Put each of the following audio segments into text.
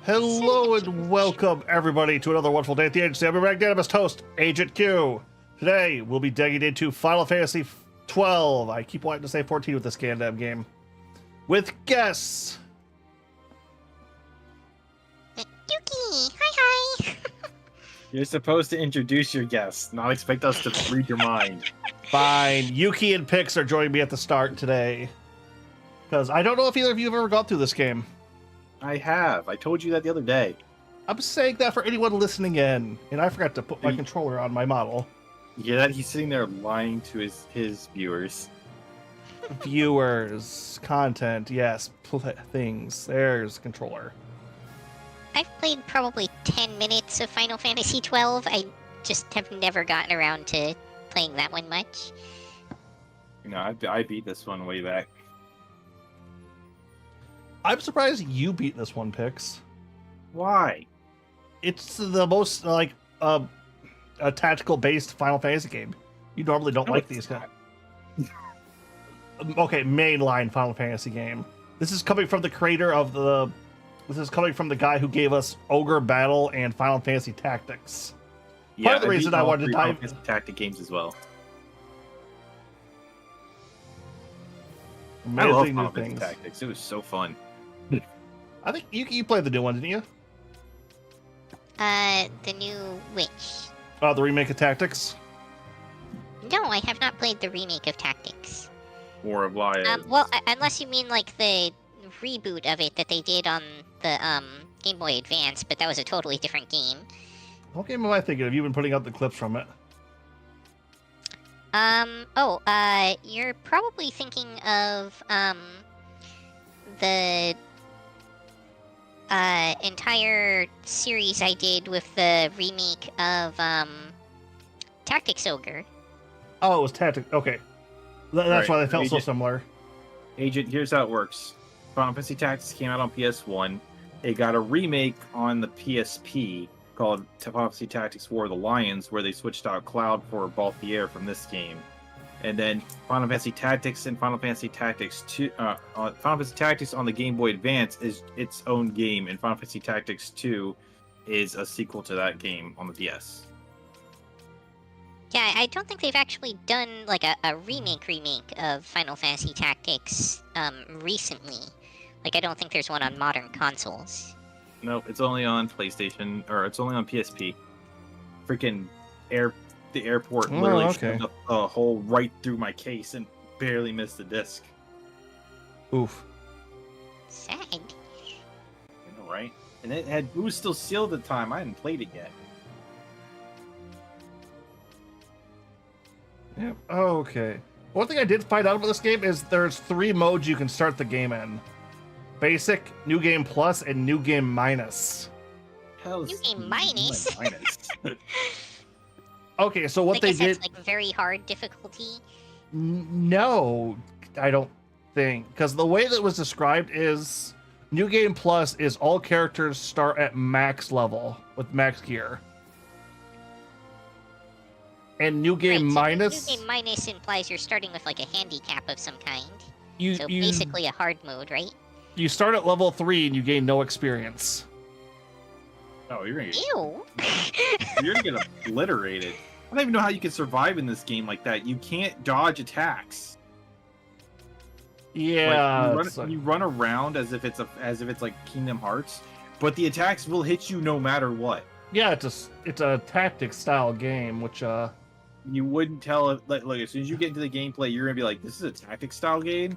Hello and welcome everybody to another wonderful day at the agency. I'm your magnanimous host, Agent Q. Today we'll be digging into Final Fantasy 12. I keep wanting to say 14 with this damn game. With guests. Yuki, hi. You're supposed to introduce your guests, not expect us to read your mind. Fine. Yuki and Pix are joining me at the start today. Because I don't know if either of you have ever gone through this game. I have. I told you that the other day. I'm saying that for anyone listening in, and I forgot to put my controller on my model. You hear that? He's sitting there lying to his viewers. Viewers, content, yes, things. There's controller. I've played probably 10 minutes of Final Fantasy 12. I just have never gotten around to playing that one much. You know, I beat this one way back. I'm surprised you beat this one, Pix. Why? It's the most, a tactical-based Final Fantasy game. You normally don't like these guys. Okay, mainline Final Fantasy game. This is coming from the creator of the... This is coming from the guy who gave us Ogre Battle and Final Fantasy Tactics. Yeah, Part of the reason I wanted to dive... Final Fantasy Tactic games as well. I love Final Fantasy Tactics. It was so fun. I think you played the new one, didn't you? The new which? The remake of Tactics? No, I have not played the remake of Tactics. War of Lions. Well, unless you mean like the reboot of it that they did on the Game Boy Advance, but that was a totally different game. What game am I thinking of? You've been putting out the clips from it. You're probably thinking of the entire series I did with the remake of Tactics Ogre. Oh, it was Tactics. Okay. That's why they felt so similar. Agent, here's how it works. Final Fantasy Tactics came out on PS1. It got a remake on the PSP called Final Fantasy Tactics War of the Lions, where they switched out Cloud for Balthier from this game. And then Final Fantasy Tactics and Final Fantasy Tactics 2, Final Fantasy Tactics on the Game Boy Advance is its own game, and Final Fantasy Tactics 2 is a sequel to that game on the DS. Yeah, I don't think they've actually done like a remake of Final Fantasy Tactics recently. Like, I don't think there's one on modern consoles. Nope, it's only on PlayStation, or it's only on PSP. Freaking the airport literally shoved a hole right through my case and barely missed the disc. Oof. Sad. I know, right? And it was still sealed at the time. I hadn't played it yet. Yep. Okay. One thing I did find out about this game is there's 3 modes you can start the game in. Basic, New Game Plus, and New Game Minus. Hell's New Game Minus? Okay, so what they did... That's like very hard difficulty? No, I don't think. Because the way that was described is New Game Plus is all characters start at max level with max gear. And New Game Minus... New Game Minus implies you're starting with like a handicap of some kind. So you basically a hard mode, right? You start at level 3 and you gain no experience. Oh, you're gonna get... Ew! You're gonna get obliterated. I don't even know how you can survive in this game like that. You can't dodge attacks. Yeah, like, you run around as if it's like Kingdom Hearts, but the attacks will hit you no matter what. Yeah, it's a tactics style game, which you wouldn't tell if, like, look, as soon as you get into the gameplay, you're gonna be like, this is a tactics style game.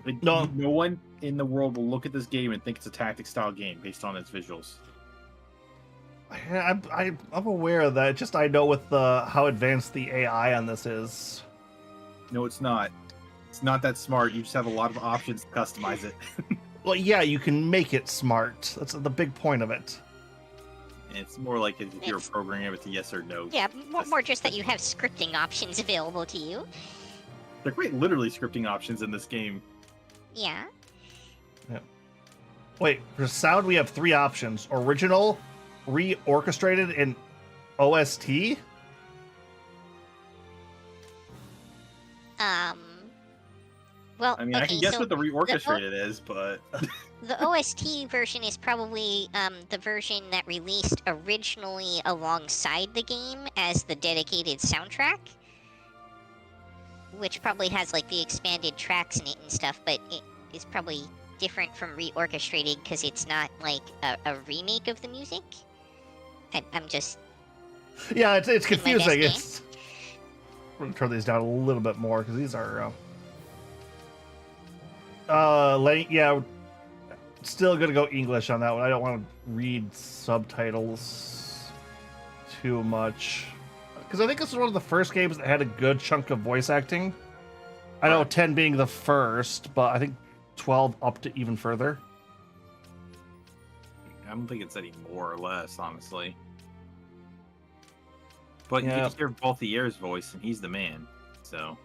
Like, no one in the world will look at this game and think it's a tactics style game based on its visuals. I'm aware of that. Just I know with how advanced the AI on this is. No, it's not. It's not that smart. You just have a lot of options to customize it. Well, yeah, you can make it smart. That's the big point of it. It's more like if you're programming it to yes or no. Yeah, more just that you have scripting options available to you. There are quite literally scripting options in this game. Yeah. Wait, for sound we have 3 options: original, reorchestrated, and OST. Well, I mean, I can guess what the reorchestrated is, but The OST version is probably the version that released originally alongside the game as the dedicated soundtrack, which probably has like the expanded tracks in it and stuff, but it is probably different from reorchestrated because it's not like a remake of the music. I'm just Yeah, it's in my best confusing. game. It's. I'm gonna turn these down a little bit more because these are. Yeah, still gonna go English on that one. I don't want to read subtitles too much because I think this is one of the first games that had a good chunk of voice acting. I know 10 being the first, but I think 12 up to even further. I don't think it's any more or less, honestly. But you Yeah. can hear both the Air's voice, and he's the man. So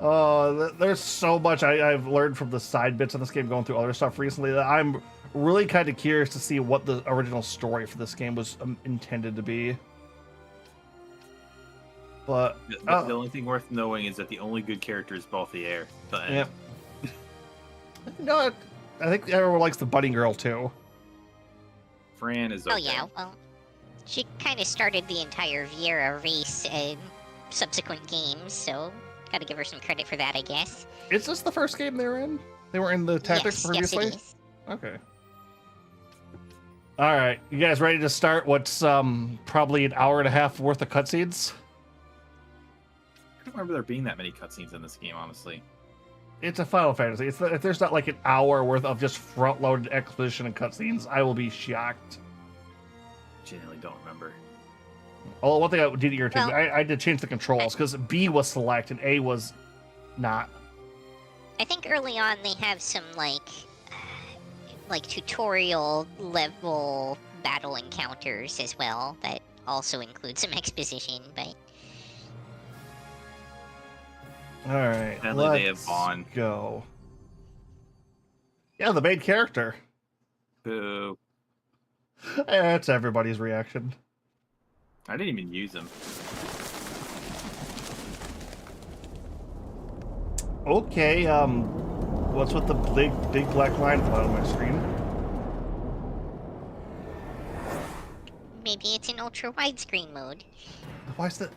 There's so much I've learned from the side bits of this game going through other stuff recently that I'm really kind of curious to see what the original story for this game was intended to be. But the only thing worth knowing is that the only good character is both the Air. yeah, no, I think everyone likes the bunny girl too. Fran is Oh okay. yeah, well, she kind of started the entire Viera race in subsequent games, so gotta give her some credit for that, I guess. Is this the first game they were in? They were in the tactics yes, previously. Yes, it is. Okay. All right, you guys ready to start? What's probably an hour and a half worth of cutscenes? I don't remember there being that many cutscenes in this game, honestly. It's a Final Fantasy. If there's not like an hour worth of just front-loaded exposition and cutscenes, I will be shocked. Genuinely don't remember. Oh, one thing I did irritate me, Well- I did change the controls because B was select and A was not. I think early on they have some like tutorial level battle encounters as well that also include some exposition, but All right, Apparently they have let's Vaughn. go. Yeah, the main character. Boo. That's everybody's reaction. I didn't even use him. Okay, what's with the big black line at the bottom of my screen? maybe it's in ultra widescreen mode. Why is that?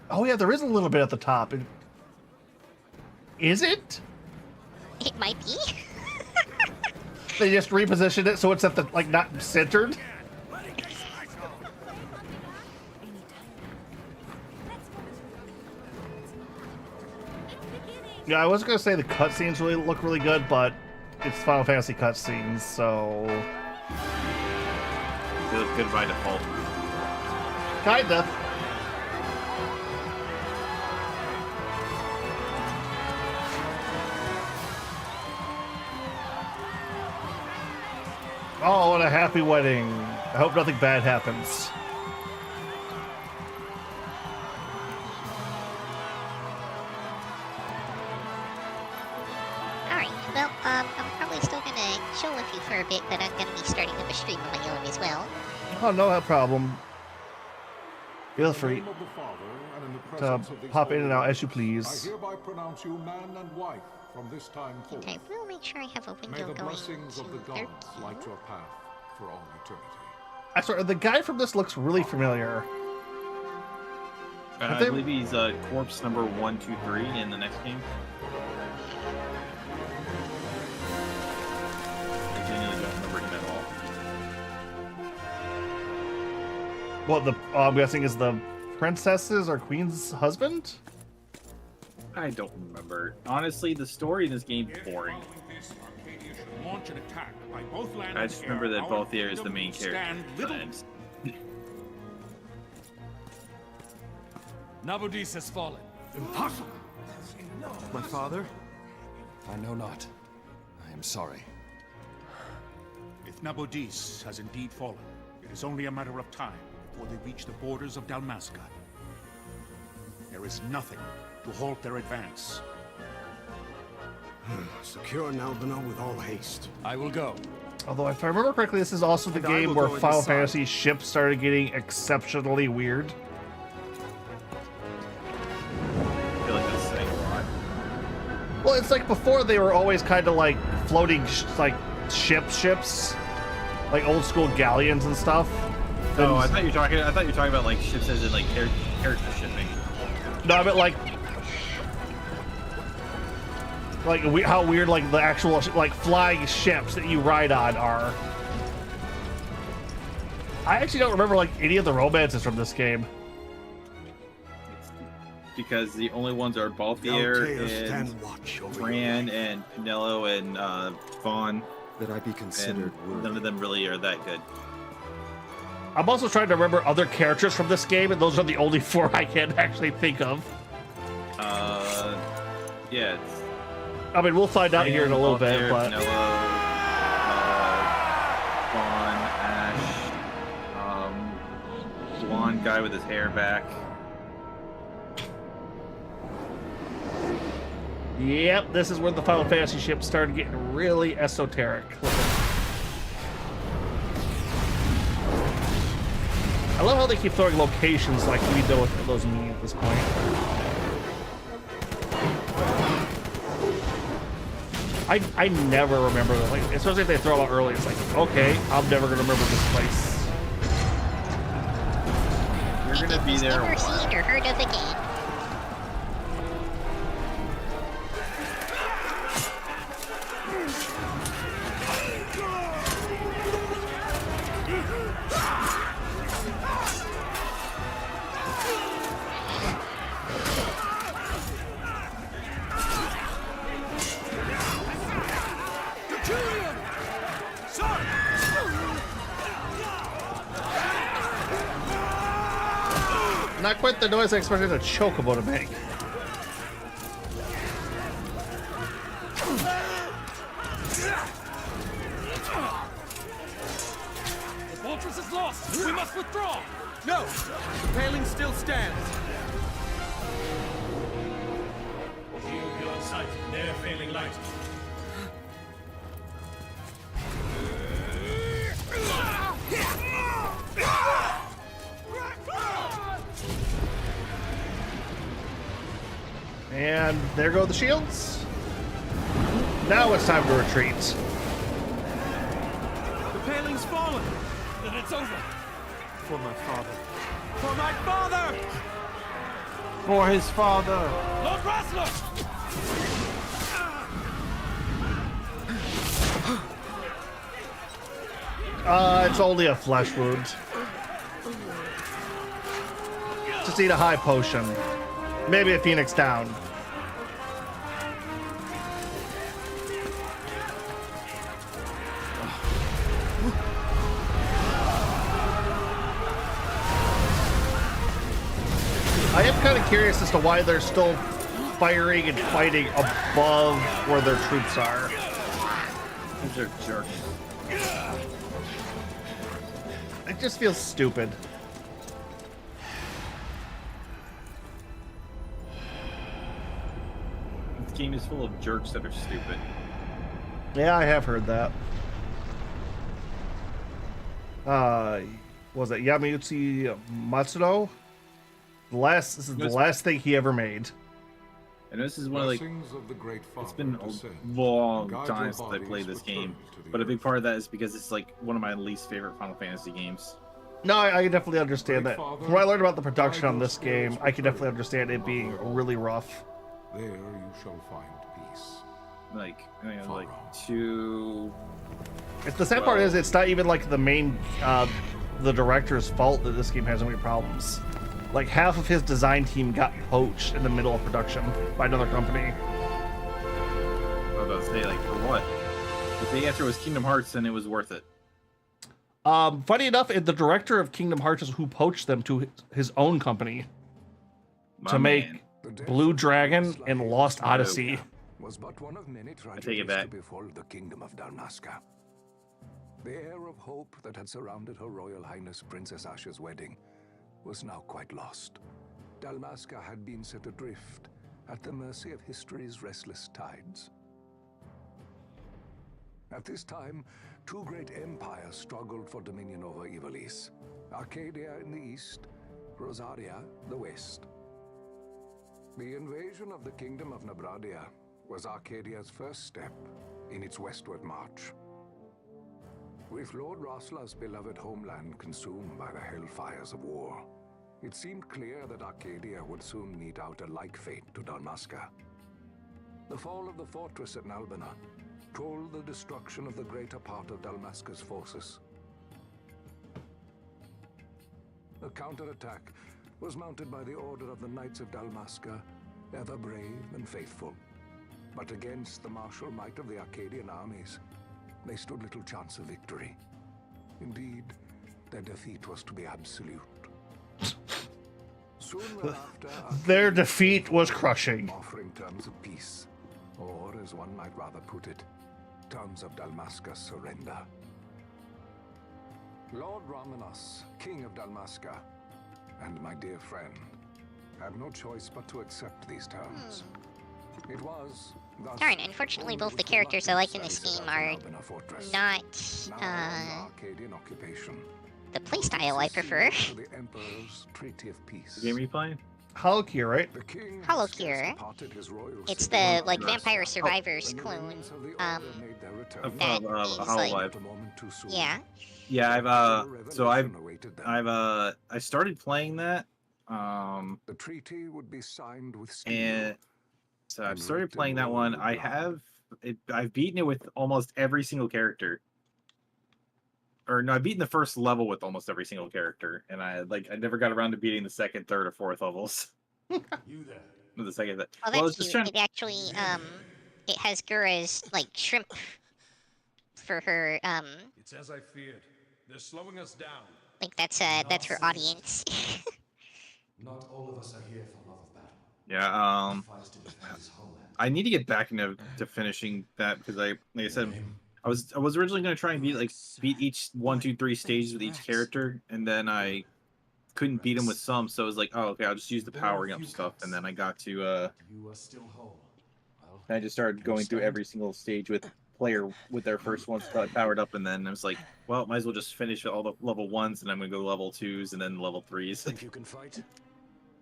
Oh yeah, there is a little bit at the top. Is it? It might be. They just repositioned it so it's at the like not centered. Yeah, I was gonna say the cutscenes really look really good, but it's Final Fantasy cutscenes, so They look good by default. kinda. Oh, what a happy wedding. I hope nothing bad happens. Alright, well, I'm probably still gonna chill with you for a bit, but I'm gonna be starting up a stream of my own as well. Oh, no problem. Feel free In the name of the Father, and in the to presence of these pop in and out holy as you ones, please. I hereby pronounce you man and wife from this time forth. And I will make sure I have a May window the going blessings to of the gods 13. light your path for all eternity. I swear, the guy from this looks really familiar. I they- believe he's corpse number 1, 2, 3 in the next game. I genuinely don't remember him at all. What the I'm guessing is the princess's or queen's husband? I don't remember. Honestly, the story in this game is boring. I just remember that both Air is the main character. Sometimes. Nabudis has fallen. Impossible! My father? I know not. I am sorry. If Nabudis has indeed fallen, it is only a matter of time before they reach the borders of Dalmasca. There is nothing to halt their advance. Secure Nalbina with all haste. I will go. Although, if I remember correctly, this is also the And I game will where go in Final the side. Fantasy ships started getting exceptionally weird. I feel like that's saying a lot. Well, it's like before they were always kind of like floating, like ships, like old school galleons and stuff. Oh, I thought you were talking about like ships as in like character shipping. No, I meant like how weird like the actual like flying ships that you ride on are. I actually don't remember like any of the romances from this game. Because the only ones are Balthier and Bran and Pinello and Vaughn. That I be considered and none of them really are that good. I'm also trying to remember other characters from this game, and those are the only 4 I can actually think of. Yeah. I mean, we'll find out here in a little bit, but... Pinello, Vaughn, Ash, blonde guy with his hair back. Yep, this is where the Final Fantasy ships started getting really esoteric. I love how they keep throwing locations like we know what those mean at this point. I never remember them, like, especially if they throw them out early. It's like, okay, I'm never gonna remember this place. You're gonna be there. Never seen or heard of again. Not quite the noise I expected a chocobo to make. The fortress is lost! We must withdraw! No! The paling still stands! Shield beyond sight. They're failing light. And there go the shields. Now it's time to retreat. The paling's fallen! Then it's over! For my father. For my father! For his father. Lord Rasler! It's only a flesh wound. Just eat a high potion. Maybe a Phoenix down. I am kind of curious as to why they're still firing and fighting above where their troops are. These are jerks. It just feels stupid. This game is full of jerks that are stupid. Yeah, I have heard that. Was it Yamauchi Matsuno? This is the last thing he ever made. And this is one of like, it's been a long time since I played this game, but a big part of that is because it's like one of my least favorite Final Fantasy games. No, I can definitely understand that. From what I learned about the production on this game, I can definitely understand it being really rough. There you shall find peace. Like, I mean, like two. The sad part is it's not even like the main, the director's fault that this game has so many problems. Like half of his design team got poached in the middle of production by another company. I was about to say, like, for what? If the answer was Kingdom Hearts, then it was worth it. Funny enough, the director of Kingdom Hearts is who poached them to his own company to make Blue Dragon and Lost Odyssey. Was but one of many I take it back. to befall the kingdom of Dalmasca. The air of hope that had surrounded Her Royal Highness Princess Asha's wedding was now quite lost. Dalmasca had been set adrift at the mercy of history's restless tides. At this time, two great empires struggled for dominion over Ivalice. Arcadia in the east, Rosaria the west. The invasion of the kingdom of Nabradia was Arcadia's first step in its westward march. With Lord Rossla's beloved homeland consumed by the hellfires of war, it seemed clear that Arcadia would soon mete out a like fate to Dalmasca. The fall of the fortress at Nalbina told the destruction of the greater part of Dalmasca's forces. A counterattack was mounted by the order of the Knights of Dalmasca, ever brave and faithful. But against the martial might of the Arcadian armies, they stood little chance of victory. Indeed, their defeat was to be absolute. Soon thereafter, Their defeat was crushing. offering terms of peace, or as one might rather put it, terms of Dalmasca's surrender. Lord Romanos, King of Dalmasca, and my dear friend, had no choice but to accept these terms. It was thus Darn, unfortunately both the characters I like in this game are not Arcadian occupation. the playstyle I prefer. To the Emperor's Treaty of Peace. What game are you playing? Hollow Key, right? The king Hollow had scarce Cure. departed his royal It's city the of like Dalmasca Vampire Survivors when the clone. remnants of the order made their return. that Hollow is, Live. like- A moment too soon. Yeah. Yeah, Revolution awaited them. I started playing that. The treaty would be signed with steel. And so I've started playing that one. I've beaten it with almost every single character. Or no, I've beaten the first level with almost every single character, and I never got around to beating the second, third, or fourth levels. You there. The second. Oh, I that's was just cute. trying. It actually, it has Gura's, like, shrimp for her, It's as I feared. They're slowing us down. like, that's her audience. Not all of us are here for love of battle. Yeah. He fights to defend his homeland. I need to get back into finishing that because like I said, I was originally going to try and beat each 1, 2, 3 stages with each character, and then I couldn't beat them with some, so I was like, oh okay, I'll just use the powering up stuff, and then I got to You are still whole. Well, I just started going through every single stage with player with their first ones powered up, and then I was like, well, might as well just finish all the level 1s, and I'm gonna go level 2s and then level 3s. think you can fight?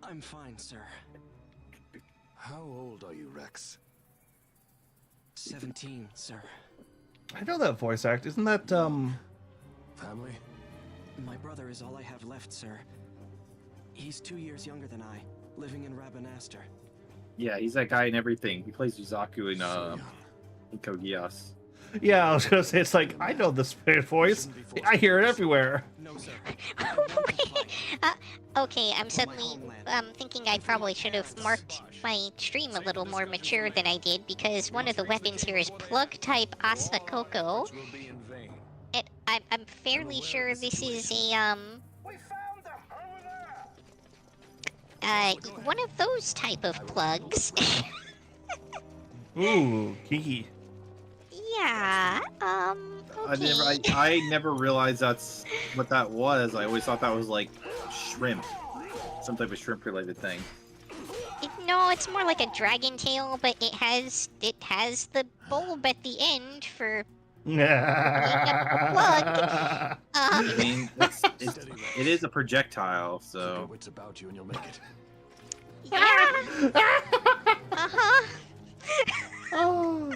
I'm fine, sir. How old are you, Rex? 17, sir. I know that voice act. Isn't that Family? My brother is all I have left, sir. He's 2 years younger than I, living in Rabanastre. Yeah, he's that guy in everything. He plays Yuzaku So young. in Kogias. Yeah, I was gonna say it's like I know this voice. I hear it everywhere. No, sir. Okay, I'm suddenly thinking I probably should have marked my stream a little more mature than I did, because one of the weapons here is plug type Asa Coco. Which will be in vain. And I'm fairly sure this is a one of those type of plugs. Ooh, Kiki. Yeah. Okay. I never realized that's what that was. I always thought that was like shrimp, some type of shrimp related thing. No, it's more like a dragon tail, but it has the bulb at the end for I mean, it is a projectile, Keep so your wits about you and you'll make it. yeah. Uh-huh. Oh.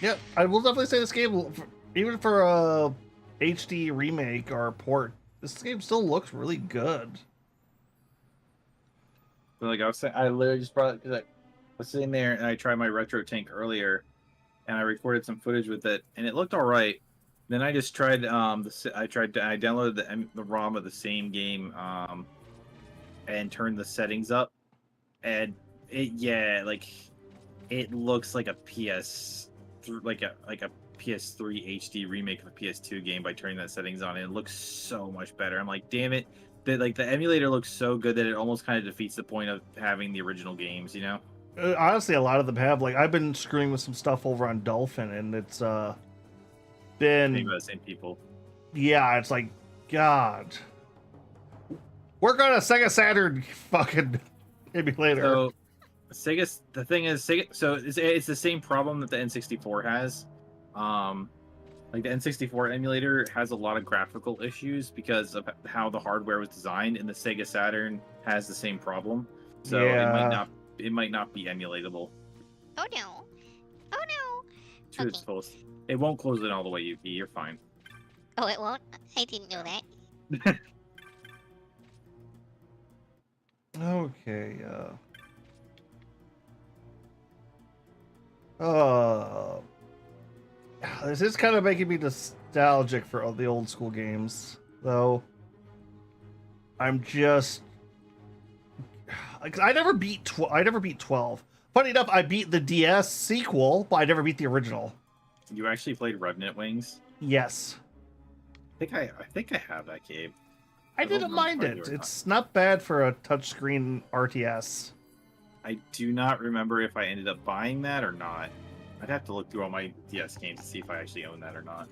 Yeah, I will definitely say this game, even for a HD remake or port, this game still looks really good. like I was saying, I literally just brought it because I was sitting there and I tried my retro tank earlier, and I recorded some footage with it, and it looked all right. Then I just tried I downloaded the ROM of the same game and turned the settings up, and it looks like a like a PS3 HD remake of a PS2 game by turning that settings on, and it looks so much better. I'm like, damn it. The emulator looks so good that it almost kind of defeats the point of having the original games, you know? Honestly, a lot of them have. Like, I've been screwing with some stuff over on Dolphin, and it's been... Maybe by the same people. Yeah, it's like, God. Work on a Sega Saturn fucking emulator. So, the thing is, so it's the same problem that the N64 has. Like the N64 emulator has a lot of graphical issues because of how the hardware was designed, and the Sega Saturn has the same problem. So Yeah. it might not be emulatable. Oh no. To its fullest. It won't close it all the way, Yuki. You're fine. Oh, it won't? I didn't know that. Okay, this is kind of making me nostalgic for all the old school games, though. I'm just like I never beat 12. Funny enough, I beat the DS sequel, but I never beat the original. You actually played Revenant Wings? Yes. I think I have that game. I didn't mind it. It's not bad for a touchscreen RTS. I do not remember if I ended up buying that or not. I'd have to look through all my DS games to see if I actually own that or not.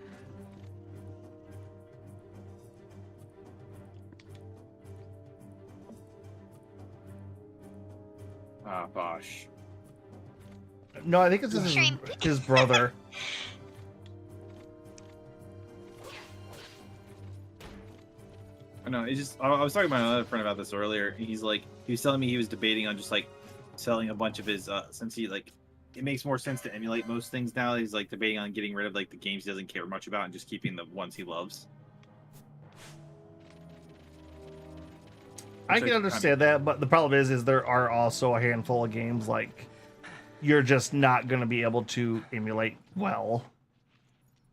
Ah, Bosh. No, I think it's his brother. No, it's just I was talking about another friend about this earlier. He was telling me he was debating on just like selling a bunch of his since he like it makes more sense to emulate most things now. He's like debating on getting rid of like the games he doesn't care much about and just keeping the ones he loves. I can understand that, but the problem is there are also a handful of games like you're just not going to be able to emulate well.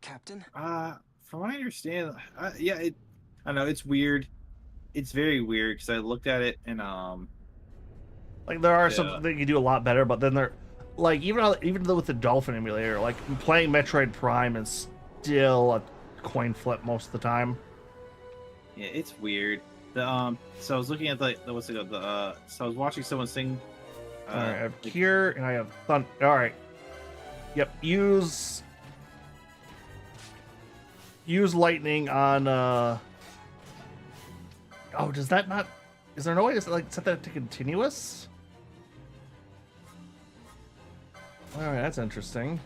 Captain? From what I understand, yeah, I know it's weird. It's very weird because I looked at it and like there are some that you do a lot better, but then there, like even though with the Dolphin emulator, like playing Metroid Prime is still a coin flip most of the time. Yeah, it's weird. So I was looking at what's it called? So I was watching someone sing. All right, I have Cure and I have Thunder. All right. Yep. Use lightning on. Oh, does that not? Is there no way to like set that to continuous? All right, that's interesting.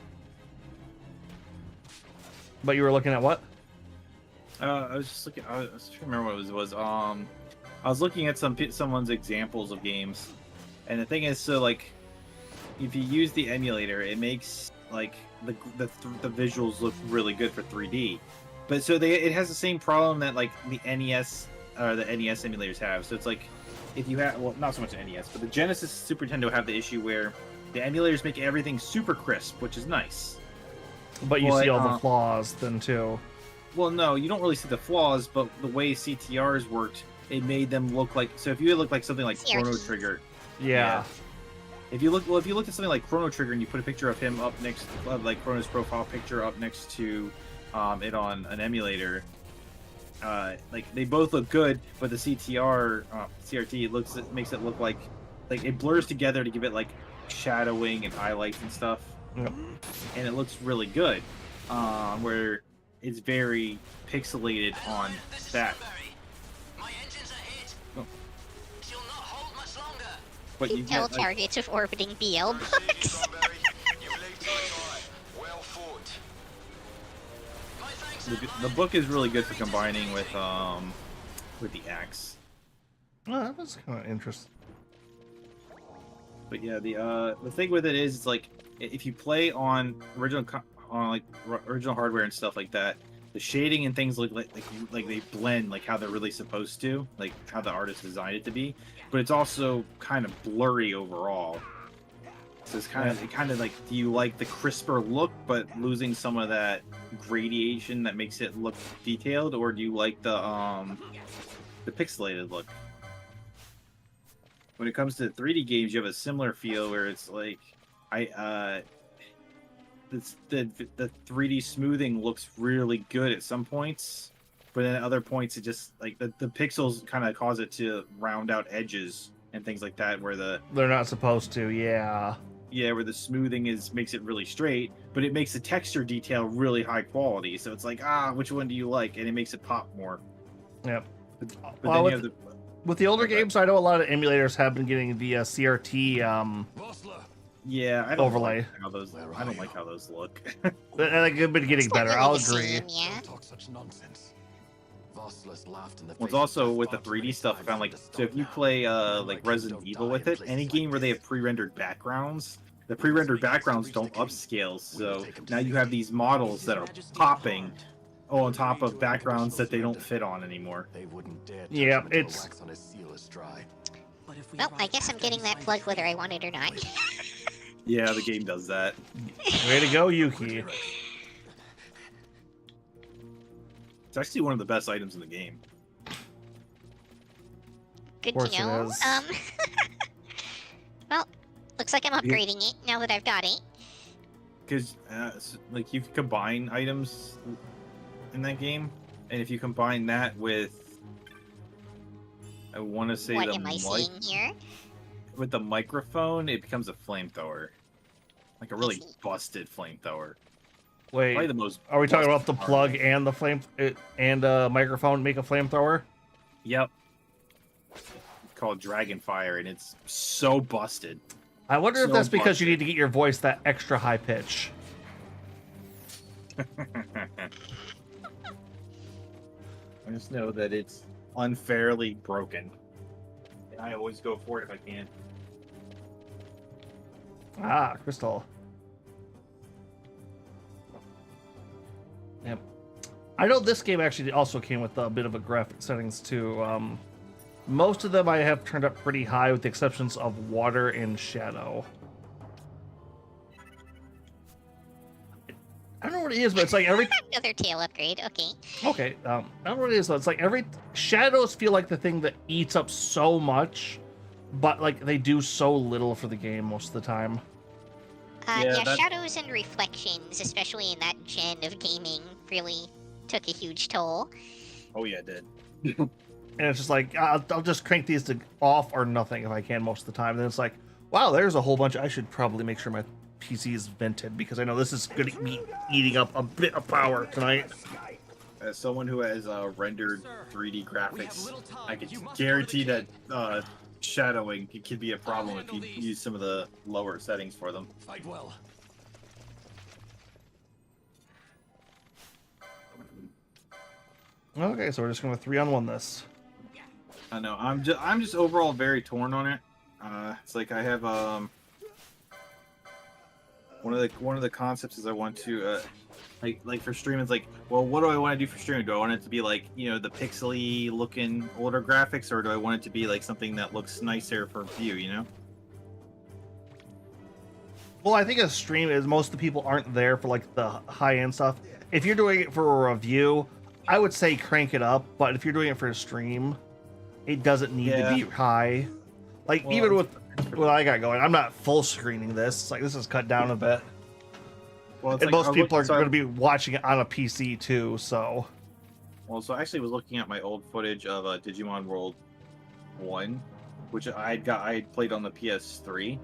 But you were looking at what? I was just looking. I was trying to remember what it was. I was looking at someone's examples of games, and the thing is, so like, if you use the emulator, it makes like the visuals look really good for 3D. But so it has the same problem that like the NES or the NES emulators have. So it's like if you have not so much the NES, but the Genesis, Super Nintendo have the issue where the emulators make everything super crisp, which is nice. But you see all the flaws then too. Well, no, you don't really see the flaws, but the way CTRs worked, it made them look like. So if you look like something like Chrono Trigger, yeah. If you looked at something like Chrono Trigger and you put a picture of him up next, like Chrono's profile picture up next to it on an emulator, like they both look good, but the CRT makes it look like it blurs together to give it like shadowing and highlights and stuff, and it looks really good. Where it's very pixelated on that. Oh. But you tell get, targets with orbiting BL bugs. the book is really good for combining with the axe. Oh, that was kind of interesting. But yeah, the thing with it is, it's like if you play on original hardware and stuff like that, the shading and things look like they blend like how they're really supposed to, like how the artist designed it to be. But it's also kind of blurry overall. So it's kind of like, do you like the crisper look but losing some of that gradation that makes it look detailed, or do you like the pixelated look? When it comes to 3D games, you have a similar feel where it's like the 3D smoothing looks really good at some points, but then at other points it just like the pixels kind of cause it to round out edges and things like that where they're not supposed to. Yeah, where the smoothing makes it really straight, but it makes the texture detail really high quality. So it's like, which one do you like? And it makes it pop more. Yep. But then you have with the older games, I know a lot of emulators have been getting the CRT yeah, I don't like how those look. They've been getting better. I'll agree. Talk such nonsense. Well, it's also with the 3D stuff. I found like, so if you play like Resident Evil with it, any game where they have pre-rendered backgrounds, the pre-rendered backgrounds don't upscale, so now you have these models that are popping on top of backgrounds that they don't fit on anymore. They wouldn't dare touch Yeah, him until it's- wax on his seal is dry. But if we Well, I arrive guess I'm after getting he's that signed plug the whether I frame, want it or not. Yeah, the game does that. Way to go, Yuki. It's actually one of the best items in the game. Good course to it know. is. Well, looks like I'm upgrading it now that I've got it. Because, like, you can combine items in that game, and if you combine that with, I want to say What am I mic, seeing here? with the microphone, it becomes a flamethrower, like a really see. busted flamethrower. Wait, Probably the most. are we talking about busted the part. plug and the flame and microphone make a flamethrower? Yep. It's called Dragonfire, and it's so busted. I wonder if So that's because you busted. need to get your voice that extra high pitch. I just know that it's unfairly broken. And I always go for it if I can. Ah, crystal. Yep. I know this game actually also came with a bit of a graphic settings too. Most of them I have turned up pretty high, with the exceptions of water and shadow. I don't know what it is, but it's like every Another tail upgrade. Okay. okay. I don't know what it is though. It's like every shadows feel like the thing that eats up so much, but like they do so little for the game most of the time. Yeah, Yeah, that- shadows and reflections, especially in that gen of gaming, really took a huge toll. Oh yeah, it did. And it's just like I'll just crank these to off or nothing if I can most of the time. Then it's like, wow, there's a whole bunch. I should probably make sure my PC is vented because I know this is going to be eating up a bit of power tonight. As someone who has rendered 3D graphics, I can guarantee that shadowing could be a problem if you use some of the lower settings for them. Fight well. Okay, so we're just going to 3-on-1 this. I know. I'm just overall very torn on it. It's like I have one of the concepts is I want to like for streaming. It's like, well, what do I want to do for streaming? Do I want it to be like, you know, the pixely looking older graphics, or do I want it to be like something that looks nicer for view? You know? Well, I think a stream is most of the people aren't there for like the high-end stuff. If you're doing it for a review, I would say crank it up. But if you're doing it for a stream, it doesn't need to be high. Like Well, even with what I got going, I'm not full screening this. It's like this is cut down a bit. Well, it's And like, most people are going to be watching it on a PC too, so. Well, so I actually was looking at my old footage of Digimon World 1, which I had played on the PS3,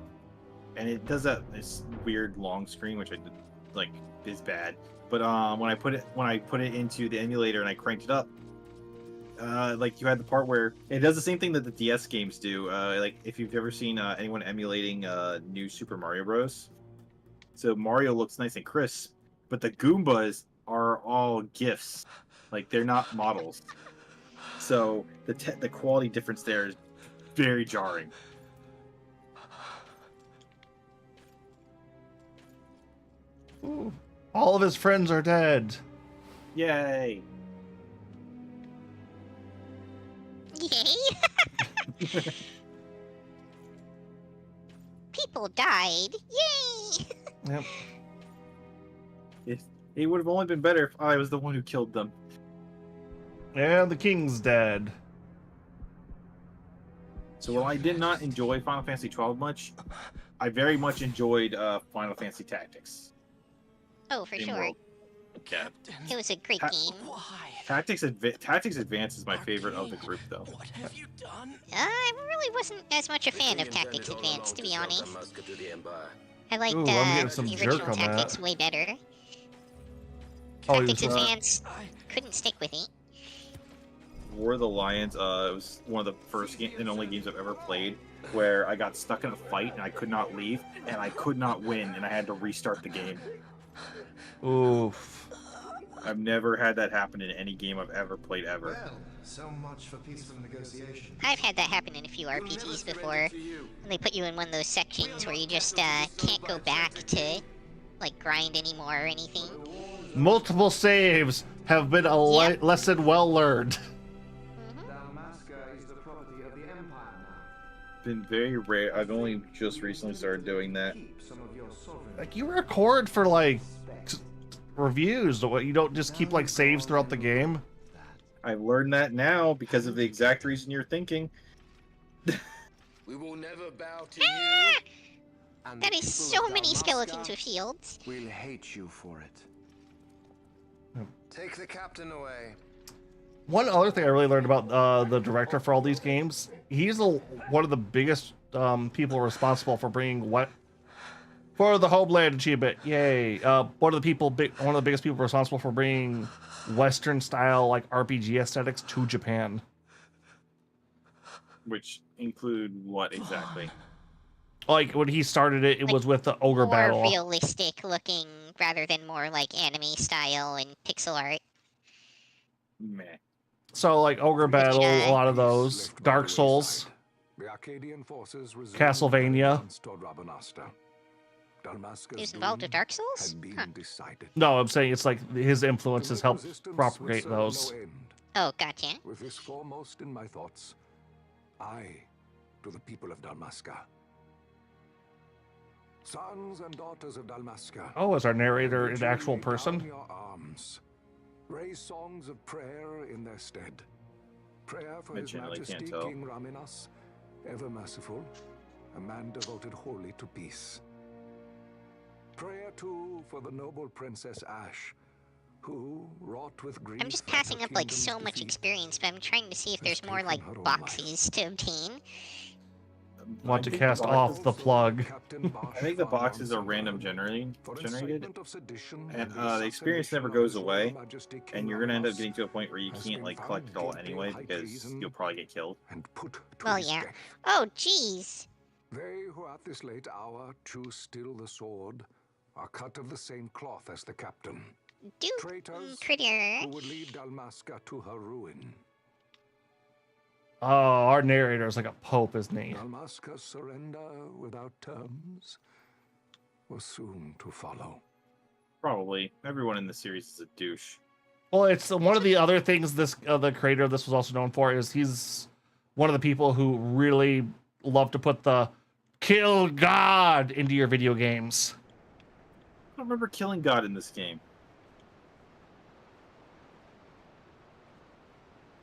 and it does this weird long screen, which I did, like is bad. But when I put it into the emulator and I cranked it up, like you had the part where it does the same thing that the DS games do. Like if you've ever seen anyone emulating new Super Mario Bros. So Mario looks nice and crisp, but the Goombas are all GIFs. Like they're not models. So the quality difference there is very jarring. Ooh. All of his friends are dead. Yay! Yay! People died. Yay! Yep. It would have only been better if I was the one who killed them. And the king's dead. So while I did not enjoy Final Fantasy XII much, I very much enjoyed Final Fantasy Tactics. Oh, for Game sure. World. Yeah. It was a great Ha- game. Why? Tactics Advance is my favorite of the group, though. What have you done? I really wasn't as much a fan of Tactics Advance, to be honest. I liked Ooh, I'm getting some the jerk original on that. Tactics way better. Oh, Tactics he was, Advance couldn't stick with it. War of the Lions, it was one of the first and only games I've ever played where I got stuck in a fight and I could not leave and I could not win and I had to restart the game. Oof. I've never had that happen in any game I've ever played ever. Well, So much for peaceful negotiation. I've had that happen in a few RPGs before. When they put you in one of those sections where you just can't go back to like grind anymore or anything. Multiple saves have been a lesson well learned. Dalmasca is the property of the Empire now. Been very rare. I've only just recently started doing that. Keep some of your sovereign. Like, you record for like reviews, you don't just keep like saves throughout the game. I've learned that now because of the exact reason you're thinking. We will never bow to Ah! you. And That the is people so of many Dalmasca skeletons with shields. will hate you for it. Take the captain away. One other thing I really learned about the director for all these games, he's one of the biggest people responsible for bringing for the Homeland achievement. Yay! One of the biggest people responsible for bringing Western style like RPG aesthetics to Japan. Which include what exactly? Like when he started it, Like, was with the ogre more battle. realistic looking rather than more like anime style and pixel art. Meh. So like ogre battle, a lot of those. Left by Dark the Souls. wayside, the Arcadian forces resumed Castlevania. their advance toward Rabanasta. Dalmasca's Is involved with doom Dark Souls? had been Huh. decided. No, I'm saying it's like his influences help Resistance propagate would serve those. no end. Oh, gotcha. With this foremost in my thoughts, I, to the people of Dalmasca. Sons and daughters of Dalmasca. Oh, is our narrator an habitually actual lay person? down your arms. Raise songs of prayer in their stead. Prayer for I His genuinely can't Majesty tell. King Raminas, ever merciful, a man devoted wholly to peace. Prayer too for the noble Princess Ash, who, wrought with grief, I'm just at her passing up like kingdom's so much defeat, experience, but I'm trying to see if there's more taken like her own boxes to obtain. Want to I think cast the off the plug. I think the boxes are random generated, and the experience never goes away, and you're gonna end up getting to a point where you can't like collect it all anyway because you'll probably get killed. Well, yeah. Oh, jeez. They who at this late hour choose still the sword are cut of the same cloth as the captain. Traitors Critter. who would lead Dalmasca to her ruin. Oh, our narrator is like a pope, isn't he? Dalmasca's surrender without terms was soon to follow. Probably everyone in the series is a douche. Well, it's one of the other things the creator of this was also known for is he's one of the people who really love to put the kill God into your video games. I don't remember killing God in this game.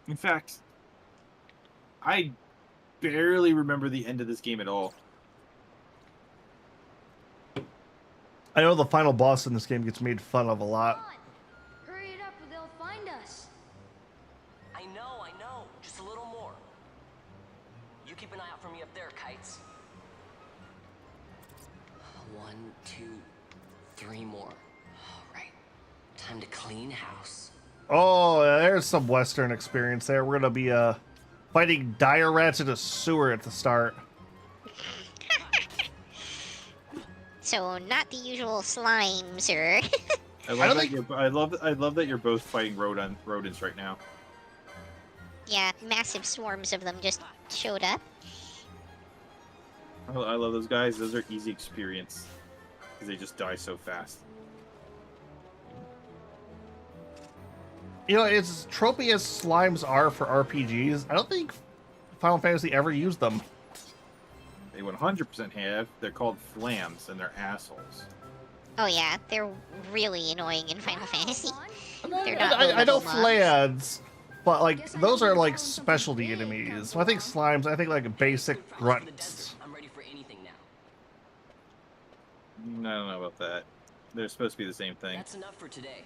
In fact, I barely remember the end of this game at all. I know the final boss in this game gets made fun of a lot. Hurry it up or they'll find us. I know. Just a little more. You keep an eye out for me up there, Kites. 1, 2, 3 more. All right. Time to clean house. Oh, there's some Western experience there. We're gonna be fighting dire rats in a sewer at the start. So not the usual slimes or. I love that you're both fighting rodents right now. Yeah, massive swarms of them just showed up. I love those guys. Those are easy experience because they just die so fast. You know, as tropey as slimes are for RPGs, I don't think Final Fantasy ever used them. They 100% have. They're called flams, and they're assholes. Oh yeah, they're really annoying in Final Fantasy. They're not I know lovable mobs. flans, but like those are like specialty enemies. So I think slimes, I think like basic grunts. I'm ready for anything now. I don't know about that. They're supposed to be the same thing. That's enough for today.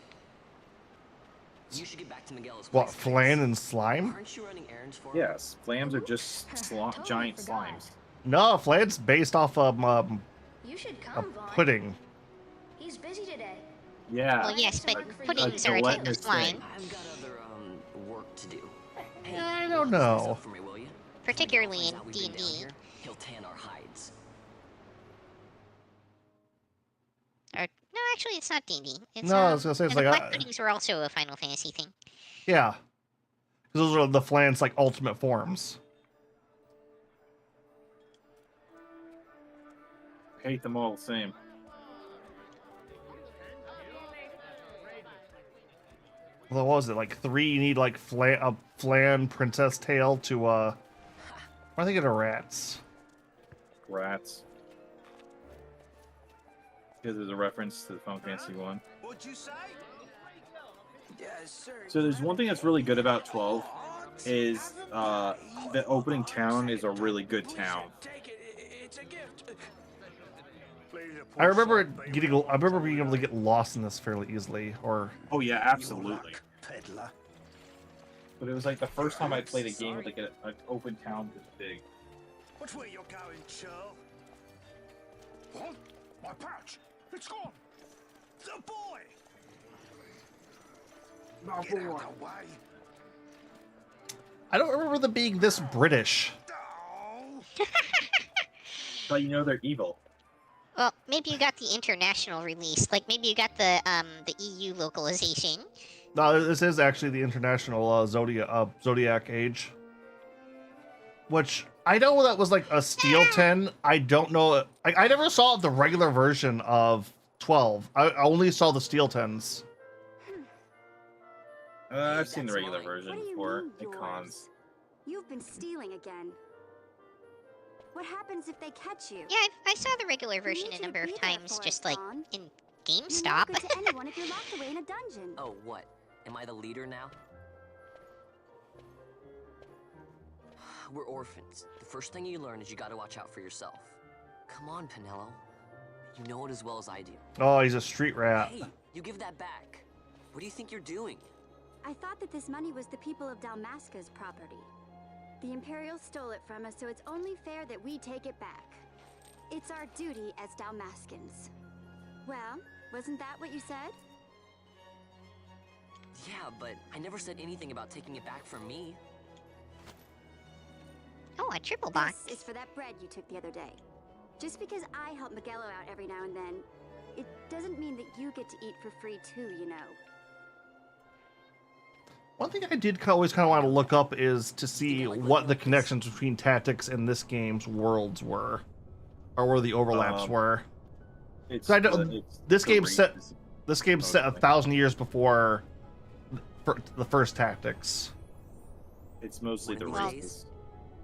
You should get back to Miguel's What, place, flan and slime? Aren't you running errands for him? Yes, flams are just giant slimes. No, flan's based off of You should a come, Vaughn. pudding. He's busy today. Yeah. Well, yes, but a puddings are a type of gelatinous slime, thing. I've got other work to do. Hey, I don't look this know. up for me, will you? particularly Finds in out we've been down D&D. here, he'll tan our hides. Or no, actually, it's not D&D. It's, No, I was gonna say it's and the like black puddings were also a Final Fantasy thing. yeah. Those are the Flan's like ultimate forms. I hate them all the same. Well, what was it, like 3? You need like a Flan princess tail to what am I thinking of rats? Rats. Because there's a reference to the Final Fantasy 1. What'd you say? Yes, sir. So there's one thing that's really good about 12 is the opening town is a really good town. It's a gift. I remember being able to get lost in this fairly easily, or Oh yeah, absolutely. But it was like the first time I played a game with like an open town this big. Which way you're going, Churl? What? My pouch! It's gone! The boy! Get out of the way! I don't remember them being this British. But you know they're evil. Well, maybe you got the international release. Like maybe you got the EU localization. No, this is actually the international Zodiac Age. Which I know that was like a Steel 10. I don't know. I never saw the regular version of 12. I only saw the Steel 10s. I've seen the regular version before. Icons. You've been stealing again. What happens if they catch you? Yeah, I saw the regular version a number of times, just like in GameStop. You're not good to anyone if you're locked away in a dungeon. Oh, what? Am I the leader now? We're orphans. The first thing you learn is you gotta watch out for yourself. Come on, Pinello. You know it as well as I do. Oh, he's a street rat. Hey, you give that back. What do you think you're doing? I thought that this money was the people of Dalmasca's property. The Imperials stole it from us, so it's only fair that we take it back. It's our duty as Dalmascans. Well, wasn't that what you said? Yeah, but I never said anything about taking it back from me. Oh, a triple box. This is for that bread you took the other day. Just because I help Miguelo out every now and then, it doesn't mean that you get to eat for free too, you know. One thing I did always kind of want to look up is to see what the connections between tactics and this game's worlds were, or where the overlaps were. I know this game set 1,000 years before the first tactics. It's mostly the races.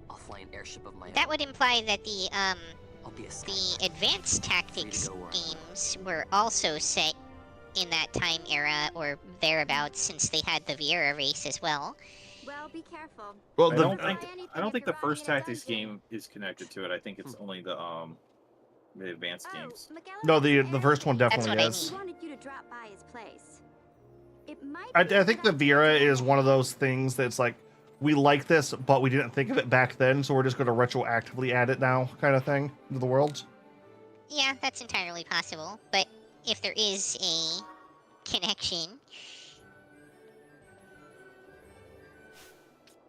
I'll fly an airship of my own. That would imply that the I'll be a the advanced tactics games were also set in that time era or thereabouts, since they had the Vieira race as well. Well, be careful. Well, I don't think the first tactics game is connected to it. I think it's only the advanced games. No, the first one definitely is. Wanted you to drop by his place. It might I think the Vieira is one of those things that's like, we like this, but we didn't think of it back then, so we're just going to retroactively add it now, kind of thing, to the world. Yeah, that's entirely possible, but if there is a connection.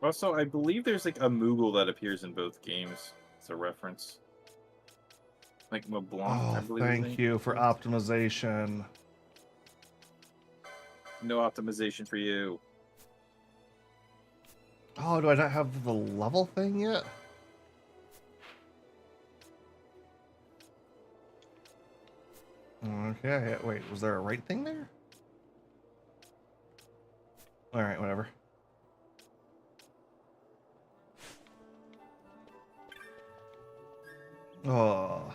Also, I believe there's like a Moogle that appears in both games. It's a reference. Like Mablanc, I believe. Thank you for optimization. No optimization for you. Oh, do I not have the level thing yet? Okay, wait, was there a right thing there? Alright, whatever. Oh.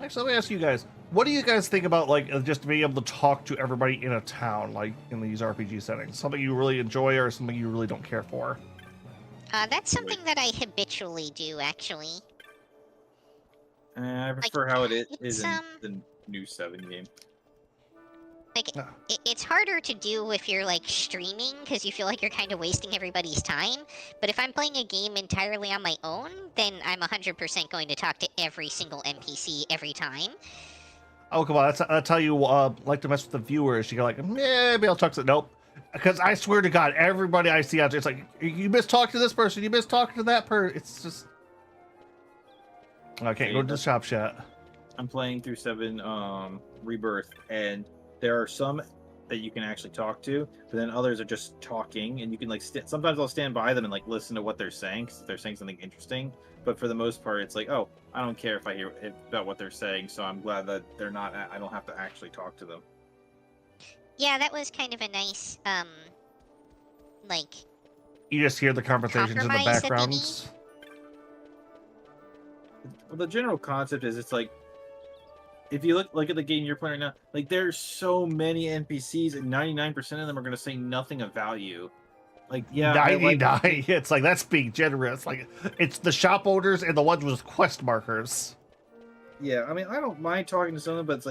Actually, let me ask you guys, what do you guys think about, like, just being able to talk to everybody in a town, like, in these RPG settings? Something you really enjoy or something you really don't care for? That's something that I habitually do, actually. I prefer how it is in um, the new 7 game. Like, it's harder to do if you're, like, streaming, because you feel like you're kind of wasting everybody's time. But if I'm playing a game entirely on my own, then I'm 100% going to talk to every single NPC every time. Oh, come on, that's how you like to mess with the viewers. You go like, maybe I'll talk to... Nope. Because I swear to God, everybody I see out there, it's like, you miss talking to this person, you miss talking to that person. It's just... I can't go to the shop chat. I'm playing through 7 Rebirth, and there are some that you can actually talk to, but then others are just talking, and you can like sometimes I'll stand by them and like listen to what they're saying because they're saying something interesting. But for the most part, it's like, oh, I don't care if I hear about what they're saying, so I'm glad that they're not. I don't have to actually talk to them. Yeah, that was kind of a nice, like. You just hear the conversations in the compromise that they backgrounds. Well, the general concept is it's like, if you look at the game you're playing right now, like there's so many NPCs and 99% of them are going to say nothing of value. Like, yeah, 99. It's like, that's being generous. Like, it's the shop owners and the ones with quest markers. Yeah, I mean, I don't mind talking to someone, but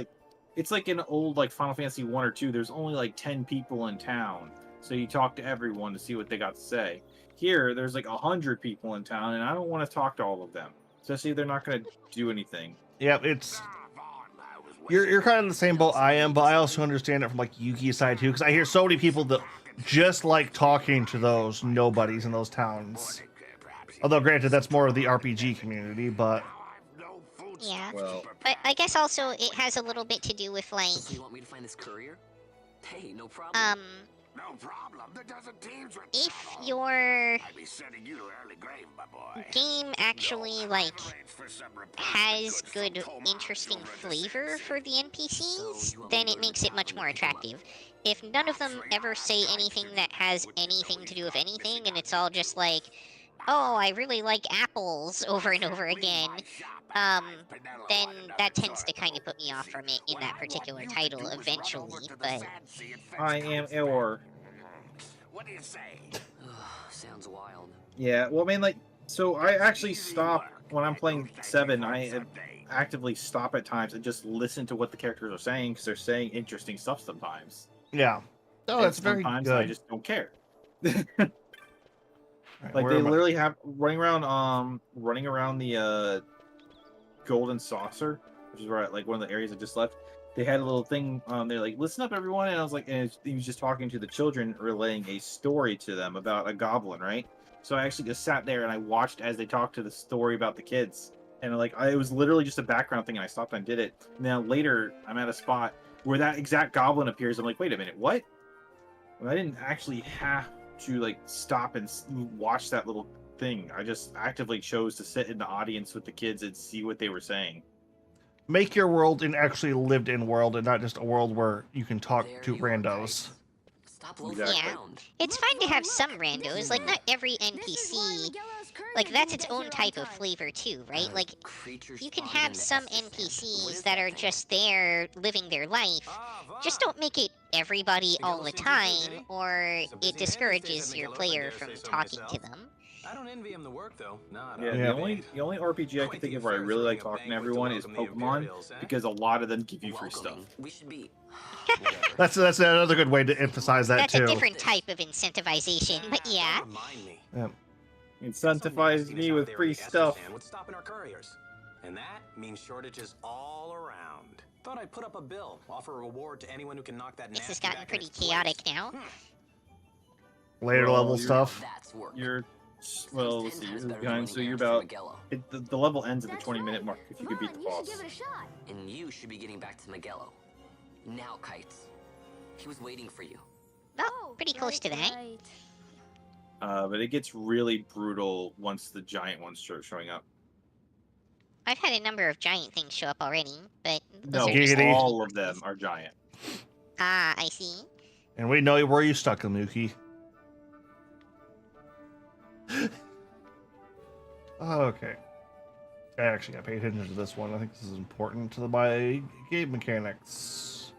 it's like in old like Final Fantasy 1 or 2. There's only like 10 people in town, so you talk to everyone to see what they got to say. Here, there's like 100 people in town, and I don't want to talk to all of them, especially if they're not going to do anything. Yeah, it's. You're kind of in the same boat I am, but I also understand it from like Yuki's side too, because I hear so many people that just like talking to those nobodies in those towns. Although, granted, that's more of the RPG community, but. Yeah, well, but I guess also it has a little bit to do with like. So you want me to find this courier? Hey, no problem. No problem. The dozen teams were If your I'd be sending you to early grave, my boy. game actually like has good, interesting flavor for the NPCs, then it makes it much more attractive. If none of them ever say anything that has anything to do with anything, and it's all just like, oh, I really like apples over and over again, then that tends to kind of put me off from it in that particular title eventually, but... I am Eeyore. What do you say? Sounds wild. Yeah, well, I mean, like, so I actually stop when I'm playing 7. I actively stop at times and just listen to what the characters are saying because they're saying interesting stuff sometimes. Yeah. Oh, that's very good. Sometimes I just don't care. Right, like they literally have running around the golden saucer, which is right like one of the areas I just left. They had a little thing they're like, listen up everyone, and I was like, and he was just talking to the children, relaying a story to them about a goblin, right? So I actually just sat there and I watched as they talked to the story about the kids, and like it was literally just a background thing, and I stopped and did it. Now later I'm at a spot where that exact goblin appears. I'm like, wait a minute, what? Well, I didn't actually have to like stop and watch that little thing. I just actively chose to sit in the audience with the kids and see what they were saying. Make your world an actually lived in world and not just a world where you can talk to randos. Yeah, it's fine to have some randos, like not every NPC, like that's its own type of flavor too, right? Like, you can have some NPCs that are just there living their life, just don't make it everybody all the time, or it discourages your player from talking to them. I don't envy him the work though. Yeah, the only RPG I can think of where I really like talking to everyone is Pokemon, because a lot of them give you free stuff. We should be. That's another good way to emphasize that too. That's a different type of incentivization, but yeah. Yeah. Incentivize me with free stuff. What's stopping our couriers? And that means shortages all around. Thought I'd put up a bill, offer a reward to anyone who can knock that. This has gotten pretty chaotic now. Later level stuff. You're well, let's see, you're behind, so you're about the level ends at the 20-minute mark if you could beat the boss. And you should be getting back to Magello. Now, Kites. He was waiting for you. Oh, pretty close to that. But it gets really brutal once the giant ones start showing up. I've had a number of giant things show up already, but no, all of them are giant. Ah, I see. And we know where you stuck them, Yuki. Okay. I actually got to pay attention to this one. I think this is important to my game mechanics.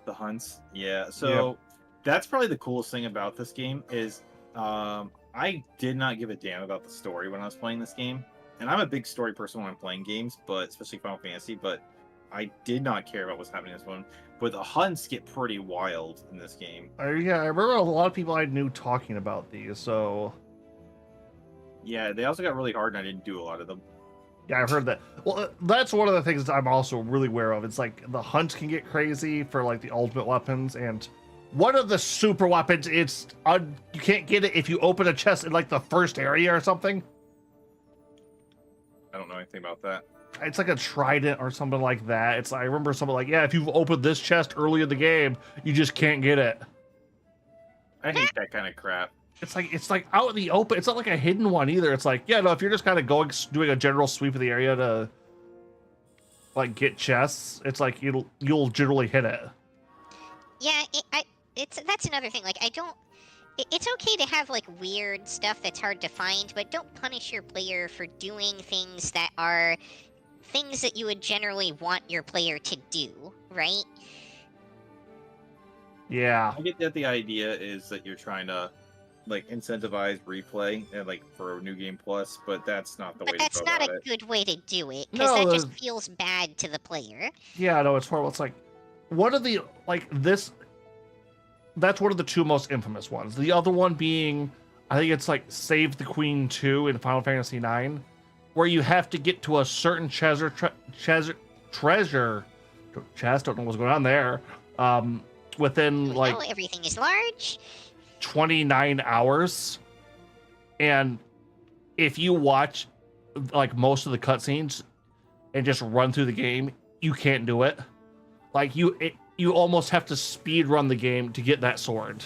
The hunts? Yeah, so that's probably the coolest thing about this game is I did not give a damn about the story when I was playing this game. And I'm a big story person when I'm playing games, but especially Final Fantasy, but I did not care about what's happening in this one. But the hunts get pretty wild in this game. Yeah, I remember a lot of people I knew talking about these, so... Yeah, they also got really hard and I didn't do a lot of them. Yeah, I've heard that. Well, that's one of the things that I'm also really aware of. It's like the hunt can get crazy for like the ultimate weapons, and one of the super weapons, you can't get it if you open a chest in like the first area or something. I don't know anything about that. it's like a trident or something like that. It's I remember something like, yeah, if you've opened this chest early in the game, you just can't get it. I hate that kind of crap. It's like out in the open. It's not like a hidden one either. It's like, yeah, no, if you're just kind of doing a general sweep of the area to like get chests, it's like you'll generally hit it. Yeah, that's another thing. Like it's okay to have like weird stuff that's hard to find, but don't punish your player for doing things that are things that you would generally want your player to do, right? Yeah. I get that the idea is that you're trying to like incentivize replay and like for New Game Plus, but that's not the way to go about it. But that's not a good way to do it, because that just feels bad to the player. Yeah, no, it's horrible. It's like one of the that's one of the two most infamous ones. The other one being, I think it's like Save the Queen 2 in Final Fantasy IX, where you have to get to a certain treasure chest, don't know what's going on there, within like everything is large. 29 hours. And if you watch like most of the cutscenes and just run through the game, you can't do it. Like you almost have to speed run the game to get that sword.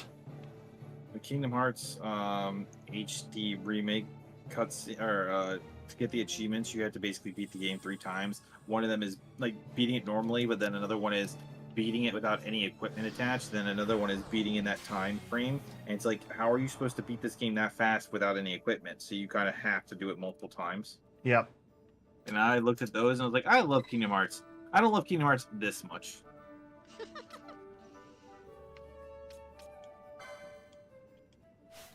The Kingdom Hearts HD remake cutscene, or to get the achievements, you have to basically beat the game 3 times. One of them is like beating it normally, but then another one is beating it without any equipment attached. Then another one is beating in that time frame. And it's like, how are you supposed to beat this game that fast without any equipment? So you kind of have to do it multiple times. Yep. And I looked at those and I was like, I love Kingdom Hearts. I don't love Kingdom Hearts this much.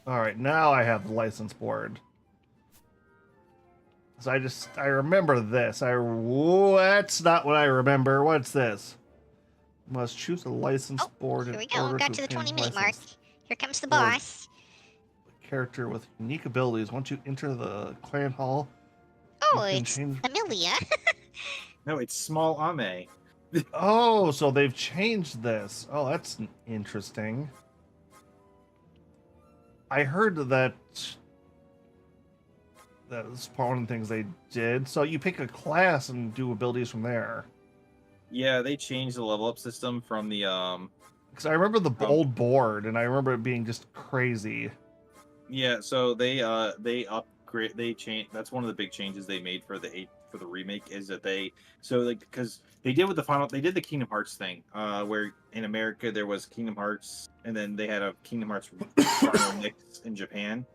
All right, now I have the license board. So I remember this. That's not what I remember. What's this? Must choose a license board. Here we go. Got to the 20-minute mark. Here comes the boss. Character with unique abilities. Once you enter the clan hall. Oh, it's Amelia. No, it's Small Ame. Oh, so they've changed this. Oh, that's interesting. I heard that was one of the things they did. So you pick a class and do abilities from there. Yeah, they changed the level up system from the because I remember the old board and I remember it being just crazy. Yeah, so they upgrade, they changed. That's one of the big changes they made for the remake is that because they did the Kingdom Hearts thing, where in America there was Kingdom Hearts and then they had a Kingdom Hearts final mix in Japan.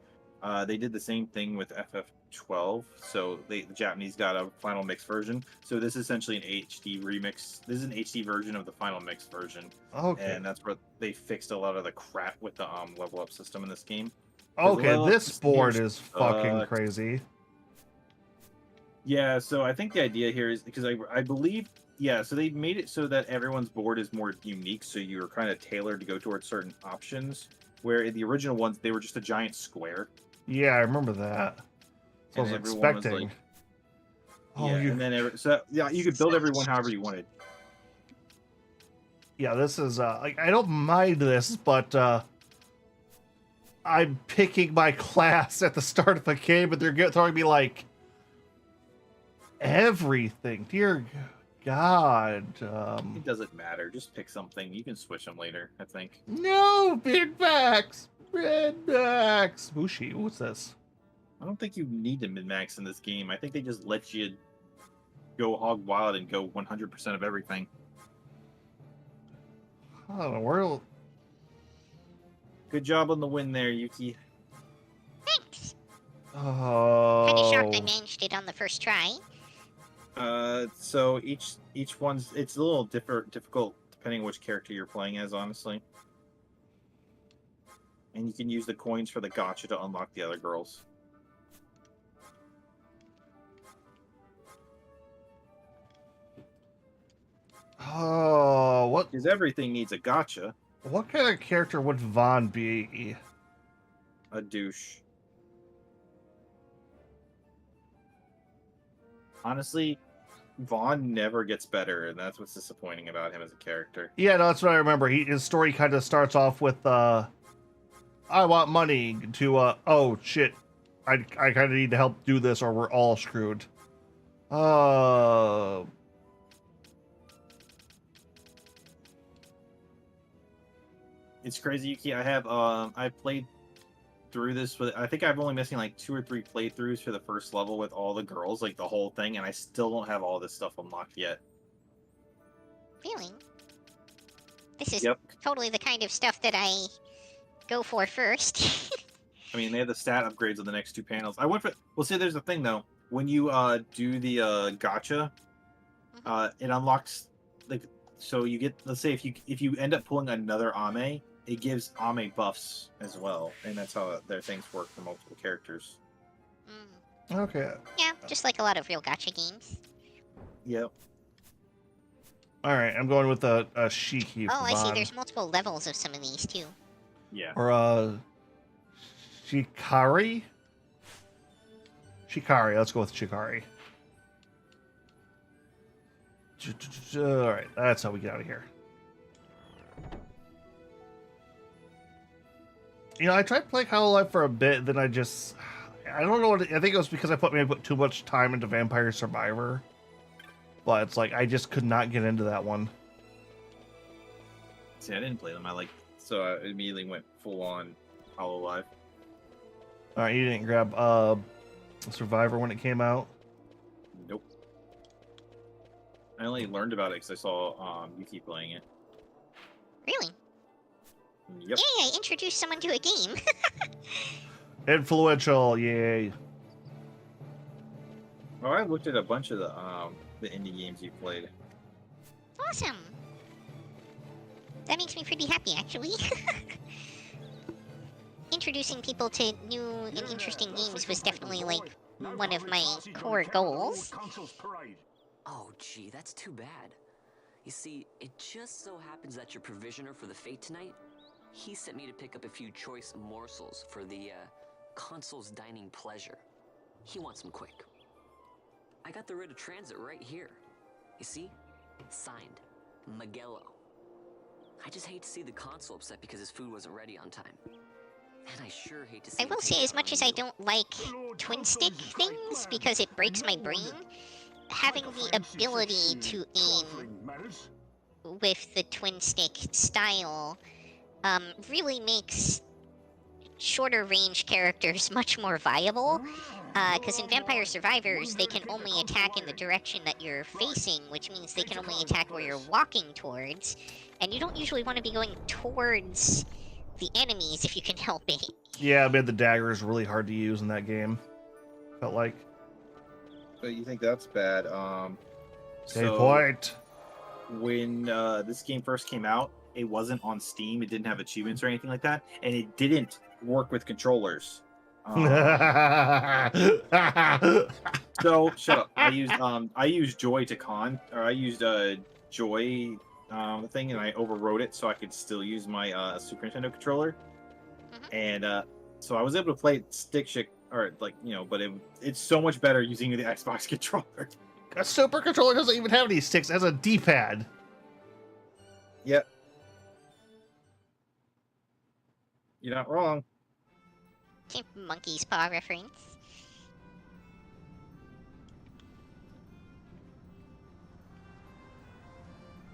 They did the same thing with FF12, so the Japanese got a final mix version. So this is essentially an HD remix. This is an HD version of the final mix version. Okay. And that's where they fixed a lot of the crap with the level up system in this game. Okay, this board is fucking crazy. Yeah, so I think the idea here is because I believe, yeah, so they made it so that everyone's board is more unique, so you're kind of tailored to go towards certain options, where in the original ones, they were just a giant square. Yeah, I remember that. So I was expecting. And then you could build everyone however you wanted. Yeah, this is like I don't mind this, but I'm picking my class at the start of the game, but they're throwing me like everything. Dear God. It doesn't matter. Just pick something. You can switch them later, I think. No, big backs. Red backs. Bushi, what's this? I don't think you need to min-max in this game. I think they just let you go hog wild and go 100% of everything. I don't know, where... Good job on the win there, Yuki. Thanks. Oh. Kind of shocked I managed it on the first try. So each one's it's a little difficult depending on which character you're playing as, honestly. And you can use the coins for the gacha to unlock the other girls. Oh, what? Because everything needs a gacha. What kind of character would Vaughn be? A douche. Honestly, Vaughn never gets better, and that's what's disappointing about him as a character. Yeah, no, that's what I remember. His story kind of starts off with, I want money, to, oh, shit, I kind of need to help do this or we're all screwed. Uh, It's crazy, Yuki. I played through this with. I think I'm only missing like 2 or 3 playthroughs for the first level with all the girls, like the whole thing, and I still don't have all this stuff unlocked yet. Really? This is Yep. totally the kind of stuff that I go for first. I mean, they have the stat upgrades on the next 2 panels. I went for. Well, see, there's the thing though. When you do the gacha, it unlocks like. So you get. Let's say if you end up pulling another Ame, it gives Ame buffs as well, and that's how their things work for multiple characters. okay. Yeah, just like a lot of real gacha games. Yep. All right, I'm going with a Shiki. Oh, I see. There's multiple levels of some of these too. Yeah. Or Shikari. Shikari. Let's go with Shikari. All right, that's how we get out of here. You know, I tried playing Hollow Life for a bit, then I don't know what. I think it was because I put too much time into Vampire Survivor, but it's like I just could not get into that one. See, I didn't play them. So I immediately went full on Hollow Life. All right, you didn't grab Survivor when it came out? Nope. I only learned about it because I saw Yuki playing it. Really? Yep. Yay, I introduced someone to a game. Influential, yay. Oh, I looked at a bunch of the indie games you played. Awesome. That makes me pretty happy, actually. Introducing people to new and interesting games was definitely like one of my core goals. Oh, gee, that's too bad. You see, it just so happens that your provisioner for the fete tonight, he sent me to pick up a few choice morsels for the consul's dining pleasure. He wants them quick. I got the writ of transit right here. You see? Signed, Magello. I just hate to see the consul upset because his food wasn't ready on time. And I sure hate to see I will say, as much as I don't like twin stick things because it breaks my brain, having the ability to aim with the twin stick style really makes shorter range characters much more viable. Because in Vampire Survivors, they can only attack in the direction that you're facing, which means they can only attack where you're walking towards. And you don't usually want to be going towards the enemies if you can help it. Yeah, I mean, the dagger is really hard to use in that game. Felt like. So you think that's bad? Good point. When this game first came out, it wasn't on Steam. It didn't have achievements or anything like that, and it didn't work with controllers. So shut up. I used Joy to I used Joy thing, and I overrode it so I could still use my Super Nintendo controller. And so I was able to play stick shift, or but it's so much better using the Xbox controller. A Super controller doesn't even have any sticks. It has a D-pad. Yep. You're not wrong. Monkey's Paw reference.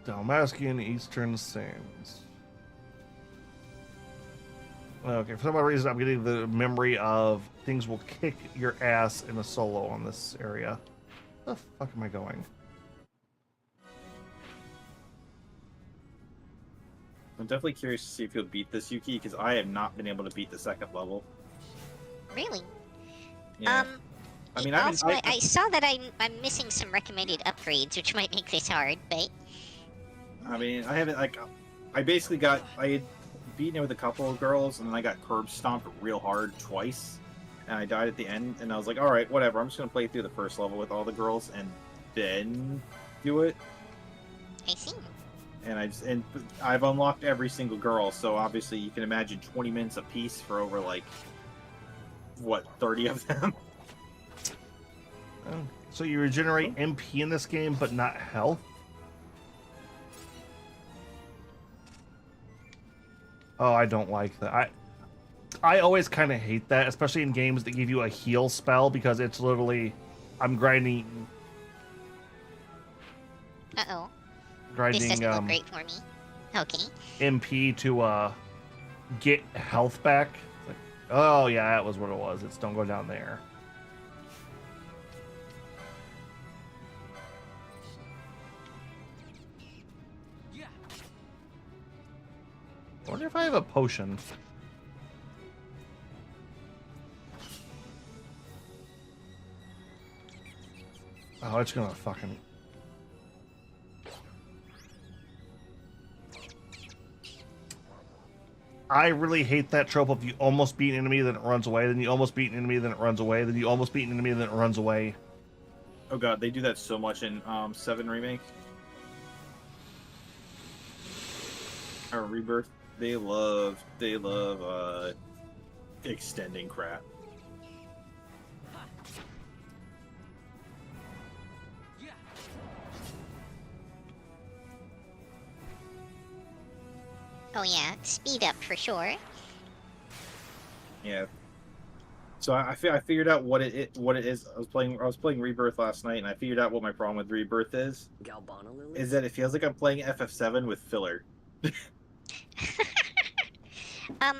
Dalmascian Eastern Sands. Okay, for some odd reason, I'm getting the memory of things will kick your ass in a solo on this area. Where the fuck am I going? I'm definitely curious to see if you'll beat this, Yuki, because I have not been able to beat the second level. Really? Yeah. I mean, also, I saw that I'm missing some recommended upgrades, which might make this hard, but... I mean, I haven't, I basically I had beaten it with a couple of girls, and then I got curb stomped real hard twice, and I died at the end, and I was like, alright, whatever, I'm just gonna play through the first level with all the girls, and then do it. I see. And I've unlocked every single girl, so obviously you can imagine 20 minutes a piece for over, 30 of them? Oh, so you regenerate MP in this game, but not health? Oh, I don't like that. I always kind of hate that, especially in games that give you a heal spell, because it's literally, I'm grinding Uh-oh. This grinding doesn't look great for me. Okay. MP to get health back. It's like, oh yeah, that was what it was. It's don't go down there. I wonder if I have a potion. Oh, it's gonna fucking... I really hate that trope of you almost beat an enemy, then it runs away, then you almost beat an enemy, then it runs away, then you almost beat an enemy, then it runs away. Oh god, they do that so much in 7 Remake. Or Rebirth. They love extending crap. Oh yeah, speed up for sure. Yeah. So I figured out what it is. I was playing Rebirth last night, and I figured out what my problem with Rebirth is. Is that it feels like I'm playing FF7 with filler.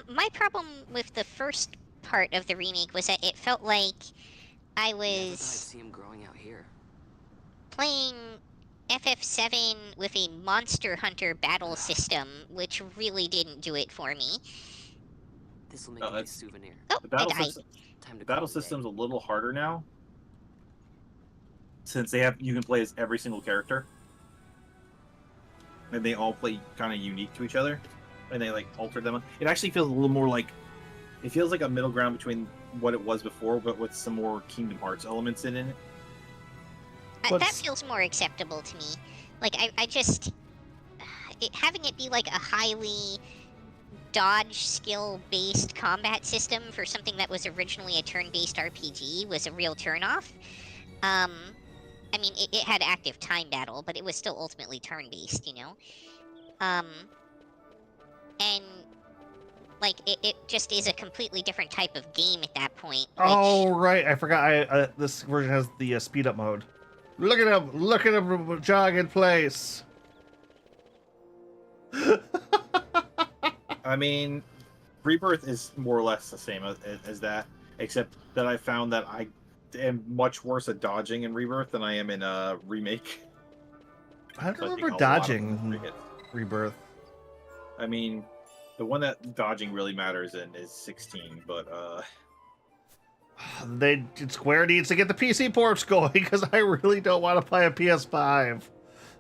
My problem with the first part of the remake was that it felt like I was playing FF7 with a Monster Hunter battle system, which really didn't do it for me. This will make a nice souvenir. Oh, The battle system's a little harder now, since you can play as every single character, and they all play kind of unique to each other, and they like alter them. It actually feels a little more like it feels like a middle ground between what it was before, but with some more Kingdom Hearts elements in it. That feels more acceptable to me. Like I just having it be like a highly dodge skill based combat system for something that was originally a turn-based RPG was a real turnoff. I mean, it had active time battle, but it was still ultimately turn-based, you know? And, like, it just is a completely different type of game at that point. Oh, right. I forgot this version has the speed-up mode. Look at him jog in place. I mean, Rebirth is more or less the same as that, except that I found that I am much worse at dodging in Rebirth than I am in Remake. I don't remember dodging Rebirth. I mean, the one that dodging really matters in is 16, but Square needs to get the PC ports going because I really don't want to play a PS5.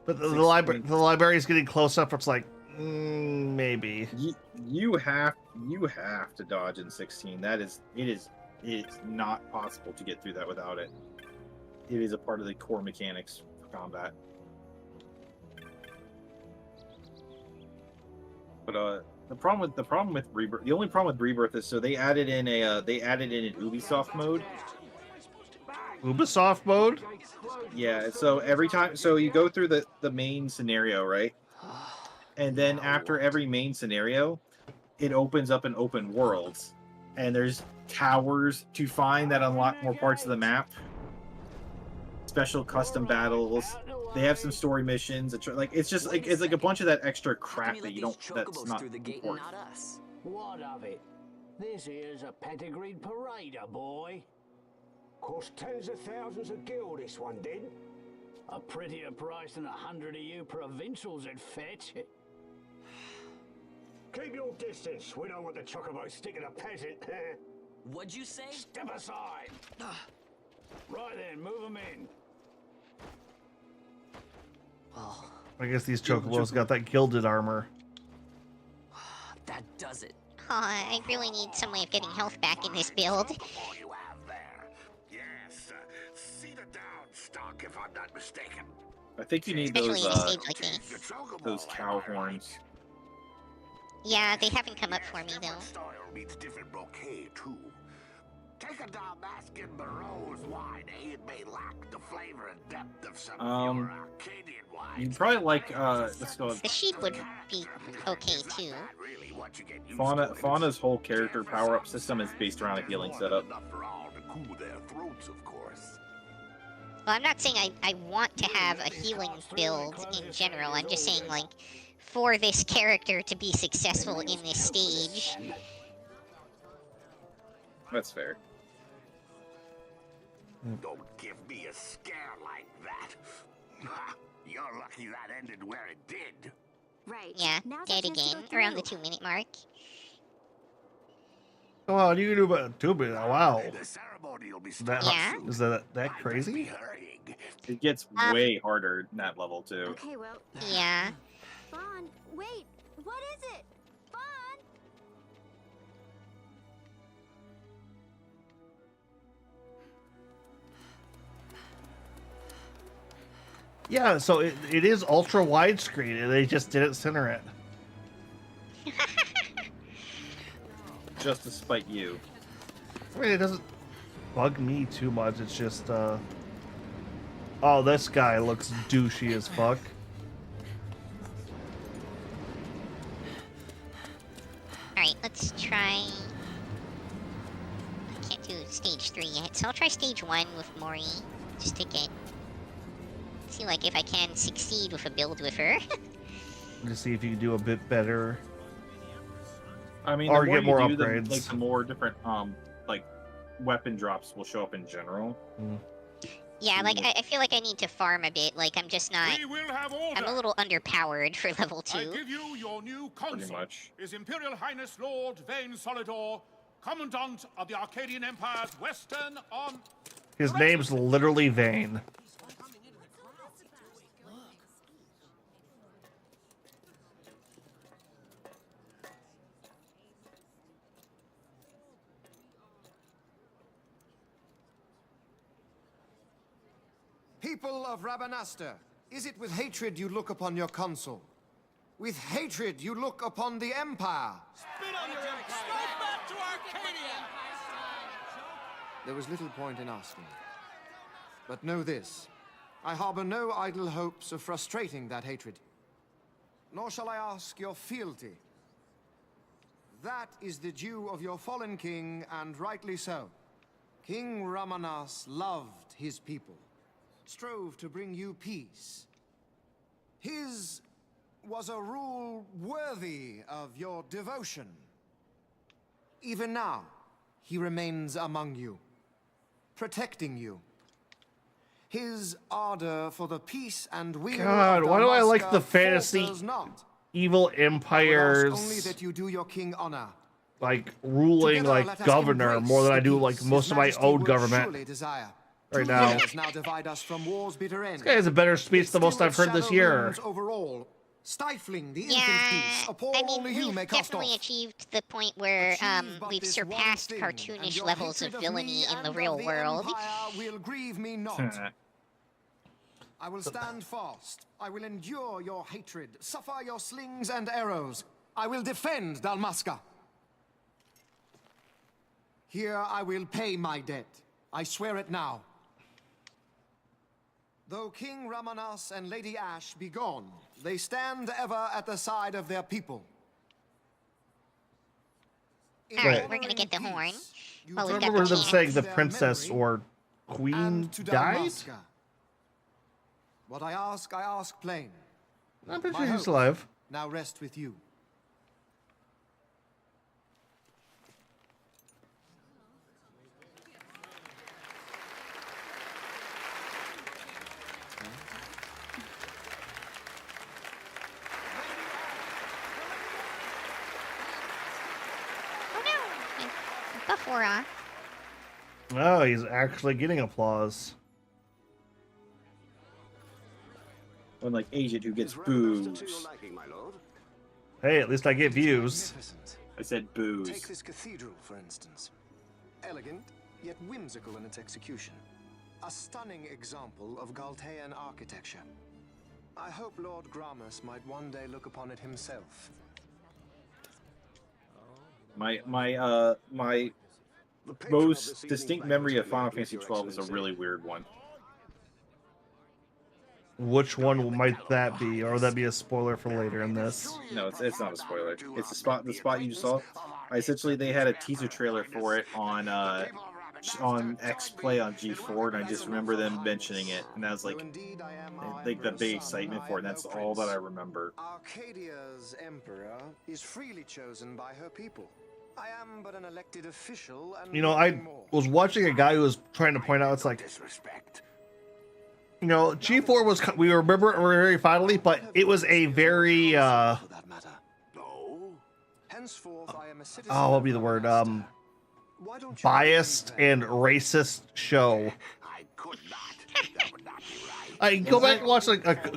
But the library is getting close up. It's like maybe you have to dodge in 16. It's not possible to get through that without it. It is a part of the core mechanics for combat. But the problem with Rebirth, the only problem with Rebirth is so they added in an Ubisoft mode. Ubisoft mode? Yeah, so every time, so you go through the main scenario, right? And then after every main scenario, it opens up an open world, and there's towers to find that unlock more parts of the map. Special custom battles. They have some story missions. It's like a bunch of that extra crap that you don't. That's not important. What of it? This here's a pedigreed parader, boy. Cost tens of thousands of gil, this one did. A prettier price than 100 of you provincials would fetch. Keep your distance. We don't want the chocobo sticking a peasant. What'd you say? Step aside. Right then, move them in. Well, I guess these chocobos got that gilded armor. That does it. I really need some way of getting health back in this build. Yes, cedar down stock, if I'm not mistaken. I think you need Especially in a stage like this. those cow horns. Yeah, they haven't come up for me though. Style means different brocade too. Take a Dalmascan Barrow's wine, eh? It may lack the flavor and depth of some of your Arcadian wines. You'd probably like let's go. The sheep would be okay too. Fauna's whole character power-up system is based around a healing setup. Well, I'm not saying I want to have a healing build in general. I'm just saying, like, for this character to be successful in this stage. That's fair. Don't give me a scare like that. You're lucky that ended where it did. Right. Yeah, dead again, around the 2-minute mark. Come on, you can do about 2 minutes. Wow. The ceremony will be Yeah. Is that crazy? It gets way harder in that level too. Okay, well. Yeah. Fawn, wait. What is it? Fawn. Yeah, so it is ultra widescreen, and they just didn't center it. Just to spite you. I mean, it doesn't bug me too much. It's just, oh, this guy looks douchey as fuck. Alright, let's try... I can't do stage 3 yet, so I'll try stage 1 with Mori, just to get... See, like, if I can succeed with a build with her. To see if you can do a bit better. I mean, or the more get more you do, upgrades. the more different, like, weapon drops will show up in general. Yeah, like, I feel like I need to farm a bit, like, I'm just not... I'm a little underpowered for level 2. I give you your new consul. much. His Imperial Highness Lord Vane Solidor, Commandant of the Arcadian Empire's Western on... His name's literally Vane. People of Rabanastre, is it with hatred you look upon your consul? With hatred you look upon the Empire? Spit on your empire! Straight back to Arcadia! There was little point in asking. But know this, I harbor no idle hopes of frustrating that hatred. Nor shall I ask your fealty. That is the due of your fallen king, and rightly so. King Ramanas loved his people, strove to bring you peace. His was a rule worthy of your devotion. Even now, he remains among you, protecting you. His ardor for the peace and weal God, of why do I like Dalmasca the fantasy falters not. evil I will ask empires only that you do your king honor. like ruling Together, like let us governor embrace more than the I do peace like His most of my Majesty own will government surely desire. right 2 now. years now divide us from war's bitter end. This guy has a better speech Yet than most still I've heard its this shadow year. looms over all, stifling the infant Yeah, peace. A pall I mean, only you we've may cast definitely off. achieved the point where but we've this surpassed one thing, and cartoonish your levels of hatred villainy me in the and real of world. Empire will grieve me not. I will stand fast. I will endure your hatred, suffer your slings and arrows. I will defend Dalmasca. Here I will pay my debt. I swear it now. Though King Ramanas and Lady Ash be gone, they stand ever at the side of their people. Alright, we're gonna get the horn. Well, I we've got remember the them king. saying the princess or queen To died. Dalmasca. What I ask plain. I'm pretty My sure he's hope alive. now rest with you. Oh no! Buffora. Oh, he's actually getting applause. When like Agent who gets booze. Hey, at least I get views. I said booze. Take this cathedral, for instance. Elegant, yet whimsical in its execution. A stunning example of Galtean architecture. I hope Lord Gramus might one day look upon it himself. My most distinct memory of Final Fantasy XII is a really weird one. Which one might that be, or would that be a spoiler for later in this? No, it's not a spoiler. It's the spot you saw. Essentially, they had a teaser trailer for it on on X Play on G4, and I just remember them mentioning it, and that was like the big excitement for it. And that's all that I remember. Arcadia's emperor is freely chosen by her people. I am but an elected official, and You know, I was watching a guy who was trying to point out, it's like, you know, G4 was, we remember it very fondly, but it was a very, henceforth I am a citizen. oh, what would be the word? Biased and racist show. I go back and watch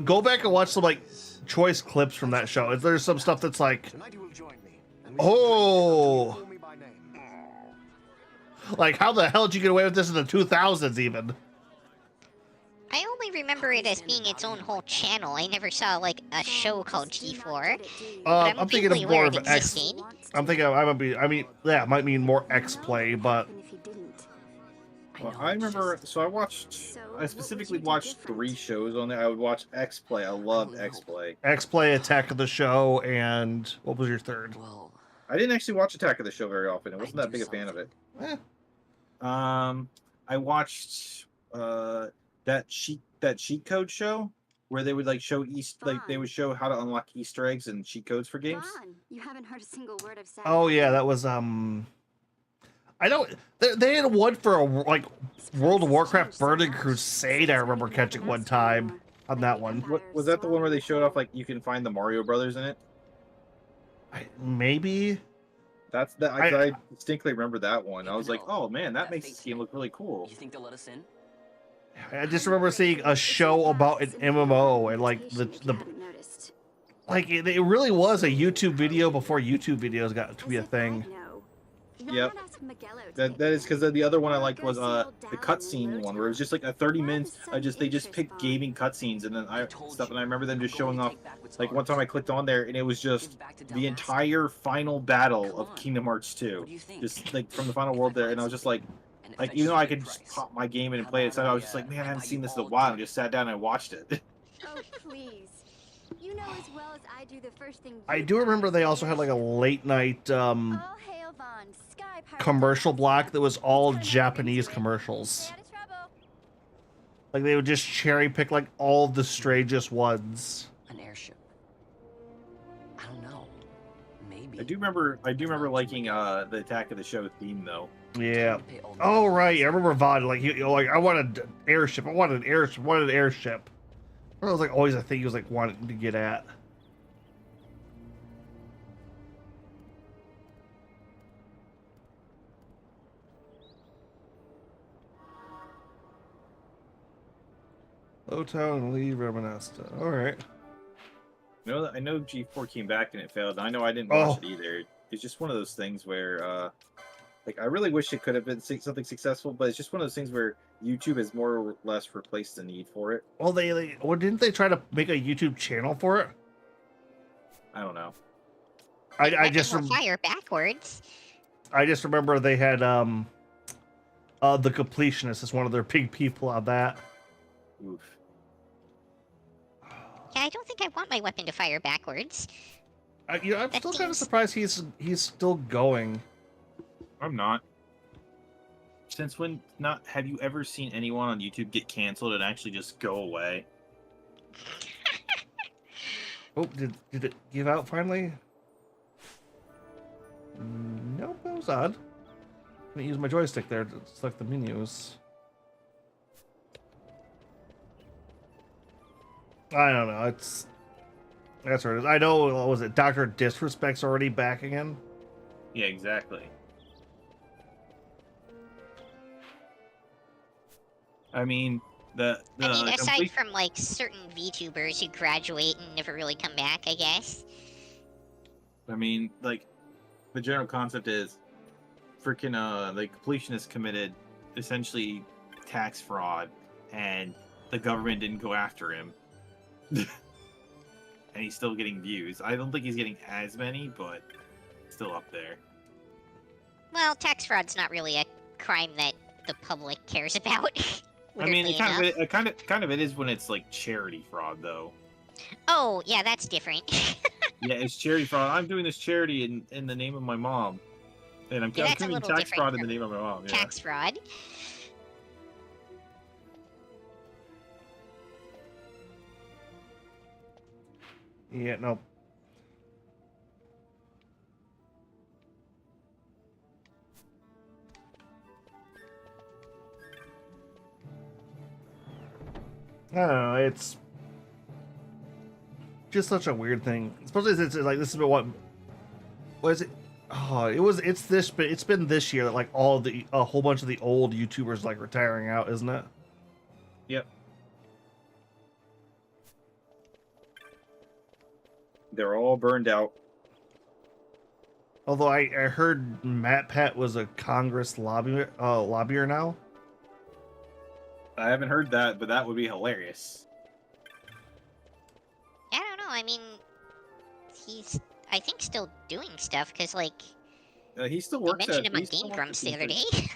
go back and watch some like choice clips from that show. There's some stuff that's like, oh, like how the hell did you get away with this in the 2000s even? I only remember it as being its own whole channel. I never saw like a show called G4. But I'm thinking of more of X. I'm thinking I mean, yeah, it might mean more X Play, but. Well, I remember, I specifically watched 3 shows on there. I would watch X Play. I loved X Play. X Play, Attack of the Show, and what was your third? I didn't actually watch Attack of the Show very often. I wasn't that big a fan of it. I watched that cheat code show where they would like show they would show how to unlock Easter eggs and cheat codes for games. You haven't heard a single word I've said. Oh yeah, that was I know they had one for a like World of Warcraft Burning Crusade. I remember catching one time on that one. Was that the one where they showed off like you can find the Mario Brothers in it? Maybe. That's that. I distinctly remember that one. I was like, oh man, that makes this game look really cool. You think they'll let us in? I just remember seeing a show about an MMO and like the like it really was a YouTube video before YouTube videos got to be a thing. Yep. That is because the other one I liked was the cutscene one where it was just like a 30 minutes. They just picked gaming cutscenes and then I remember them just showing off. Like one time I clicked on there and it was just the entire final battle of Kingdom Hearts 2, just like from the final world there, and I was just like even though I could just pop my game in and play it, so I was just like, man, I haven't seen this in a while, and just sat down and watched it. Oh please. You know as well as I do the first thing. I do remember they also had like a late night commercial block that was all Japanese commercials. Like they would just cherry pick like all the strangest ones. An airship. I don't know. Maybe. I do remember liking the Attack of the Show theme though. Yeah. Oh right, I remember Vod like I wanted an airship. I wanted an airship. That was like always a thing he was like wanting to get at. Otown and Lee Ramanasta. All right. I know G4 came back and it failed. I know I didn't watch it either. It's just one of those things where, like, I really wish it could have been something successful, but it's just one of those things where YouTube has more or less replaced the need for it. Well, didn't they try to make a YouTube channel for it? I don't know. I just fire backwards. I just remember they had the Completionist as one of their big people on that. Oof. Yeah, I don't think I want my weapon to fire backwards. I'm still kind of surprised he's still going. I'm not. Since when not have you ever seen anyone on YouTube get canceled and actually just go away? Oh, did it give out finally? Nope, that was odd. I didn't use my joystick there to select the menus. I don't know. That's what it is. I know. What was it? Dr. Disrespect's already back again. Yeah, exactly. I mean, aside from like certain VTubers who graduate and never really come back, I guess. I mean, like, the general concept is, freaking the completionist committed essentially tax fraud, and the government didn't go after him. And he's still getting views. I don't think he's getting as many, but still up there. Well, tax fraud's not really a crime that the public cares about. I mean, it kind of it is when it's like charity fraud, though. Oh, yeah, that's different. Yeah, it's charity fraud. I'm doing this charity in the name of my mom, And I'm Yeah, that's a including little tax different fraud in the from name of my mom. Yeah. tax fraud. Yeah, no. I don't know, it's just such a weird thing. Especially since it's like this is what is it? Oh, it's been this year that like a whole bunch of the old YouTubers like retiring out, isn't it? Yep. They're all burned out. Although I heard Matt Pat was a Congress lobbyer now. I haven't heard that, but that would be hilarious. I don't know. I mean, he's, I think, still doing stuff because, like, He still I works mentioned at. him on he still Game works Grumps at the other Team day. Theory.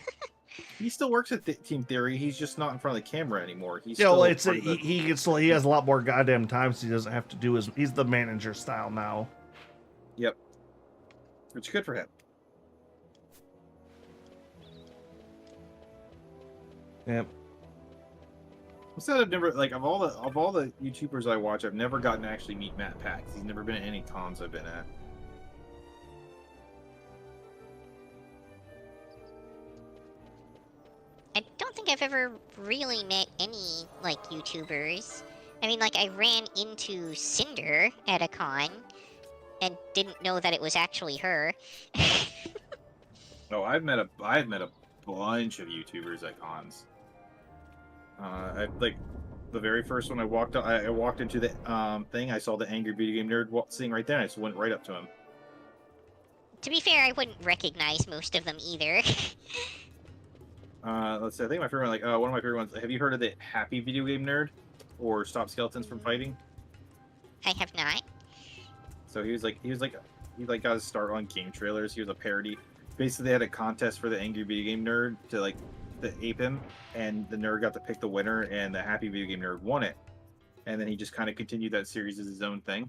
He still works at Team Theory. He's just not in front of the camera anymore. He's Yeah, still well, a it's part of the- he has a lot more goddamn time, so he doesn't have to do his. He's the manager style now. Yep. Which is good for him. Yep. Instead, I've never like of all the YouTubers I watch, I've never gotten to actually meet Matt Pat. He's never been at any cons I've been at. I don't think I've ever really met any, like, YouTubers. I mean, like, I ran into Cinder at a con and didn't know that it was actually her. Oh, I've met a bunch of YouTubers at cons. I like the very first one I walked into the thing. I saw the angry video game nerd sitting right there. And I just went right up to him. To be fair, I wouldn't recognize most of them either. Let's see. I think my favorite, one of my favorite ones. Have you heard of the Happy Video Game Nerd, or Stop Skeletons from Fighting? I have not. So he got his start on game trailers. He was a parody. Basically, they had a contest for the angry video game nerd to ape him, and the nerd got to pick the winner, and the Happy Video Game Nerd won it. And then he just kind of continued that series as his own thing.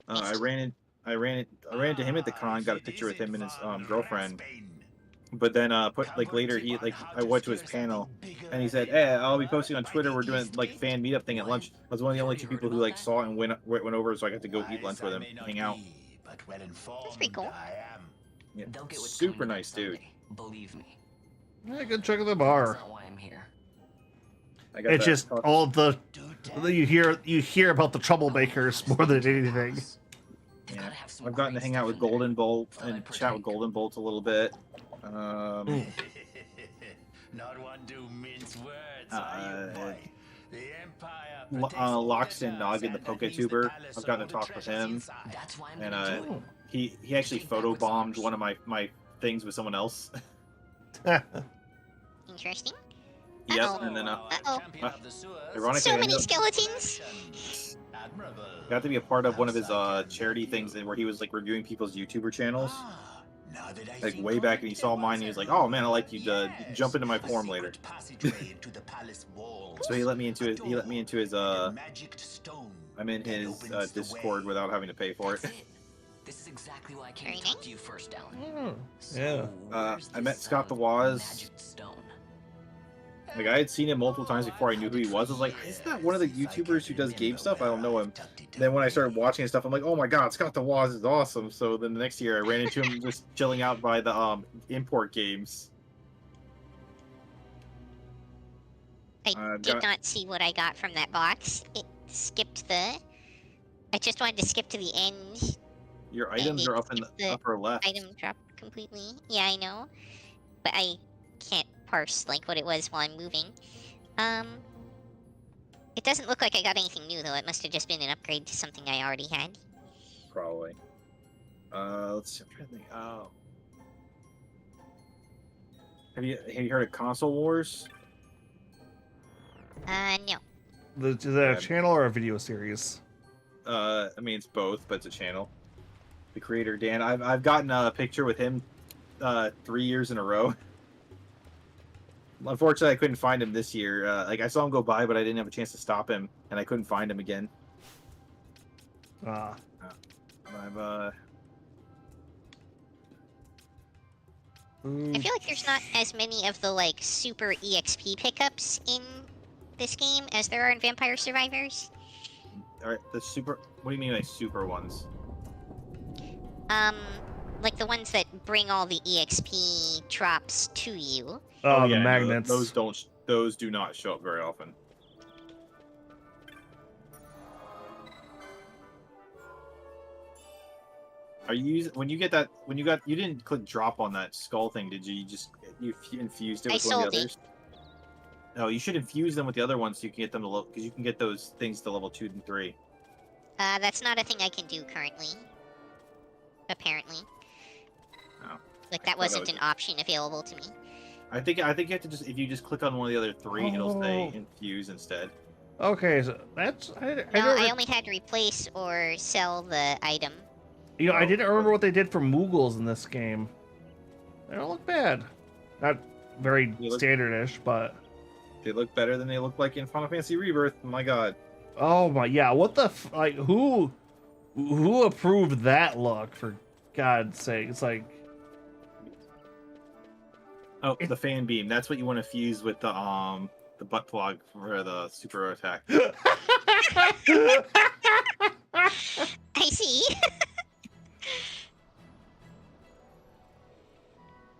I ran into him at the con, got a picture with him and his girlfriend. But then later I went to his panel, and he said, "Hey, I'll be posting on Twitter. We're doing fan meetup thing at lunch." I was one of the only two people who saw it and went over, so I got to go eat lunch with him, hang out. That's pretty cool. Yeah, super nice dude. Believe me. Yeah, good check of the bar. That's not why I'm here. It's just all you hear about the troublemakers more than anything. Yeah, I've gotten to hang out with Golden Bolt and chat with Golden Bolt a little bit. Not one to mince words, are you, boy? The Empire Loxton Noggin, the PokeTuber. I've gotten to talk with him, and he actually photobombed one of my things with someone else. Interesting. Yep, and then ironically, So many skeletons. got to be a part of one of his charity things where he was reviewing people's YouTuber channels. Way back, and he saw mine, and he was like, "Oh man, I'd like you to jump into my forum later." So he let me into his I'm in his Discord without having to pay for it. This is exactly why I came to talk to you first, Alan. Yeah. I met Scott the Waz. I had seen him multiple times before I knew who he was. I was like, "Isn't that one of the YouTubers who does game stuff? I don't know him." Then when I started watching his stuff, I'm like, "Oh my god, Scott the Waz is awesome!" So then the next year, I ran into him just chilling out by the import games. I did not see what I got from that box. It skipped the... I just wanted to skip to the end. Your items are up in the upper left. Item dropped completely. Yeah, I know. But I can't parse what it was while I'm moving. It doesn't look like I got anything new though. It must have just been an upgrade to something I already had. Probably. Let's see. I'm trying to think. Oh. Have you heard of Console Wars? No. Is that a channel or a video series? I mean, it's both, but it's a channel. The creator, Dan. I've gotten a picture with him 3 years in a row. Unfortunately, I couldn't find him this year. I saw him go by, but I didn't have a chance to stop him, and I couldn't find him again. I feel like there's not as many of the like super EXP pickups in this game as there are in Vampire Survivors. All right, the super. What do you mean by super ones? Like the ones that bring all the EXP drops to you. Oh, the yeah, magnets. No, those do not show up very often. Are you using when you get that you didn't click drop on that skull thing, did you? You infused it with one of the others? No, you should infuse them with the other ones so you can get them to level, because you can get those things to level 2 and 3. That's not a thing I can do currently. Apparently. Oh. Like that wasn't an option available to me. I think you have to just, if you just click on one of the other 3, it'll say infuse instead. Okay, so that's I only had to replace or sell the item. You know, I didn't remember what they did for Moogles in this game. They don't look bad. Not very standard-ish, but they look better than they look like in Final Fantasy Rebirth. My God. Oh my, yeah. What the like? Who approved that look? For God's sake, it's like. Oh, the fan beam. That's what you want to fuse with the butt plug for the super attack. I see.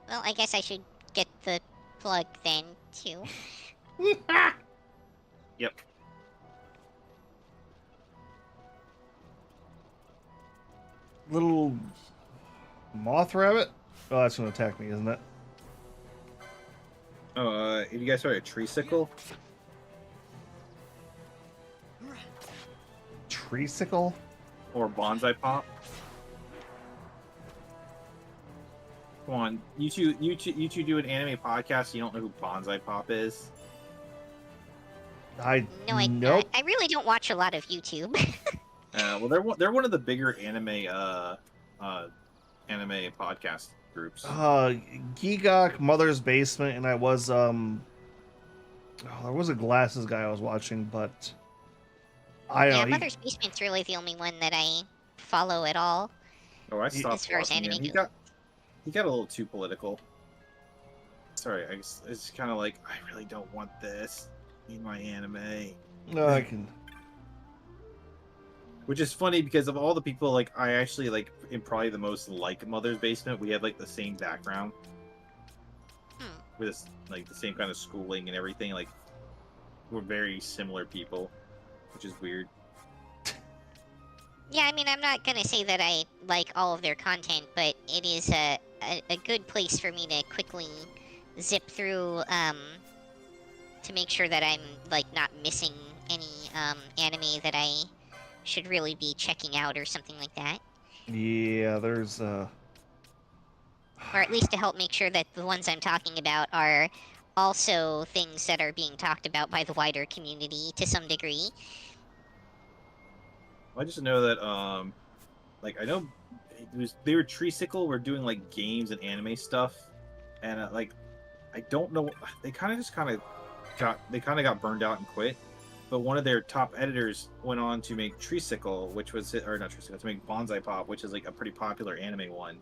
Well, I guess I should get the plug then, too. Yep. Little moth rabbit? Oh, that's gonna attack me, isn't it? Oh, you guys heard a tree sickle? Tree sickle? Or bonsai pop? Come on, you two do an anime podcast. You don't know who Bonsai Pop is? No, I really don't watch a lot of YouTube. Well, they're one of the bigger anime podcast groups. Geekok, Mother's Basement, and I was there was a glasses guy I was watching, but I don't know. Mother's Basement's really the only one that I follow at all. Oh, I stopped as far as watching anime him. He got a little too political. Sorry, it's kind of like, I really don't want this in my anime. No, I can. Which is funny because of all the people, like, I actually, like, am probably the most like Mother's Basement. We had, like, the same background. With this, like, the same kind of schooling and everything. Like, we're very similar people, which is weird. Yeah, I mean, I'm not gonna say that I like all of their content, but it is a good place for me to quickly zip through, to make sure that I'm, like, not missing any, anime that I should really be checking out or something like that. Yeah, there's, Or at least to help make sure that the ones I'm talking about are also things that are being talked about by the wider community to some degree. I just know that, like, I know they were Treesicle were doing, like, games and anime stuff, and, like, I don't know, they kind of got burned out and quit, but one of their top editors went on to make Treesicle, which was, or not Treesicle, to make Bonsai Pop, which is, like, a pretty popular anime one.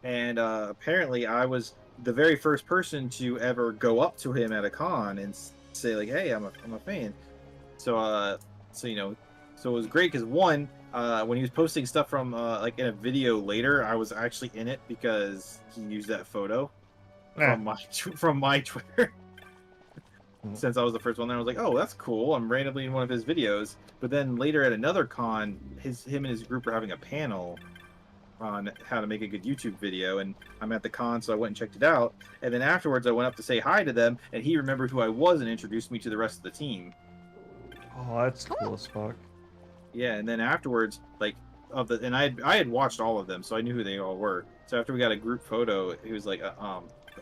And, apparently I was the very first person to ever go up to him at a con and say, like, hey, I'm a fan. So, you know, so it was great because one, when he was posting stuff from like in a video later, I was actually in it because he used that photo from my Twitter. Since I was the first one there, I was like, oh, that's cool. I'm randomly in one of his videos. But then later at another con, him and his group were having a panel on how to make a good YouTube video, and I'm at the con, so I went and checked it out. And then afterwards, I went up to say hi to them, and he remembered who I was and introduced me to the rest of the team. Oh, that's cool as fuck. Yeah, and then afterwards, like, and I had watched all of them, so I knew who they all were. So after we got a group photo, he was like,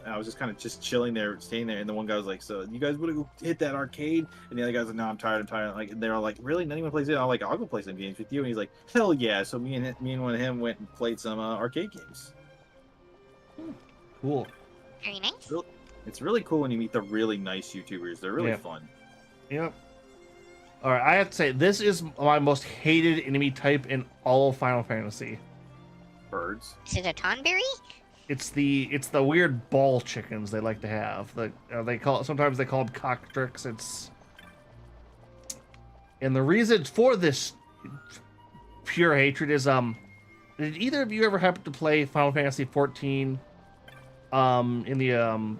I was just kind of just chilling there, staying there, and the one guy was like, "So you guys want to go hit that arcade?" And the other guy's like, "No, I'm tired. Like, and they're all like, "Really? Anyone plays it?" I'm like, "I'll go play some games with you." And he's like, "Hell yeah!" So me and one of him went and played some arcade games. Cool. Very nice. It's really cool when you meet the really nice YouTubers. They're really Yeah. fun. Yep. All right, I have to say this is my most hated enemy type in all of Final Fantasy. Birds. Is it a Tonberry? it's the weird ball chickens they like to have. Sometimes they call them cockatrix. And the reason for this pure hatred is did either of you ever happen to play Final Fantasy 14 in the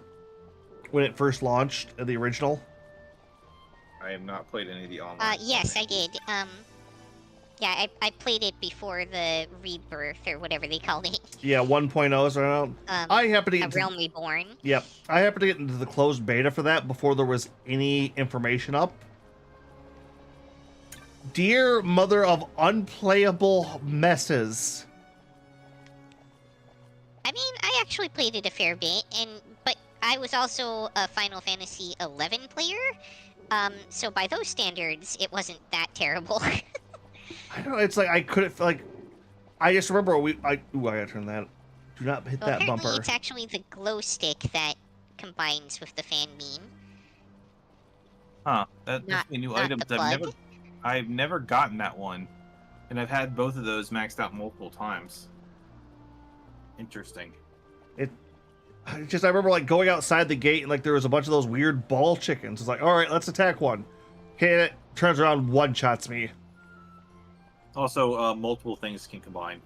when it first launched, the original? I have not played any of the online. Yes, I did. Yeah, I played it before the rebirth or whatever they called it. Yeah, 1.0s around. I happen to get A Realm Reborn. Yep, I happened to get into the closed beta for that before there was any information up. Dear mother of unplayable messes. I mean, I actually played it a fair bit, but I was also a Final Fantasy 11 player, so by those standards, it wasn't that terrible. I don't know. It's like I couldn't I just remember I gotta turn that. Do not hit that apparently bumper. It's actually the glow stick that combines with the fan beam. Huh? That's a new item. I've never gotten that one, and I've had both of those maxed out multiple times. Interesting. I remember like going outside the gate and like there was a bunch of those weird ball chickens. It's like, all right, let's attack one. Okay, it turns around, one shots me. Also, multiple things can combine.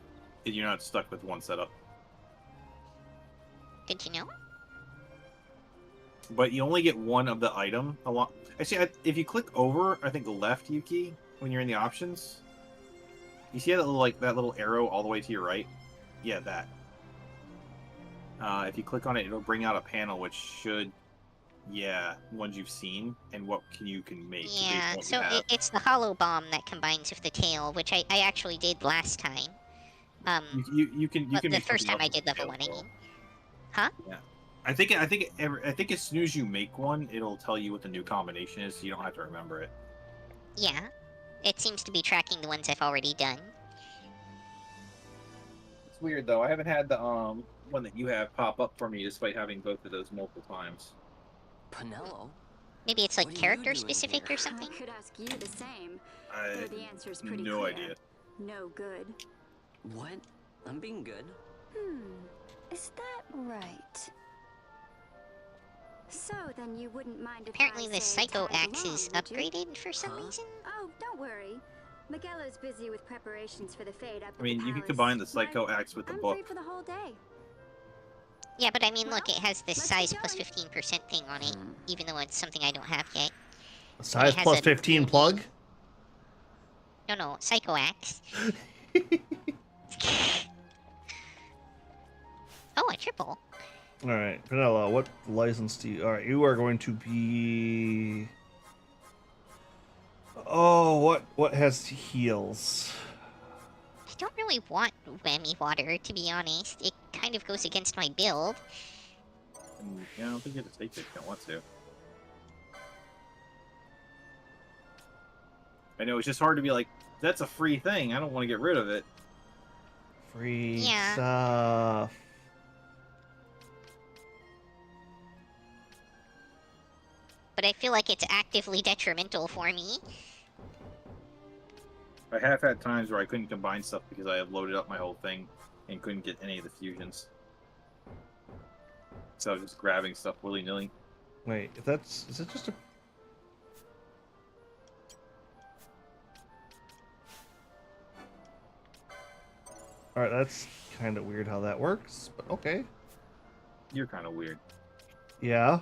You're not stuck with one setup. Did you know? But you only get one of the item a lot. Actually, if you click over, I think left, Yuki, when you're in the options, you see that little arrow all the way to your right. Yeah, that. If you click on it, it'll bring out a panel which should, ones you've seen and what you can make. Yeah, so it's the hollow bomb that combines with the tail, which I actually did last time. You can the first time I did level 1, I mean. Huh? Yeah. I think as soon as you make one, it'll tell you what the new combination is, so you don't have to remember it. Yeah. It seems to be tracking the ones I've already done. It's weird though. I haven't had the one that you have pop up for me despite having both of those multiple times. Pinello? Maybe it's like character specific or something? I could ask you the same. Though the answer's pretty no clear. idea. No good. What? I'm being good. Is that right? So then you wouldn't mind if Apparently I the say Psycho tag Axe along, is would you? upgraded for some reason? Oh, don't worry. Miguelo's busy with preparations for the fade up. I mean, you can combine the Psycho Axe with the I'm book. free for the whole day. Yeah, but I mean, look, it has this size plus 15% thing on it, even though it's something I don't have yet. Size plus 15 plug? No, Psycho Axe. Oh, a triple. All right, Vanilla, what license do you... All right, you are going to be... Oh, what has heals? I don't really want whammy water, to be honest. It kind of goes against my build. Yeah, I don't think you have to take it if you don't want to. I know, it's just hard to be like, that's a free thing, I don't want to get rid of it. Free stuff. But I feel like it's actively detrimental for me. I have had times where I couldn't combine stuff because I had loaded up my whole thing and couldn't get any of the fusions. So I was just grabbing stuff willy-nilly. Wait, is it just a... Alright, that's kind of weird how that works, but okay. You're kind of weird. Yeah?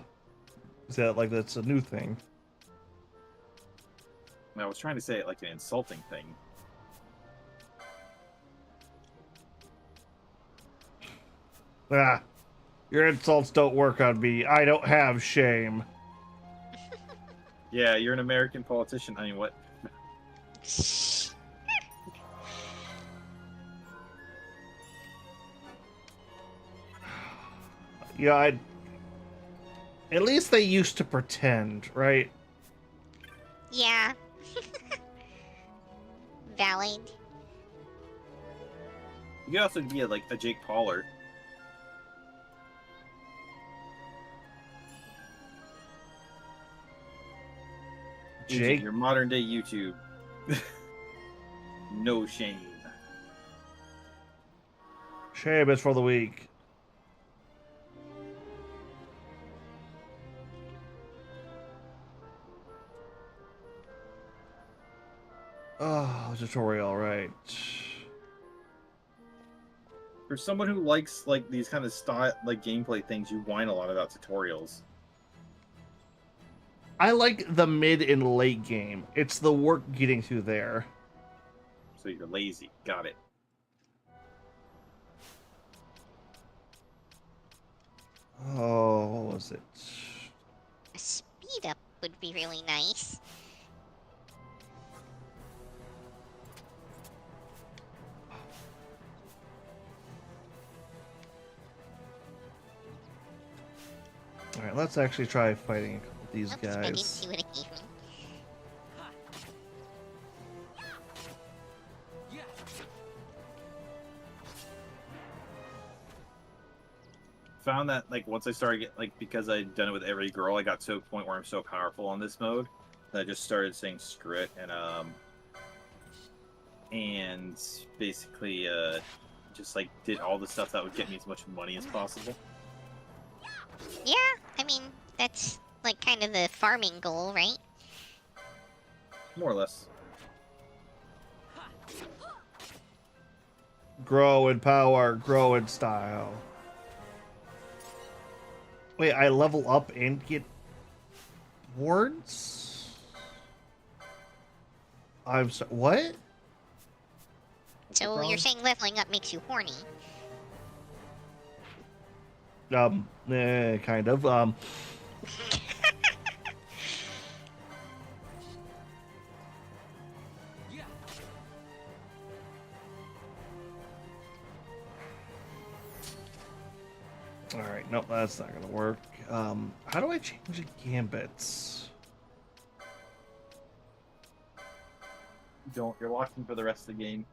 Is that like that's a new thing? I was trying to say it like an insulting thing. Ah, your insults don't work on me. I don't have shame. Yeah, you're an American politician. I mean, what? Yeah, at least they used to pretend, right? Yeah. Valid. You could also be like a Jake Pauler. Jake? Your modern day YouTube. No shame. Shame is for the weak. Oh, tutorial, right. For someone who likes like these kind of style, like gameplay things, you whine a lot about tutorials. I like the mid and late game. It's the work getting through there. So you're lazy. Got it. Oh, what was it? A speed up would be really nice. Alright, let's actually try fighting a couple of these Oops, I didn't guys. see what it gave me. Found that like once I started because I'd done it with every girl, I got to a point where I'm so powerful on this mode that I just started saying screw it and basically just like did all the stuff that would get me as much money as possible. Yeah, I mean, that's like kind of the farming goal, right? More or less. Grow in power, grow in style. Wait, I level up and get wards? I'm so what? So you're saying leveling up makes you horny? Kind of. Alright, nope, that's not gonna work. How do I change the gambits? Don't. You're locked in for the rest of the game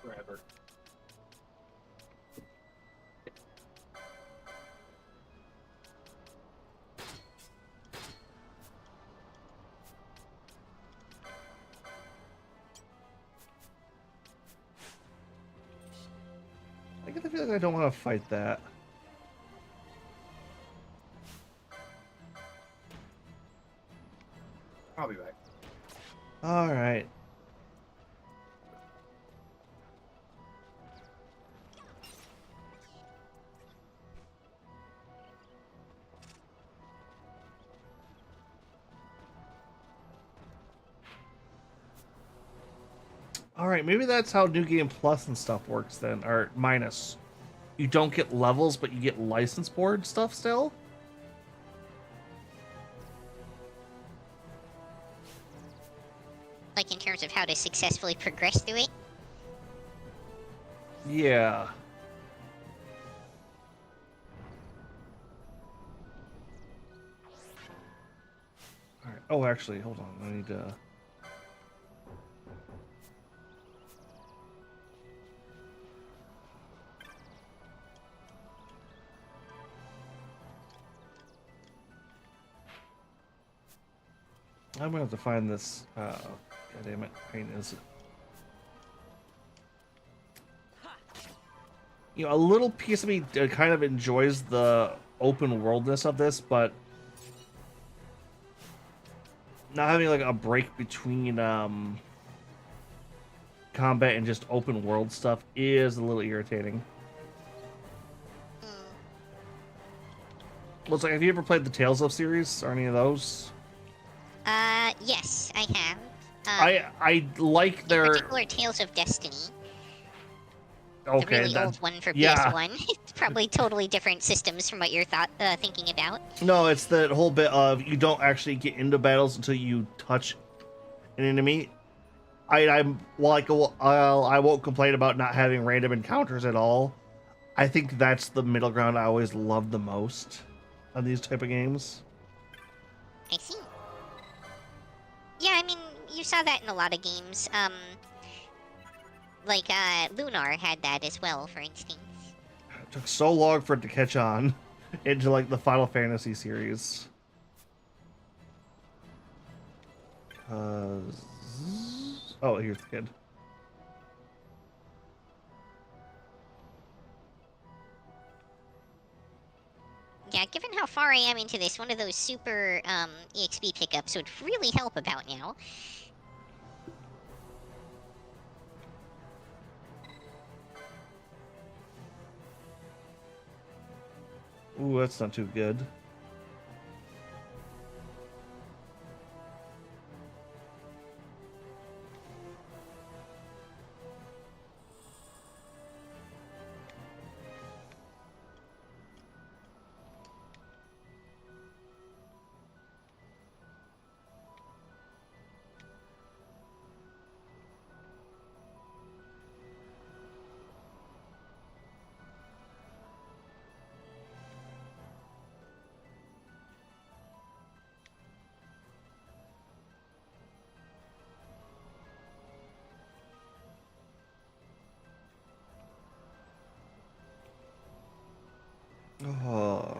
forever. I get the feeling I don't want to fight that. I'll be back. Alright. Alright, maybe that's how New Game Plus and stuff works then, or minus. You don't get levels, but you get license board stuff still? Like in terms of how to successfully progress through it? Yeah. Alright, oh actually, hold on, I need to... I'm gonna have to find this. God damn it! Pain is. You know, a little piece of me kind of enjoys the open worldness of this, but not having like a break between combat and just open world stuff is a little irritating. Well, it's like, have you ever played the Tales of series or any of those? Yes, I have. I like their... In particular, Tales of Destiny. Okay, the really old one for yeah. PS1. It's probably totally different systems from what you're thinking about. No, it's the whole bit of you don't actually get into battles until you touch an enemy. I won't complain about not having random encounters at all. I think that's the middle ground I always loved the most on these type of games. I see. Yeah, I mean, you saw that in a lot of games. Like, Lunar had that as well, for instance. It took so long for it to catch on into, like, the Final Fantasy series. Oh, here's the kid. Yeah, given how far I am into this, one of those super EXP pickups would really help about now. Ooh, that's not too good. Oh,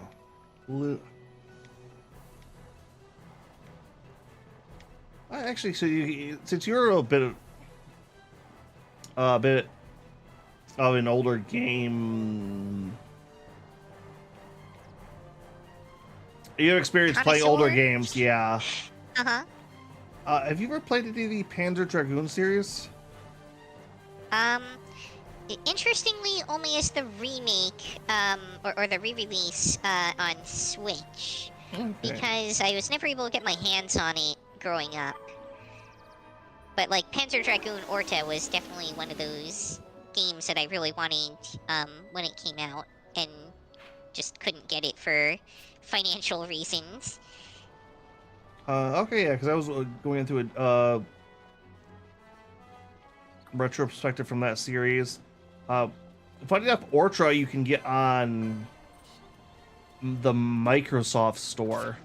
actually, so since you're a bit of an older game, you have experience playing older games, yeah. Uh-huh. Have you ever played any of the Panzer Dragoon series? Interestingly, only as the remake, or the re-release, on Switch. Okay. Because I was never able to get my hands on it growing up. But, like, Panzer Dragoon Orta was definitely one of those games that I really wanted, when it came out, and just couldn't get it for financial reasons. Okay, yeah, because I was going into a retrospective from that series. Funny enough, Ortra you can get on the Microsoft Store.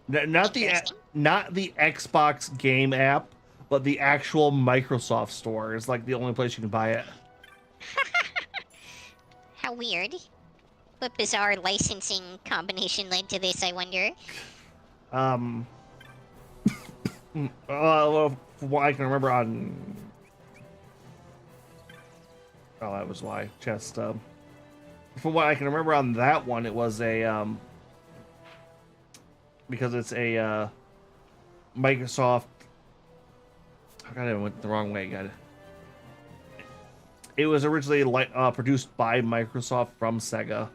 Not the Xbox game app, but the actual Microsoft Store is like the only place you can buy it. How weird. What bizarre licensing combination led to this, I wonder? Well, from what I can remember on... Oh, that was why. Chest, from what I can remember on that one, it was a, because it's a, Microsoft... Oh, God, I went the wrong way, God. It was originally produced by Microsoft from Sega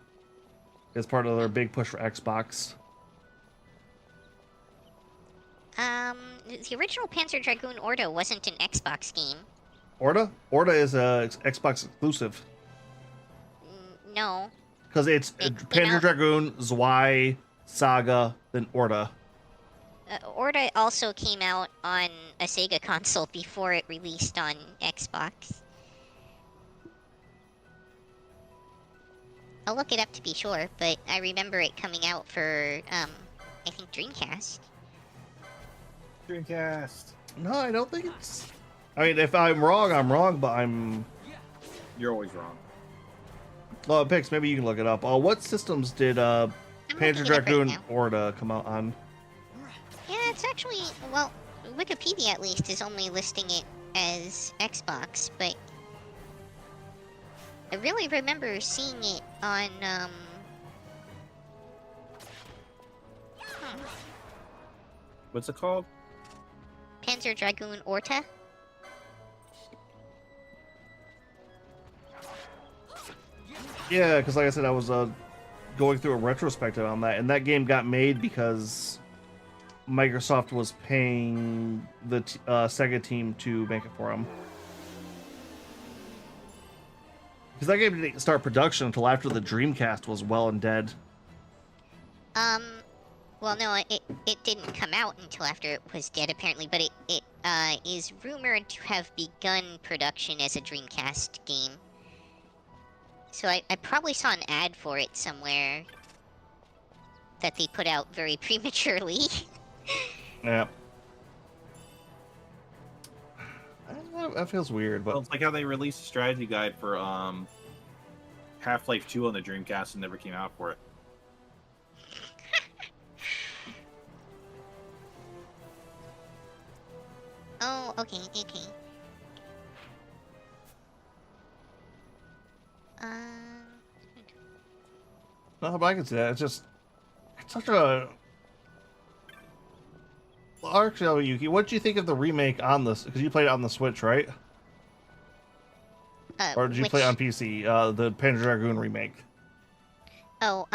as part of their big push for Xbox. The original Panzer Dragoon Orta wasn't an Xbox game. Orta? Orta is a Xbox exclusive. No. Because it's Panzer Dragoon, Zwei, Saga, then Orta. Orta also came out on a Sega console before it released on Xbox. I'll look it up to be sure, but I remember it coming out for, I think Dreamcast. Dreamcast. No, I don't think it's... I mean, if I'm wrong, but I'm... You're always wrong. Well, Pix, maybe you can look it up. What systems did Panzer Dragoon Orta come out on? Yeah, it's actually... Well, Wikipedia at least is only listing it as Xbox, but... I really remember seeing it on, What's it called? Panzer Dragoon Orta? Yeah, because like I said, I was going through a retrospective on that, and that game got made because Microsoft was paying the Sega team to make it for them. Because that game didn't start production until after the Dreamcast was well and dead. Well, no, it didn't come out until after it was dead, apparently, but it is rumored to have begun production as a Dreamcast game. So I probably saw an ad for it somewhere that they put out very prematurely. Yeah. That feels weird, but... Well, it's like how they released a strategy guide for Half-Life 2 on the Dreamcast and never came out for it. Oh, okay. No, but I can see that. It's such a... Well, actually, Yuki, what did you think of the remake on this? Because you played it on the Switch, right? Or did you play on PC? The Panzer Dragoon remake. Oh,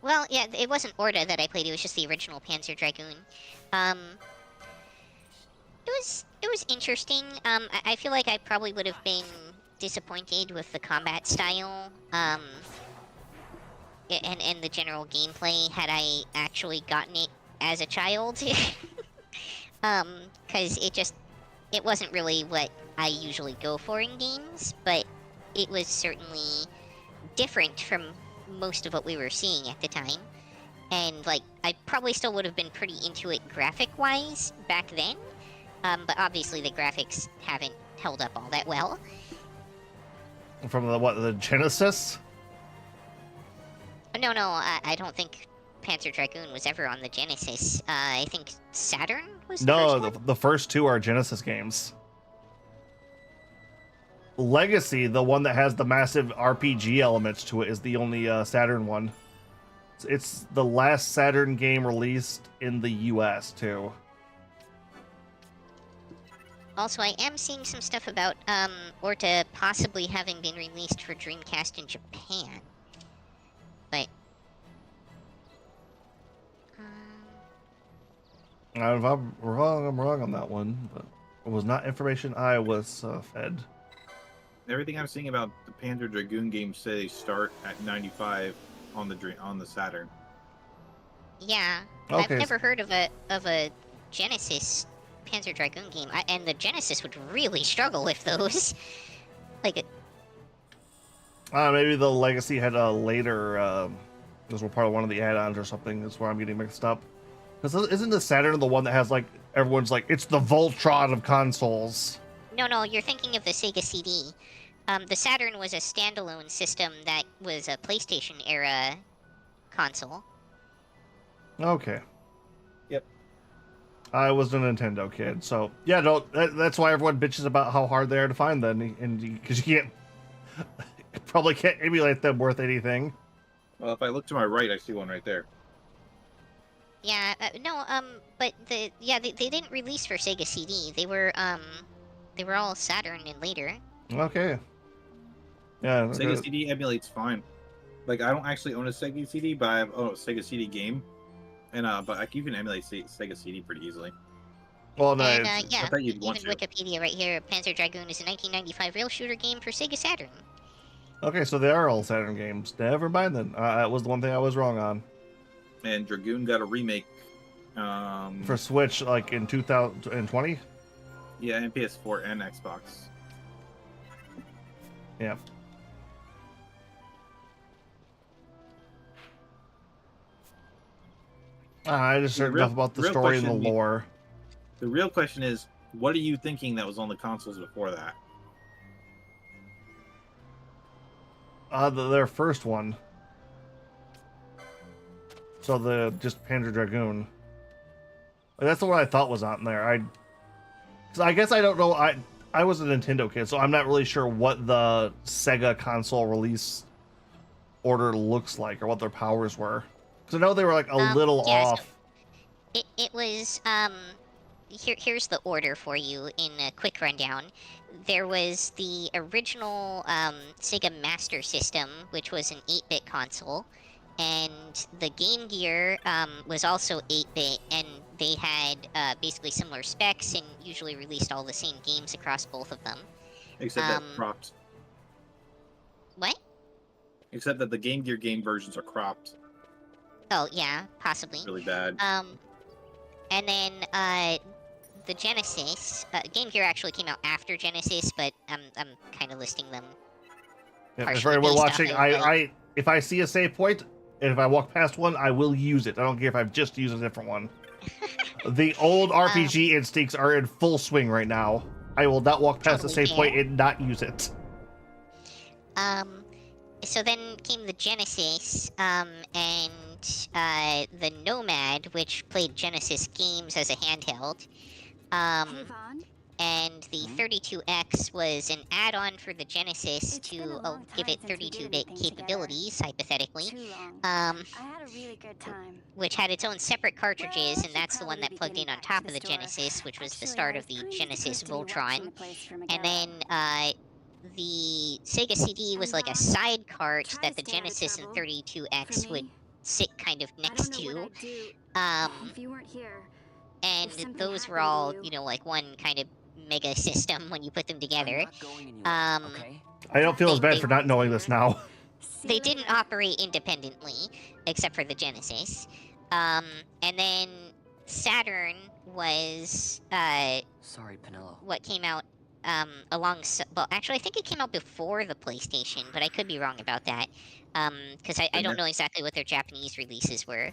well, yeah, it wasn't Orta that I played. It was just the original Panzer Dragoon. It was interesting. I feel like I probably would have been disappointed with the combat style, and the general gameplay had I actually gotten it as a child. Because it wasn't really what I usually go for in games, but it was certainly different from most of what we were seeing at the time. And, like, I probably still would have been pretty into it graphic-wise back then, but obviously the graphics haven't held up all that well. From the Genesis? No, I don't think Panzer Dragoon was ever on the Genesis. I think Saturn was the first one? The first two are Genesis games. Legacy, the one that has the massive RPG elements to it, is the only Saturn one. It's the last Saturn game released in the US, too. Also, I am seeing some stuff about Orta possibly having been released for Dreamcast in Japan. But... if I'm wrong on that one, but it was not information I was fed. Everything I'm seeing about the Panzer Dragoon games say they start at 95 on the Saturn. Yeah, okay. I've never heard of a Genesis Panzer Dragoon game, and the Genesis would really struggle with those. Like it. Maybe the Legacy had a later. Those were part of one of the add-ons or something. That's where I'm getting mixed up. Because isn't the Saturn the one that has like everyone's like it's the Voltron of consoles? No, you're thinking of the Sega CD. The Saturn was a standalone system that was a PlayStation era console. Okay. Yep. I was a Nintendo kid, so yeah. That's why everyone bitches about how hard they are to find them, and because you probably can't emulate them worth anything. Well, if I look to my right, I see one right there. Yeah, but they didn't release for Sega CD. They were all Saturn and later. Okay. Yeah. Sega CD emulates fine. Like I don't actually own a Sega CD, but I have a Sega CD game, and but you can emulate Sega CD pretty easily. Well, no. And, I bet you'd want even Wikipedia right here, Panzer Dragoon is a 1995 rail shooter game for Sega Saturn. Okay, so they are all Saturn games. Never mind then. That was the one thing I was wrong on. And Dragoon got a remake. For Switch, like in 2020? Yeah, and PS4 and Xbox. Yeah. I just heard enough about the story and the lore. The real question is, what are you thinking that was on the consoles before that? Their first one. So just Panzer Dragoon. That's the one I thought was on there. I guess I don't know. I was a Nintendo kid, so I'm not really sure what the Sega console release order looks like or what their powers were. Because I know they were like a little off. So it was here's the order for you in a quick rundown. There was the original Sega Master System, which was an 8-bit console, and the Game Gear was also 8-bit, and they had basically similar specs and usually released all the same games across both of them. Except that cropped. What? Except that the Game Gear game versions are cropped. Oh, yeah, possibly. Really bad. And then the Genesis, Game Gear actually came out after Genesis, but I'm kind of listing them. Yeah, if we're watching, if I see a save point, and if I walk past one, I will use it. I don't care if I've just used a different one. The old RPG instincts are in full swing right now. I will not walk past the save point and not use it. So then came the Genesis, and the Nomad, which played Genesis games as a handheld. And the 32X was an add-on for the Genesis to give it 32-bit capabilities, hypothetically. I had a really good time. Which had its own separate cartridges, and that's the one that plugged in on top of the Genesis, which was the start of the Genesis Voltron. And then the Sega CD was like a side cart that the Genesis and 32X would sit kind of next to. If you weren't here, And something those were happened to all, you. you know, like one kind of mega system when you put them together. I don't feel as bad for not knowing this now. They didn't operate independently, except for the Genesis. And then Saturn was Sorry, Penelo. what came out well, actually, I think it came out before the PlayStation, but I could be wrong about that, because I don't know exactly what their Japanese releases were.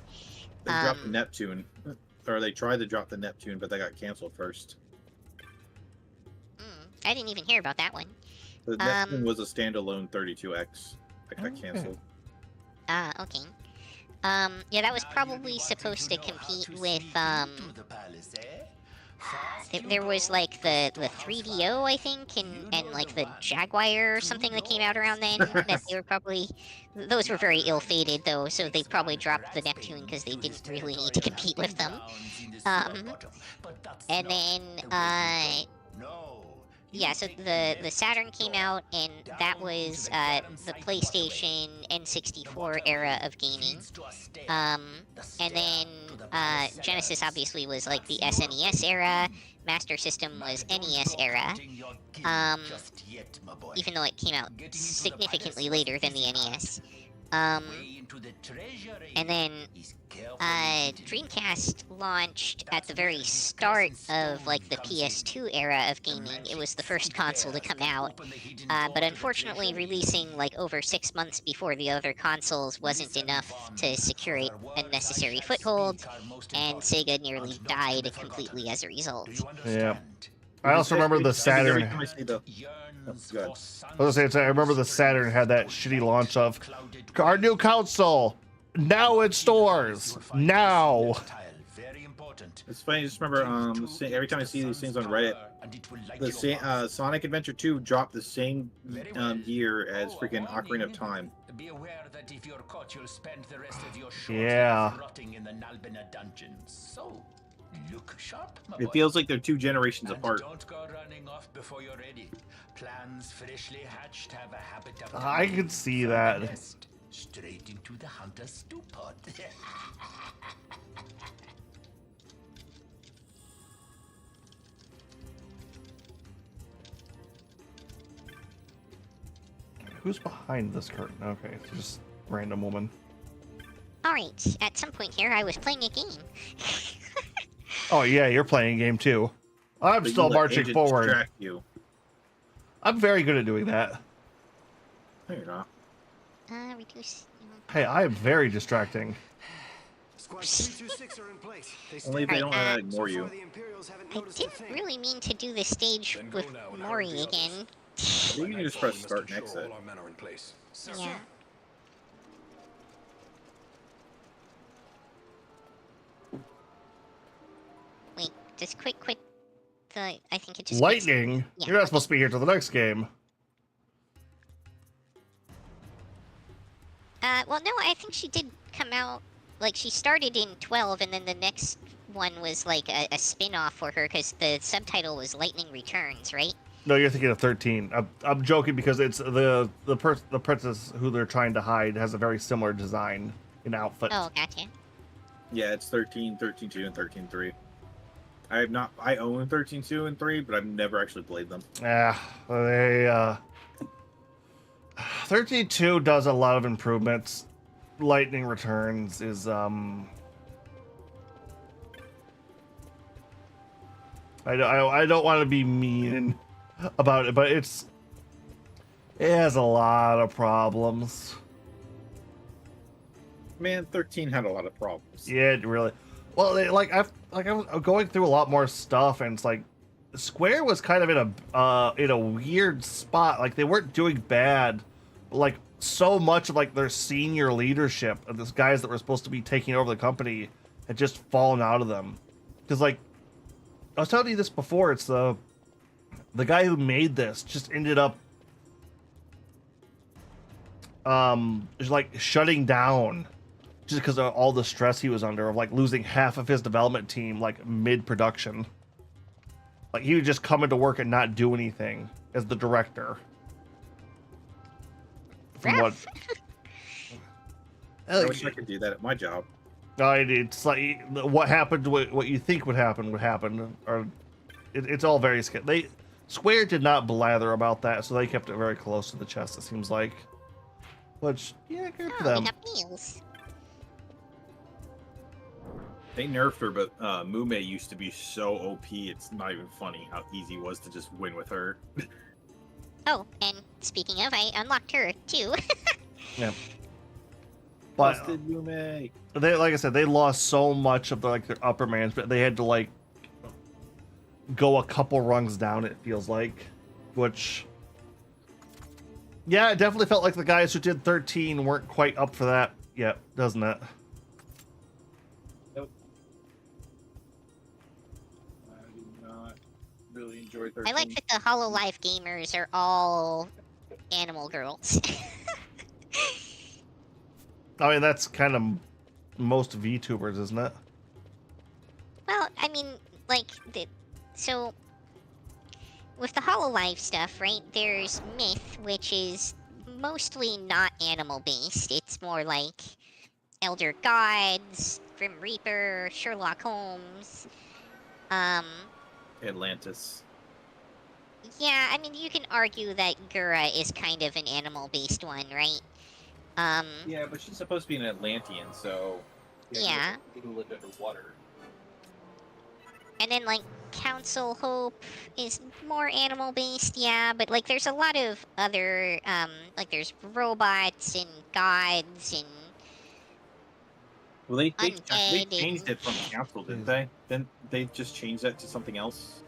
They dropped the Neptune, or they tried to drop the Neptune, but they got canceled first. I didn't even hear about that one. The Neptune was a standalone 32X that got canceled. Okay. Yeah, that was probably supposed to compete with, there was like the 3DO, I think, and like the Jaguar or something that came out around then. That they were probably, those were very ill-fated though, so they probably dropped the Neptune because they didn't really need to compete with them. And then, yeah, so the Saturn came out, and that was the PlayStation N64 era of gaming. And then Genesis obviously was like the SNES era. Master System was NES era. Even though it came out significantly later than the NES. And then Dreamcast launched at the very start of like the PS2 era of gaming. It was the first console to come out, but unfortunately releasing like over 6 months before the other consoles wasn't enough to secure a necessary foothold, and Sega nearly died completely as a result. Yeah. I also remember the Saturn. I remember the Saturn had that shitty launch of our new console now in stores now. It's funny. Just remember, every time I see these things on Reddit, the Sonic Adventure 2 dropped the same year as freaking Ocarina of Time. Be aware that if you're caught, you'll spend the rest of your short life rotting in the Nalbina dungeons. So, look sharp, my It boy. feels like they're 2 generations And apart. don't go running off before you're ready. Plans freshly hatched have a habit of I could see that. straight into the hunter's stew pot. Who's behind this curtain? Okay, it's just a random woman. Alright, at some point here I was playing a game. Oh yeah, you're playing a game too. I'm still marching forward. Distract you. I'm very good at doing that. No, you're not. Reduce. Hey, I am very distracting. Squad 326 are in place. Only if they don't know how to ignore you. I didn't really mean to do the stage with Mori again. You can just press start and exit. Yeah. Wait, just quit the, I think it just Lightning? Yeah. You're not supposed to be here till the next game. Well, no, I think she did come out, like, she started in 12, and then the next one was, like, a spin-off for her, because the subtitle was Lightning Returns, right? No, you're thinking of 13. I'm joking because it's the princess who they're trying to hide has a very similar design in outfit. Oh, gotcha. Yeah, it's 13, 13.2, and 13.3. I own 13.2 and 3, but I've never actually played them. Yeah, 13.2 does a lot of improvements. Lightning Returns is I don't want to be mean about it, but it has a lot of problems. Man, 13 had a lot of problems. Yeah, it really. Well, I was going through a lot more stuff, and it's like Square was kind of in a weird spot. Like they weren't doing bad, but like so much of like their senior leadership of these guys that were supposed to be taking over the company had just fallen out of them. Because like I was telling you this before, it's the guy who made this just ended up just like shutting down just because of all the stress he was under of like losing half of his development team like mid-production. Like he would just come into work and not do anything as the director. from what. I wish I could do that at my job. It's like what happened, what you think would happen, or it's all very scary. Square did not blather about that, so they kept it very close to the chest. It seems like, which yeah, good for them. We got meals. They nerfed her, but Mume used to be so OP. It's not even funny how easy it was to just win with her. Oh, and speaking of, I unlocked her too. Yeah. But Busted Mume. they, like I said, they lost so much of their upper management. They had to like go a couple rungs down. It feels like, which yeah, it definitely felt like the guys who did 13 weren't quite up for that yet, doesn't it? Nope. I do not really enjoy 13. I like that the HoloLive gamers are all animal girls. I mean, that's kind of most VTubers, isn't it? Well, I mean, like, so with the HoloLive stuff, right, there's Myth, which is mostly not animal-based. It's more like Elder Gods, Grim Reaper, Sherlock Holmes, Atlantis. yeah, I mean, you can argue that Gura is kind of an animal-based one, right? Yeah, but she's supposed to be an Atlantean, so yeah. People lived underwater. And then, like, Council Hope is more animal-based, yeah, but, like, there's a lot of other, like, there's robots and gods and Well, they undead changed it from Council, didn't they? Then they just changed that to something else?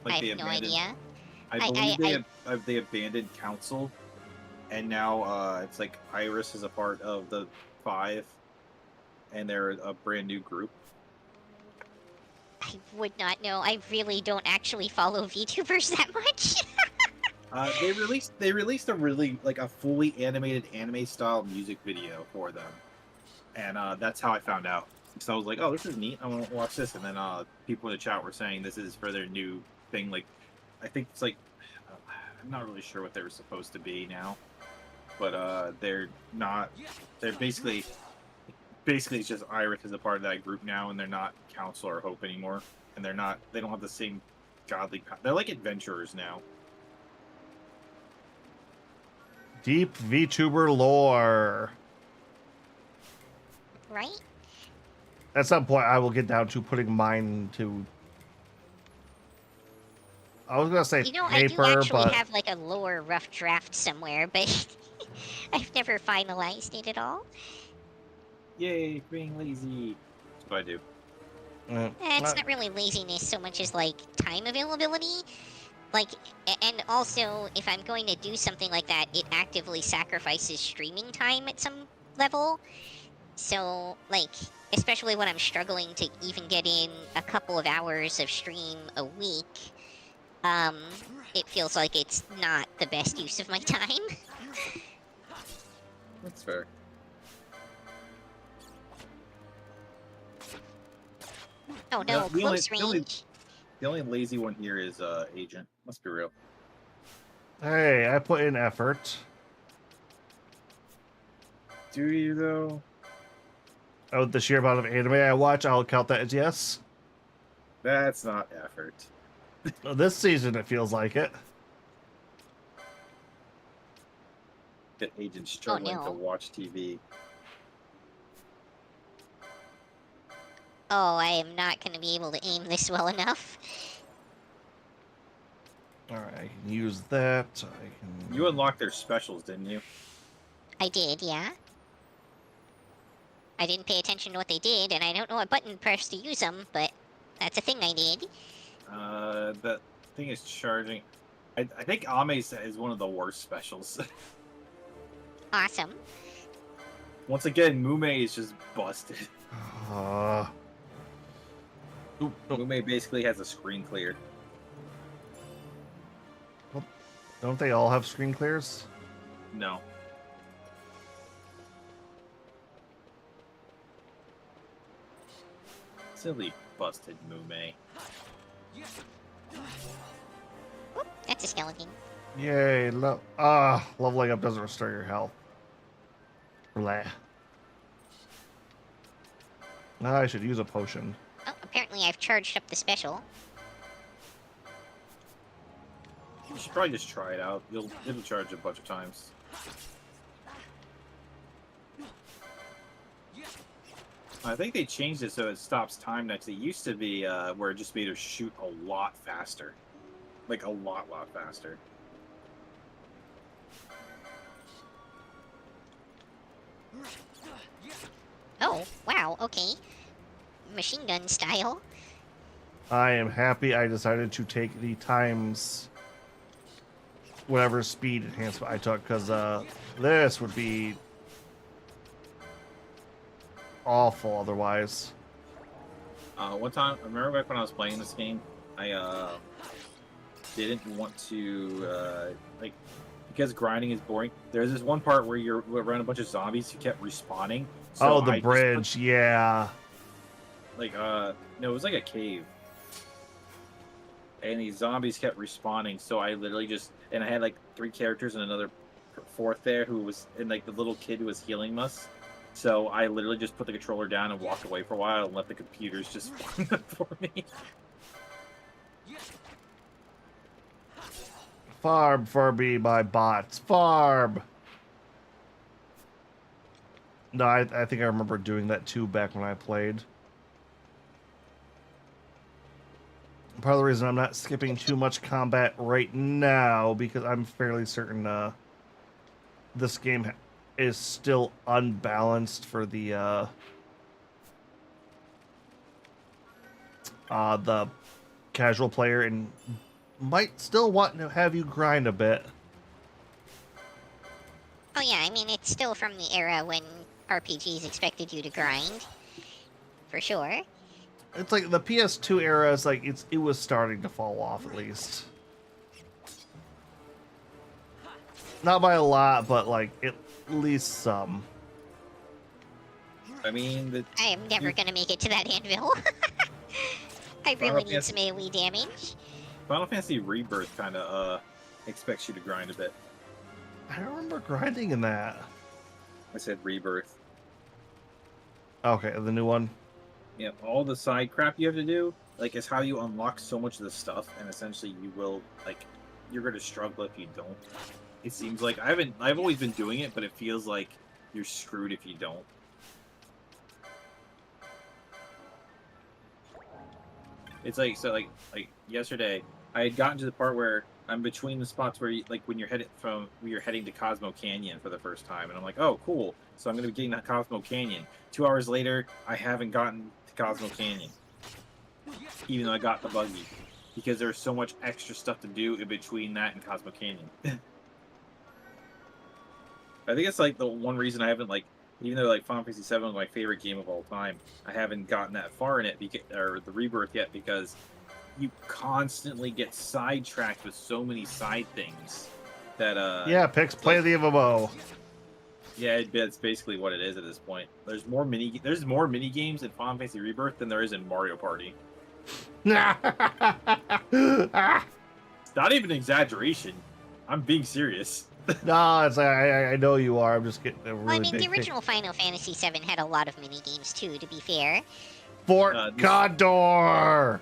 I have no idea. I believe they abandoned Council, and now it's like Iris is a part of the 5, and they're a brand new group. I would not know. I really don't actually follow VTubers that much. They released a really a fully animated anime style music video for them, and that's how I found out. So I was like, oh, this is neat. I want to watch this, and then people in the chat were saying this is for their new thing. Like, I think it's like I'm not really sure what they were supposed to be now, but they're not. They're basically it's just Iris is a part of that group now, and they're not Council or Hope anymore, and they don't have the same godly power. They're like adventurers now. Deep VTuber lore. Right? At some point, I will get down to putting mine to. I was gonna say paper, I do actually have like a lower rough draft somewhere, but I've never finalized it at all. Yay, being lazy. That's what I do. It's not really laziness so much as like time availability. Like, and also if I'm going to do something like that, it actively sacrifices streaming time at some level. So, like, especially when I'm struggling to even get in a couple of hours of stream a week, it feels like it's not the best use of my time. That's fair. Oh no, close range. The only lazy one here is Agent. Let's be real. Hey, I put in effort. Do you though? Oh, the sheer amount of anime I watch, I'll count that as yes. That's not effort. Well, this season, it feels like it. That Agent's struggling no. to watch TV. Oh, I am not going to be able to aim this well enough. Alright, I can use that. I can... You unlocked their specials, didn't you? I did, yeah. I didn't pay attention to what they did, and I don't know what button to press to use them, but that's a thing I did. That thing is charging. I think Ame's is one of the worst specials. Awesome. Once again, Mume is just busted. Mume basically has a screen clear. Well, don't they all have screen clears? No. Silly busted Mume. Oop, that's a skeleton. Yay, leveling up doesn't restore your health. Blah. Now I should use a potion. Oh, apparently I've charged up the special. You should probably just try it out. It'll charge a bunch of times. I think they changed it so it stops time next. It used to be where it just made her shoot a lot faster. Like a lot faster. Oh, wow, okay. Machine gun style. I am happy I decided to take the times whatever speed enhancement I took, because this would be awful otherwise. One time, I remember back when I was playing this game, I didn't want to like, because grinding is boring. There's this one part where you're around a bunch of zombies who kept respawning. So Oh, the bridge, yeah. Like no, it was like a cave, and these zombies kept respawning. So I literally just, and I had like 3 characters and another 4th there who was, and like the little kid who was healing us. So I literally just put the controller down and walked away for a while and let the computers just farm them for me. Farb for me, my bots. Farb! No, I think I remember doing that too back when I played. Part of the reason I'm not skipping too much combat right now, because I'm fairly certain this game is still unbalanced for the casual player, and might still want to have you grind a bit. Oh yeah, I mean, it's still from the era when RPGs expected you to grind. For sure. It's like the PS2 era is like it was starting to fall off, at least. Not by a lot, but like at least some. I mean, I am never gonna make it to that anvil. I really need some AoE damage. Final Fantasy Rebirth kind of expects you to grind a bit. I don't remember grinding in that. I said Rebirth. Okay, the new one. Yeah, all the side crap you have to do, like, is how you unlock so much of the stuff, and essentially you will, like, you're gonna struggle if you don't. It seems like I've always been doing it, but it feels like you're screwed if you don't. It's like, so like yesterday, I had gotten to the part where I'm between the spots where, like, when you're heading to Cosmo Canyon for the first time, and I'm like, oh, cool. So I'm gonna be getting to Cosmo Canyon. 2 hours later, I haven't gotten to Cosmo Canyon, even though I got the buggy, because there's so much extra stuff to do in between that and Cosmo Canyon. I think it's like the one reason I haven't, like, even though like Final Fantasy VII was my favorite game of all time, I haven't gotten that far in it, or the Rebirth yet, because you constantly get sidetracked with so many side things that yeah, play the MMO. Yeah, it's basically what it is at this point. There's more mini games in Final Fantasy Rebirth than there is in Mario Party. It's not even an exaggeration. I'm being serious. No, it's I know you are. I'm just getting a really Well, I mean, big the original Final Fantasy VII had a lot of mini games too. To be fair. Fort Condor.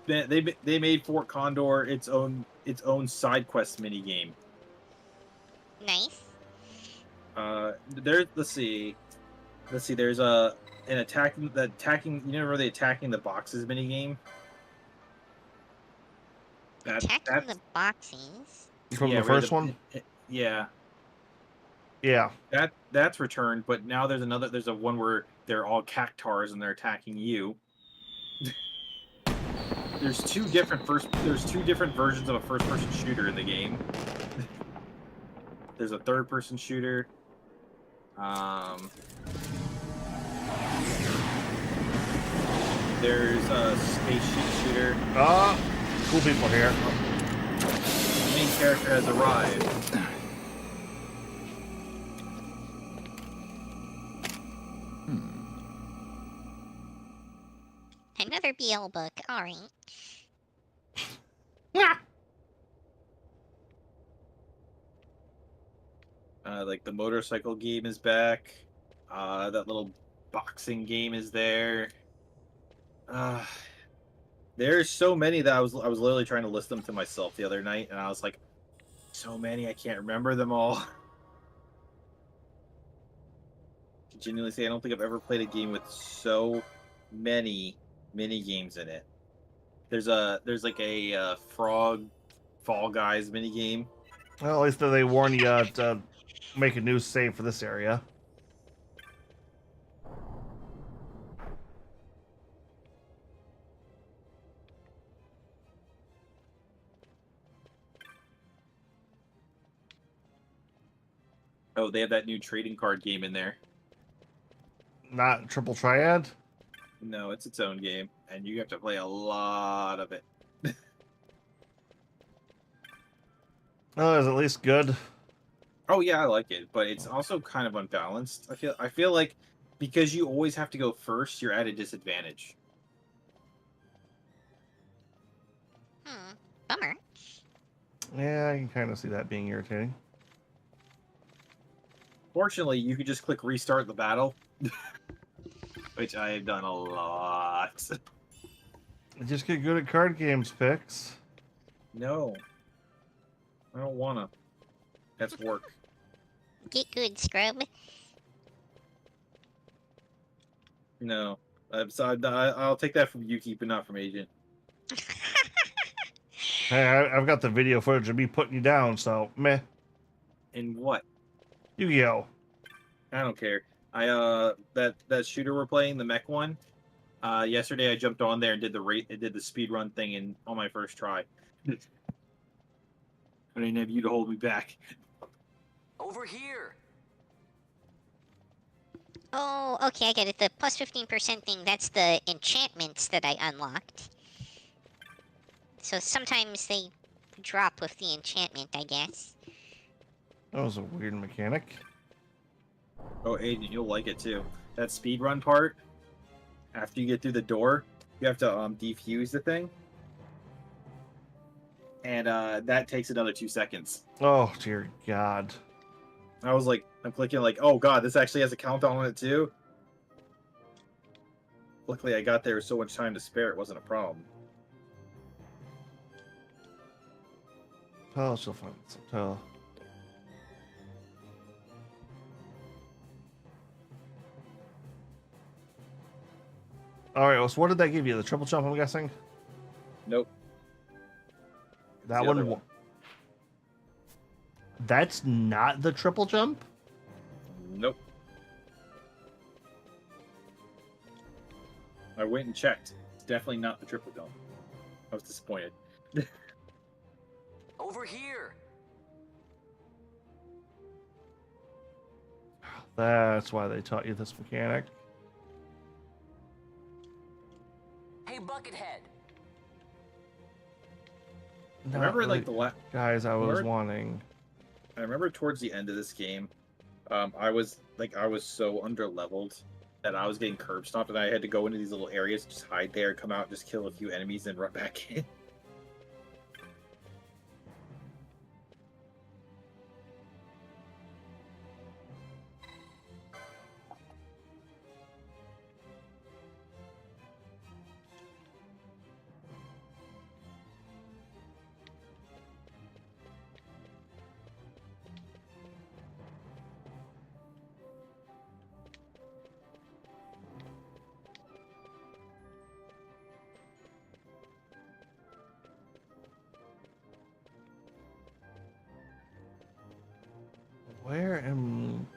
They made Fort Condor its own side quest mini game. Nice. Let's see. There's an attacking. You know, the attacking the boxes mini game. Attacking the boxes. From the first one. Yeah. Yeah. That's returned, but now there's a one where they're all cactars and they're attacking you. There's two different versions of a first-person shooter in the game. There's a third-person shooter. There's a spaceship shooter. Cool people here. The main character has arrived. Another BL book. All right. Like the motorcycle game is back. That little boxing game is there. Uh, there's so many that I was literally trying to list them to myself the other night, and I was like, so many I can't remember them all. To genuinely say, I don't think I've ever played a game with so many mini games in it. There's like a frog Fall Guys mini game. Well, at least they warn you to make a new save for this area. Oh, they have that new trading card game in there. Not Triple Triad? No, it's its own game, and you have to play a lot of it. Oh, is it at least good? Oh yeah, I like it, but it's also kind of unbalanced. I feel like because you always have to go first, you're at a disadvantage. Bummer. Yeah, I can kind of see that being irritating. Fortunately, you can just click restart the battle, which I have done a lot. Just get good at card games, Pix. No, I don't wanna. That's work. Get good, scrub. No, I'll take that from Yuki, but not from Agent. Hey, I've got the video footage of me putting you down, so meh. In what? Yu-Gi-Oh! I don't care. That shooter we're playing, the mech one. Yesterday I jumped on there and did the speed run thing on my first try. I didn't have you to hold me back. Over here. Oh, okay, I get it. The plus 15% thing, that's the enchantments that I unlocked. So sometimes they drop with the enchantment, I guess. That was a weird mechanic. Oh, Aiden, you'll like it too. That speed run part, after you get through the door, you have to defuse the thing. And that takes another 2 seconds. Oh, dear God. I was like, I'm clicking like, oh God, this actually has a countdown on it too? Luckily I got there with so much time to spare, it wasn't a problem. Oh, she'll find some tell. Alright, so what did that give you? The triple jump, I'm guessing? Nope. That one. That's not the triple jump? Nope. I went and checked. It's definitely not the triple jump. I was disappointed. Over here. That's why they taught you this mechanic. Hey, Buckethead. I remember like guys I was wanting. I remember towards the end of this game, I was so underleveled that I was getting curb stomped, and I had to go into these little areas, just hide there, come out, just kill a few enemies, and run back in. Where am...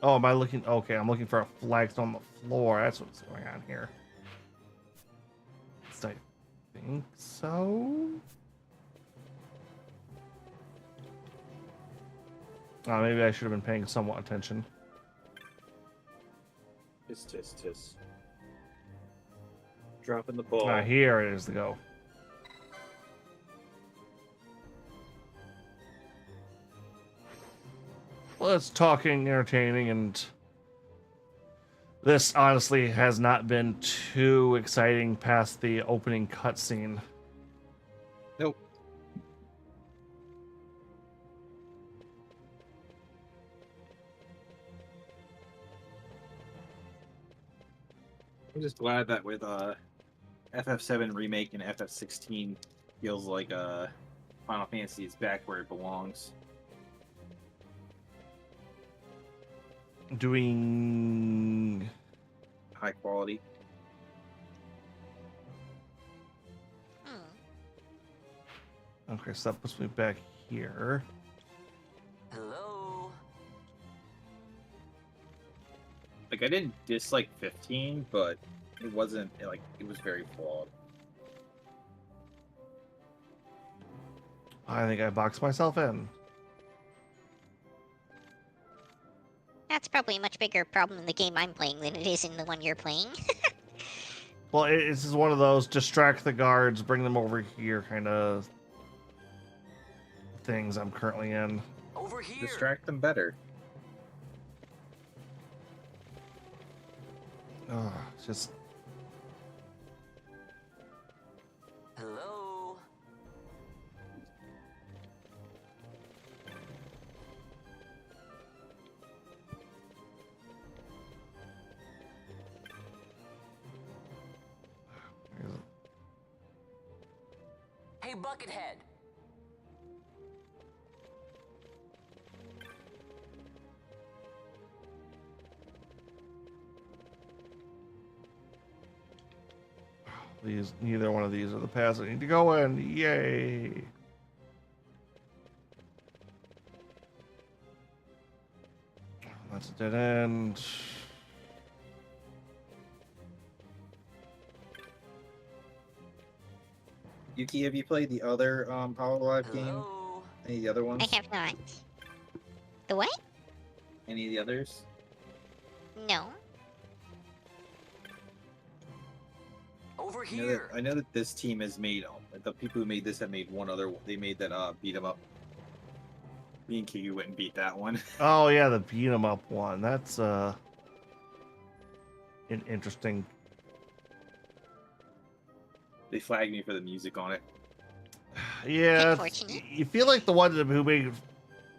Oh, am I looking... Okay, I'm looking for a flagstone on the floor. That's what's going on here. I think so? Maybe I should have been paying somewhat attention. Tis. Dropping the ball. Here it is to go. Well, it's talking, entertaining, and this honestly has not been too exciting past the opening cutscene. Nope. I'm just glad that with FF7 remake and FF16 feels like Final Fantasy is back where it belongs. Doing high quality. Okay, so that puts me back here. Hello. Like I didn't dislike 15, but it wasn't like it was very flawed. I think I boxed myself in. That's probably a much bigger problem in the game I'm playing than it is in the one you're playing. Well, this is one of those distract the guards, bring them over here kind of things I'm currently in. Over here. Distract them better. Oh, it's just. Hello. Hey, Buckethead. Neither one of these are the paths I need to go in. Yay! That's a dead end. Yuki, have you played the other Power Live game? Hello. Any of the other ones? I have not. The what? Any of the others? No. Over I know, here. I know that this team has made the people who made this have made one other. They made that beat 'em up. Me and Kiyu went and beat that one. Oh yeah, the beat 'em up one. That's an interesting. They flagged me for the music on it. Yeah, you feel like the one who made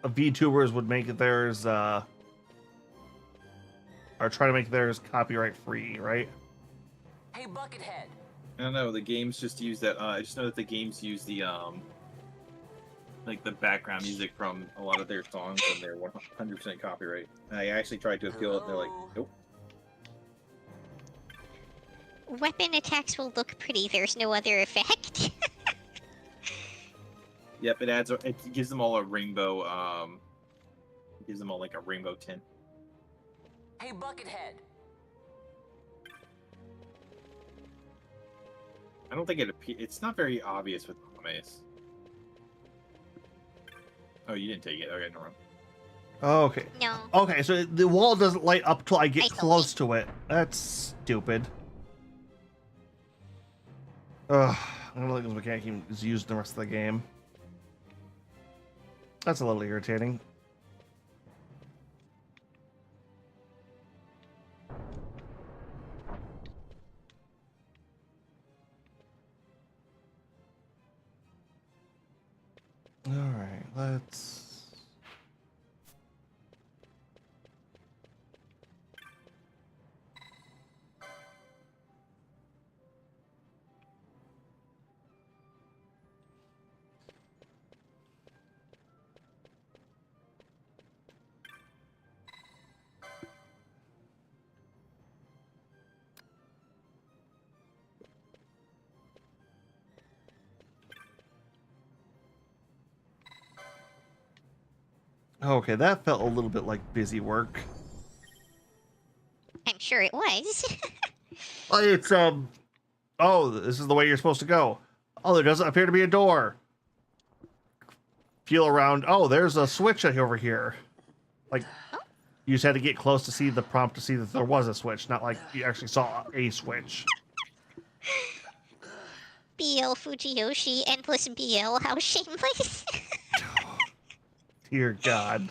VTubers would make it theirs, or try to make theirs copyright free, right? Hey, Buckethead. I don't know. The games just use that. I just know that the games use the like the background music from a lot of their songs, and they're 100% copyright. And I actually tried to appeal it, and they're like, nope. Weapon attacks will look pretty. There's no other effect. Yep, it adds. It gives them all a rainbow. It gives them all like a rainbow tint. Hey, Buckethead. I don't think it's not very obvious with Mace. Oh, you didn't take it. Okay, no problem. Okay. No. Okay, so the wall doesn't light up till I get close to it. That's stupid. Ugh. I don't think this mechanic is used in the rest of the game. That's a little irritating. Alright, let's... Okay, that felt a little bit like busy work. I'm sure it was. It's, oh, this is the way you're supposed to go. Oh, there doesn't appear to be a door. Feel around. Oh, there's a switch over here. Like, you just had to get close to see the prompt to see that there was a switch, not like you actually saw a switch. BL Fujiyoshi, endless BL, how shameless. Dear God.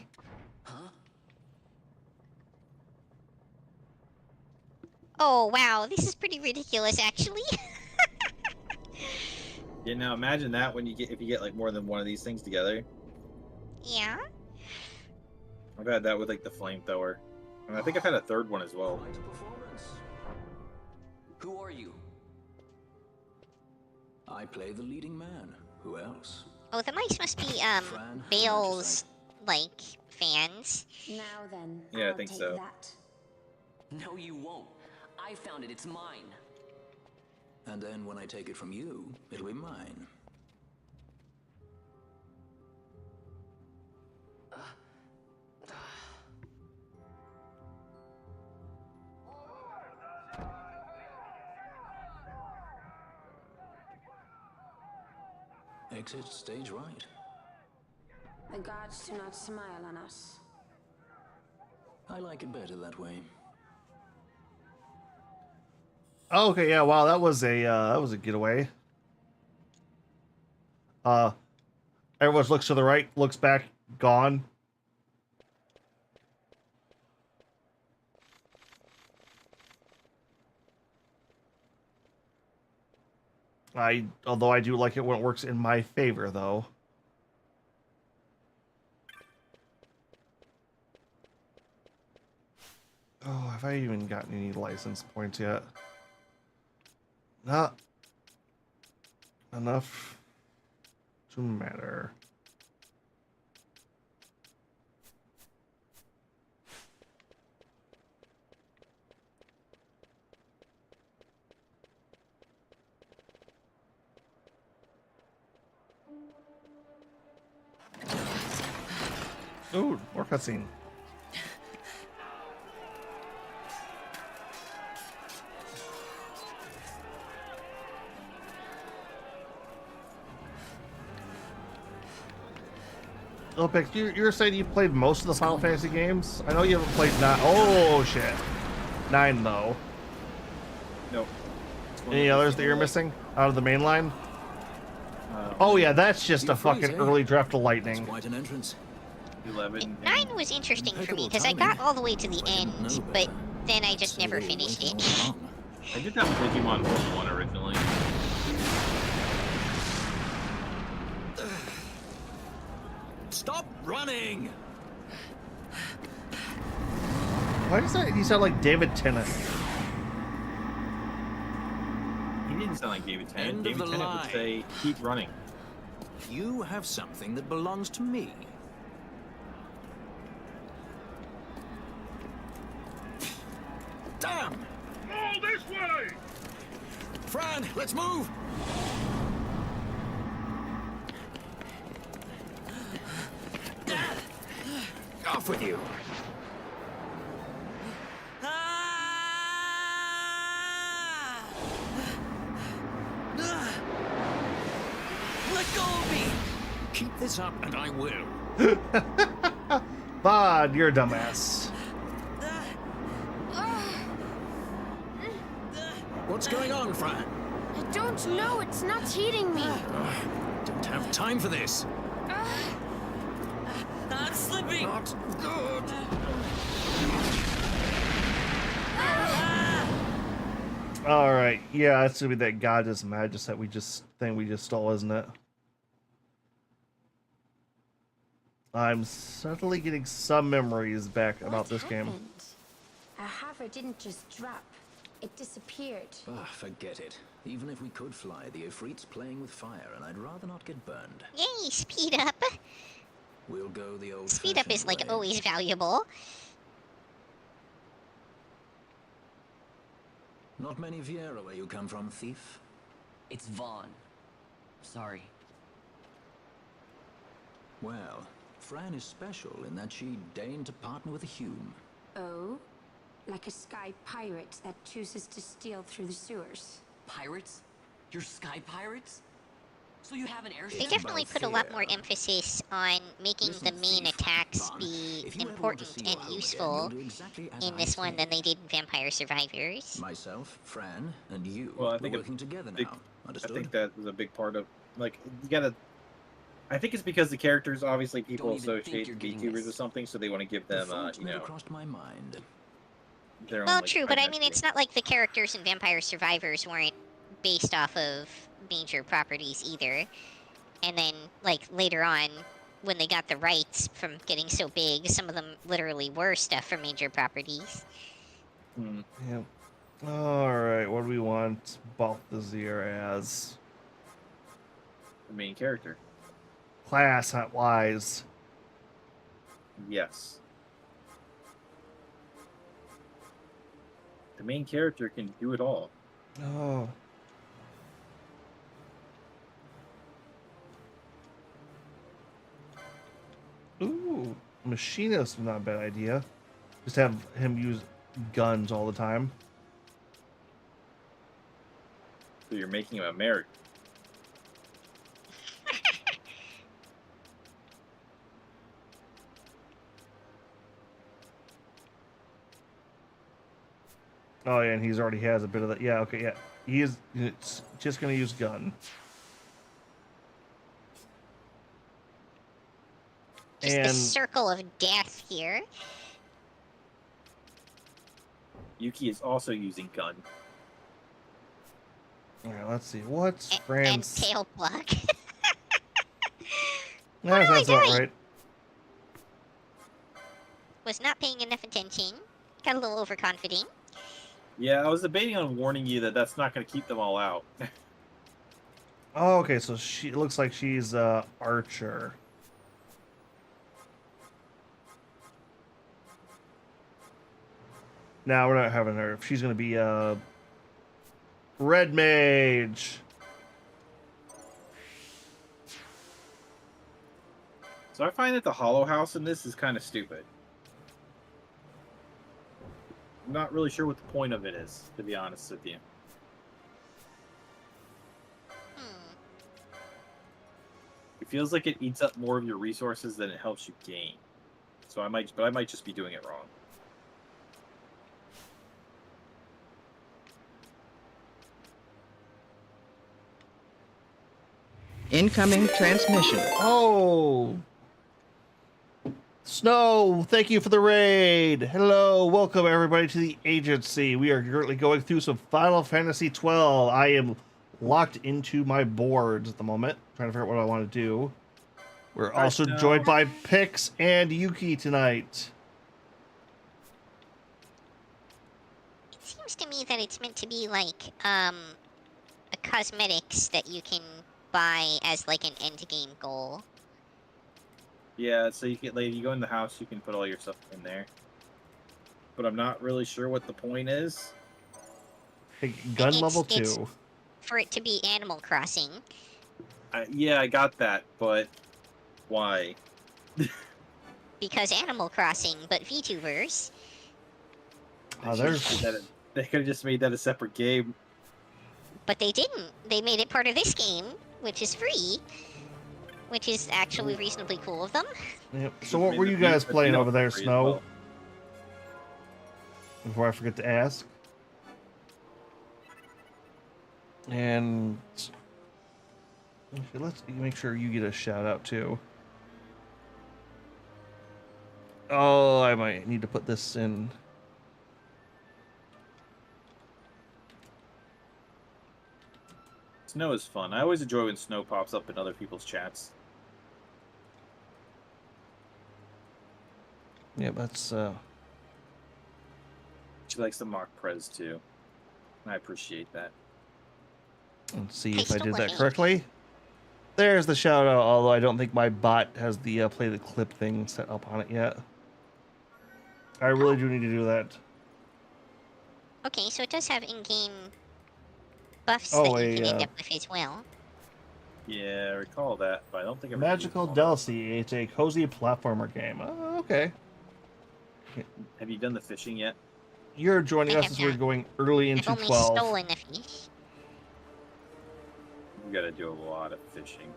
Oh, wow, this is pretty ridiculous, actually. Yeah, now imagine that when if you get like more than one of these things together. Yeah? I've had that with like the flamethrower. And I think I've had a third one as well. you? I play the leading man. Who else? Oh, the mice must be, Fran, Bale's, like, fans. Now then, Yeah, I I'll think take so. that. No, you won't. I found it. It's mine. And then when I take it from you, it'll be mine. Exit stage right. The gods do not smile on us. I like it better that way. Oh, okay, yeah, wow, that was a getaway. Everyone looks to the right, looks back, gone. Although I do like it when it works in my favor, though. Oh, have I even gotten any license points yet? Not enough to matter. Ooh, more cutscene. Opix, you were saying you played most of the Final Fantasy games? I know you haven't played 9. Oh, shit. 9, though. Nope. Any others that you're missing out of the main line? Oh, yeah, that's just a fucking early draft of lightning. Quite an entrance. 11. 9 was interesting for me, because I got all the way to the end, but then I just never finished it. I did that with Digimon World 1 originally. Stop running! Why does that he sound like David Tennant? He didn't sound like David Tennant. End David of the Tennant line. would say, keep running. You have something that belongs to me. Damn! All this way! Fran, let's move! Off with you! Let go of me! Keep this up and I will. Bod, you're a dumbass. What's going on, Fran? I don't know, it's not heating me. Don't have time for this. I'm slipping! Not good. All right, yeah, it's gonna be that goddess Magus that we just stole, isn't it? I'm suddenly getting some memories back about this game. Our hover didn't just drop, it disappeared. Ah, forget it. Even if we could fly, the Ifrit's playing with fire, and I'd rather not get burned. Yay, speed up. We'll go the old Speed up is, like, always valuable. Not many Viera where you come from, thief. It's Vaughn. Sorry. Well, Fran is special in that she deigned to partner with a Hume. Oh? Like a sky pirate that chooses to steal through the sewers. Pirates? You're sky pirates? So you have an airship? They definitely put a lot more emphasis on making the main attacks be important and useful in this one than they did in Vampire Survivors. Myself, Fran, and you Well, I we're think working together big, now. I Understood? think that was a big part of, like, you gotta. I think it's because the characters, obviously, people associate with VTubers or something, so they want to give them, you know, crossed my mind. their own. Well, like, true, but I mean, identity. it's not like the characters in Vampire Survivors weren't based off of major properties either. And then, like, later on, when they got the rights from getting so big, some of them literally were stuff from major properties. Yep. All right, what do we want? put Balthazar as? The main character. Class, not wise. Yes. The main character can do it all. Oh. Ooh, machinist, not a bad idea. Just have him use guns all the time. So you're making him American. Oh yeah, and he's already has a bit of that. Yeah, okay, yeah. He is just gonna use gun. Just the circle of death here. Yuki is also using gun. Alright, let's see. What's And France? tail pluck. That's about right. Was not paying enough attention. Got a little overconfident. Yeah, I was debating on warning you that that's not going to keep them all out. Oh, okay, so it looks like she's archer. Now we're not having her. She's gonna be red mage. So I find that the Hollow House in this is kind of stupid. I'm not really sure what the point of it is, to be honest with you. It feels like it eats up more of your resources than it helps you gain. So I might just be doing it wrong. Incoming transmission. Oh! Snow, thank you for the raid. Hello, welcome everybody to the agency. We are currently going through some Final Fantasy 12. I am locked into my boards at the moment, trying to figure out what I want to do. We're also joined by Pix and Yuki tonight. It seems to me that it's meant to be like a cosmetics that you can buy as like an end game goal. Yeah, so you can, like, you go in the house, you can put all your stuff in there. But I'm not really sure what the point is. Gun level 2. It's for it to be Animal Crossing. Yeah, I got that, but why? Because Animal Crossing, but VTubers. They could have just made that a separate game. But they didn't. They made it part of this game, which is free. Which is actually reasonably cool of them. Yep. So what were you guys playing over there, Snow? Before I forget to ask. And let's make sure you get a shout out too. Oh, I might need to put this in. Snow is fun. I always enjoy when Snow pops up in other people's chats. Yeah, that's She likes to mock Prez too. I appreciate that. Let's see if I did that correctly. There's the shout out, although I don't think my bot has the play the clip thing set up on it yet. I really do need to do that. Okay, so it does have in-game buffs that you can end up with as well. Yeah, I recall that, but I don't think I've Magical Delsey. It's a cozy platformer game. Oh, okay. Have you done the fishing yet? You're joining us as we're going early into I've only 12. stolen the fish. You gotta do a lot of fishing.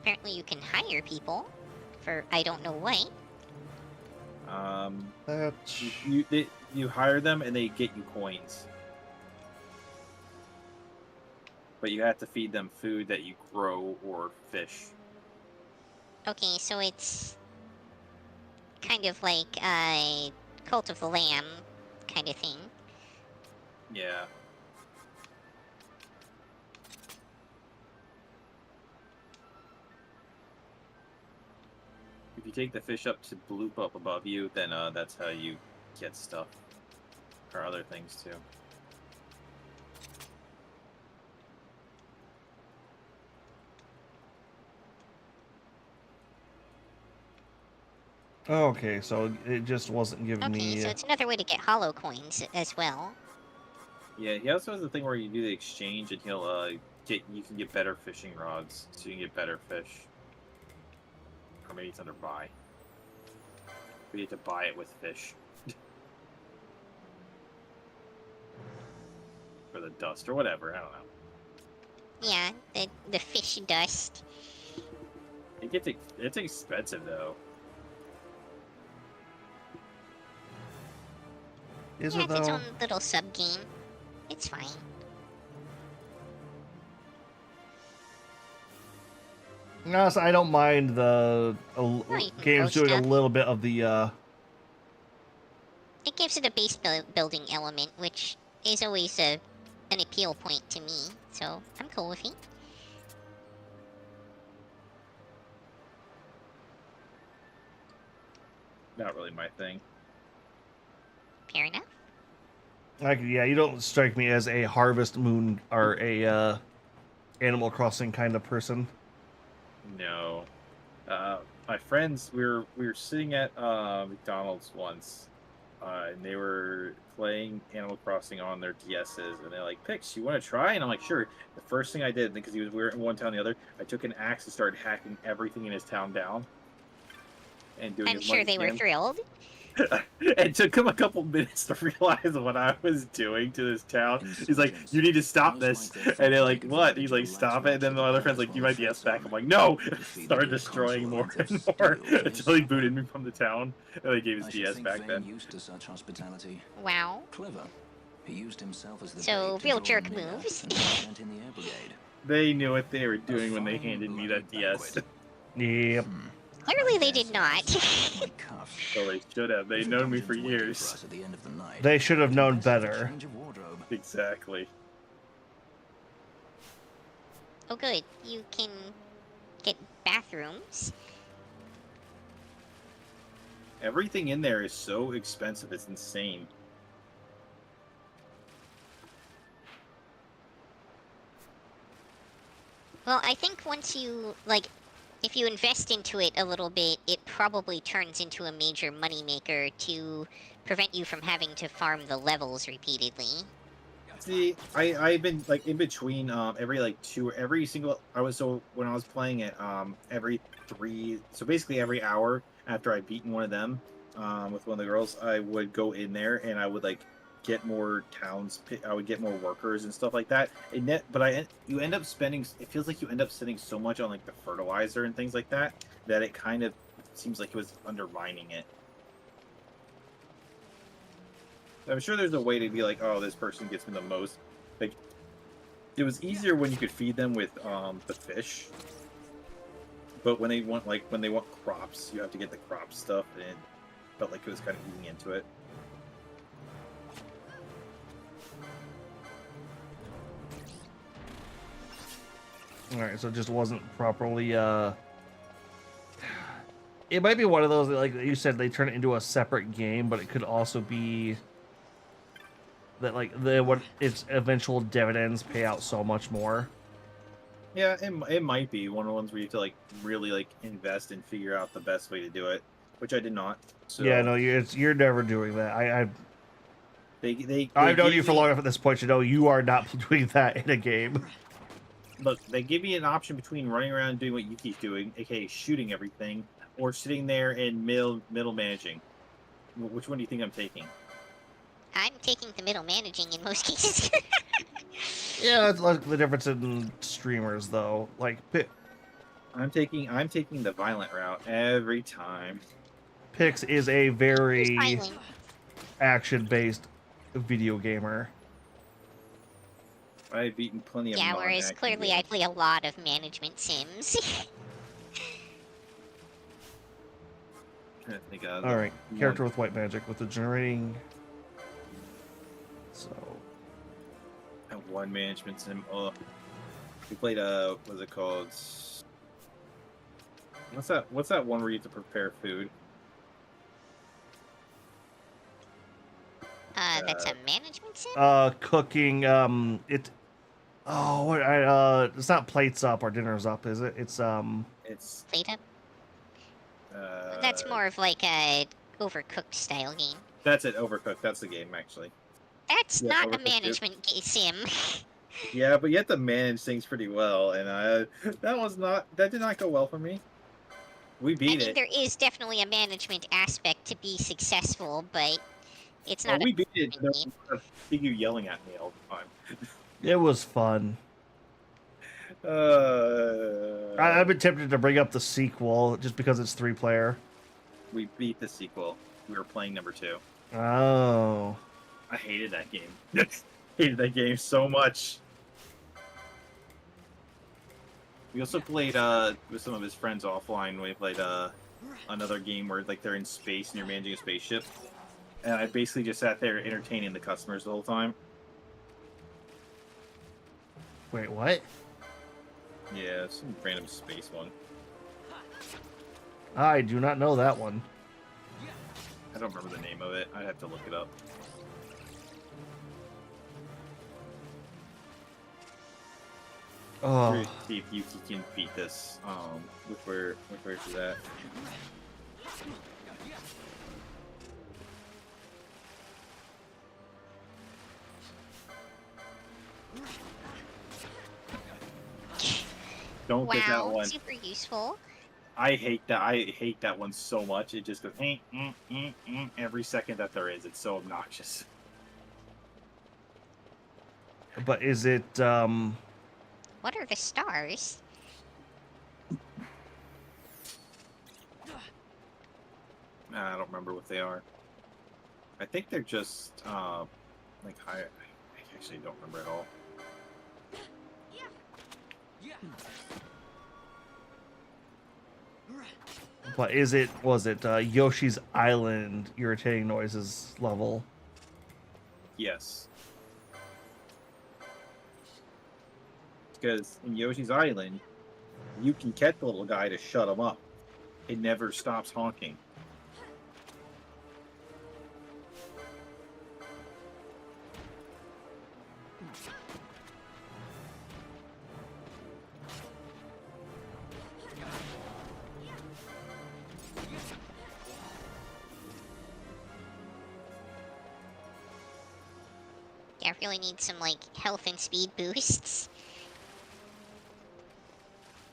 Apparently you can hire people for I don't know what. You hire them and they get you coins. But you have to feed them food that you grow or fish. Okay, so it's kind of like a Cult of the Lamb kind of thing. Yeah. If you take the fish up to bloop up above you, then that's how you get stuff or other things too. Okay, so it just wasn't giving Okay, me. so it's another way to get hollow coins as well. Yeah, he also has the thing where you do the exchange and he'll you can get better fishing rods, so you can get better fish. Or maybe it's under buy. We have to buy it with fish. For the dust or whatever, I don't know. Yeah, the fish dust. It's expensive though. Is Yeah, it it's its though? own little sub game. It's fine. No, so I don't mind the you can games grow doing a stuff. little bit of the. It gives it a base building element, which is always an appeal point to me. So I'm cool with it. Not really my thing. Fair enough. Like, yeah, you don't strike me as a Harvest Moon or a Animal Crossing kind of person. No. My friends, we were sitting at McDonald's once, and they were playing Animal Crossing on their DSs, and they're like, "Pix, you want to try?" And I'm like, "Sure." The first thing I did, because we were in one town the other, I took an axe and started hacking everything in his town down, and doing. I'm sure they were thrilled. It took him a couple minutes to realize what I was doing to this town. He's like, "You need to stop this," and they're like, "What?" He's like, "Stop it." And then the other friend's like, "Give my DS back." I'm like, "No!" Started destroying more and more until he booted me from the town, and they gave his DS back then. Used to such hospitality. Wow. Clever. He used himself as the So bait to real draw jerk them near moves. and sent in the air brigade. They knew what they were doing when they handed me that DS. Yep. Clearly they did not. So they should have. They've known me for years. They should have known better. Exactly. Oh good, you can get bathrooms. Everything in there is so expensive, it's insane. Well, I think once you, if you invest into it a little bit, it probably turns into a major moneymaker to prevent you from having to farm the levels repeatedly. See, I've been in between every single when I was playing it every 3, so basically every hour after I beaten one of them with one of the girls, I would go in there and I would get more towns. I would get more workers and stuff like that. You end up spending. It feels like you end up spending so much on the fertilizer and things like that that it kind of seems like it was undermining it. I'm sure there's a way to be like, oh, this person gets me the most. It was easier when you could feed them with the fish. But when they want crops, you have to get the crop stuff, and it felt like it was kind of eating into it. Alright, so it just wasn't properly, It might be one of those, like you said, they turn it into a separate game, but it could also be that, what its eventual dividends pay out so much more. Yeah, it might be one of the ones where you have to, really, invest and figure out the best way to do it, which I did not. So Yeah, no, you're never doing that. They I've known you for long enough at this point to know you are not doing that in a game. Look, they give me an option between running around and doing what you keep doing, aka shooting everything, or sitting there and middle managing. Which one do you think I'm taking? I'm taking the middle managing in most cases. Yeah, that's like the difference in streamers, though. I'm taking the violent route every time. Pix is a very action-based video gamer. I've beaten plenty of whereas clearly I play a lot of management sims. Alright, character with white magic with the generating. So. That one management sim. Oh. We played what's it called? What's that one where you have to prepare food? That's a management sim? Cooking, it's not plates up or dinner's up, is it? It's Plate up? That's more of like a overcooked style game. That's it, Overcooked. That's the game, actually. That's Yeah, not a Overcooked management sim. Yeah, but you have to manage things pretty well, and that did not go well for me. We I beat mean, it. there is definitely a management aspect to be successful, but it's Well, not we a beat it. There game. was you yelling at me all the time. it was fun. I've been tempted to bring up the sequel just because it's 3-player. We beat the sequel. We were playing number 2. Oh. I hated that game. Hated that game so much. We also played with some of his friends offline. We played another game where like they're in space and you're managing a spaceship. And I basically just sat there entertaining the customers the whole time. Wait, what? Yeah, some random space one. I do not know that one. I don't remember the name of it. I'd have to look it up. Oh. See if you can beat this with where she's at. Don't get that Wow, one. super useful. I hate that. I hate that one so much. It just goes every second that there is. It's so obnoxious. But is it What are the stars? I don't remember what they are. I think they're just like high. I actually don't remember at all. But was it Yoshi's Island irritating noises level? Yes. Because in Yoshi's Island, you can get the little guy to shut him up. It never stops honking. Yeah, I really need some, like, health and speed boosts.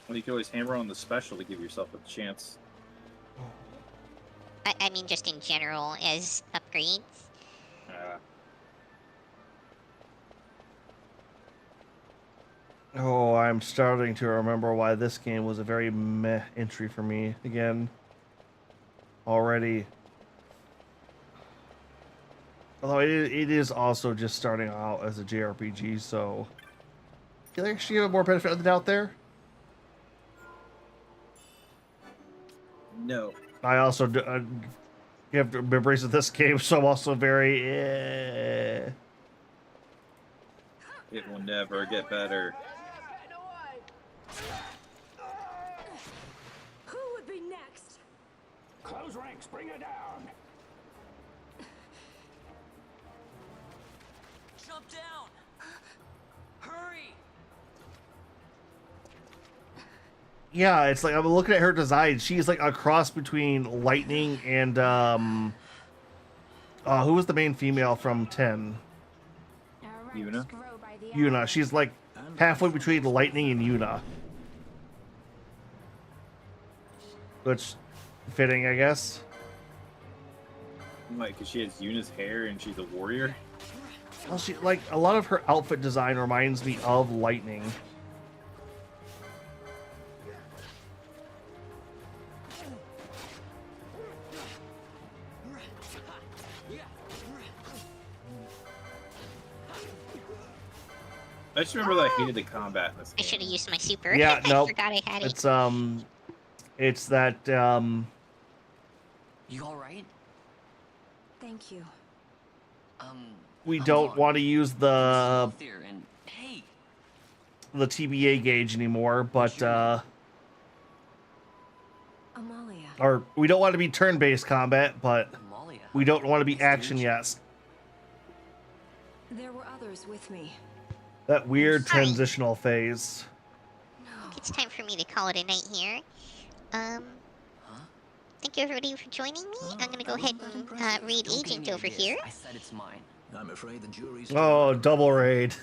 Well, you can always hammer on the special to give yourself a chance. I mean, just in general, as upgrades. Oh, I'm starting to remember why this game was a very meh entry for me again. Already. Although it is also just starting out as a JRPG, so I feel like I should give it more benefit of the doubt there. No. I also have memories of this game, so I'm also very. It will never get better. Who would be next? Close ranks, bring her down. Jump down! Hurry! Yeah, it's like I'm looking at her design. She's like a cross between Lightning and who was the main female from 10? Yuna. Yuna. She's like halfway between Lightning and Yuna. Which fitting, I guess. Like, because she has Yuna's hair and she's a warrior. Well, she like a lot of her outfit design reminds me of Lightning. I just remember that I hated the combat in this I game. should have used my super. Yeah, no. I forgot I had it. It's that You alright? Thank you. we don't want to use the There and hey, TBA gauge anymore, but Amalia. or we don't want to be turn-based combat, but we don't want to be action yet. There were others with me. That weird Sorry. transitional phase. I think it's time for me to call it a night here. Thank you everybody for joining me. I'm gonna go ahead and read Agent over here. I said it's mine. I'm afraid the jury's Oh, double raid.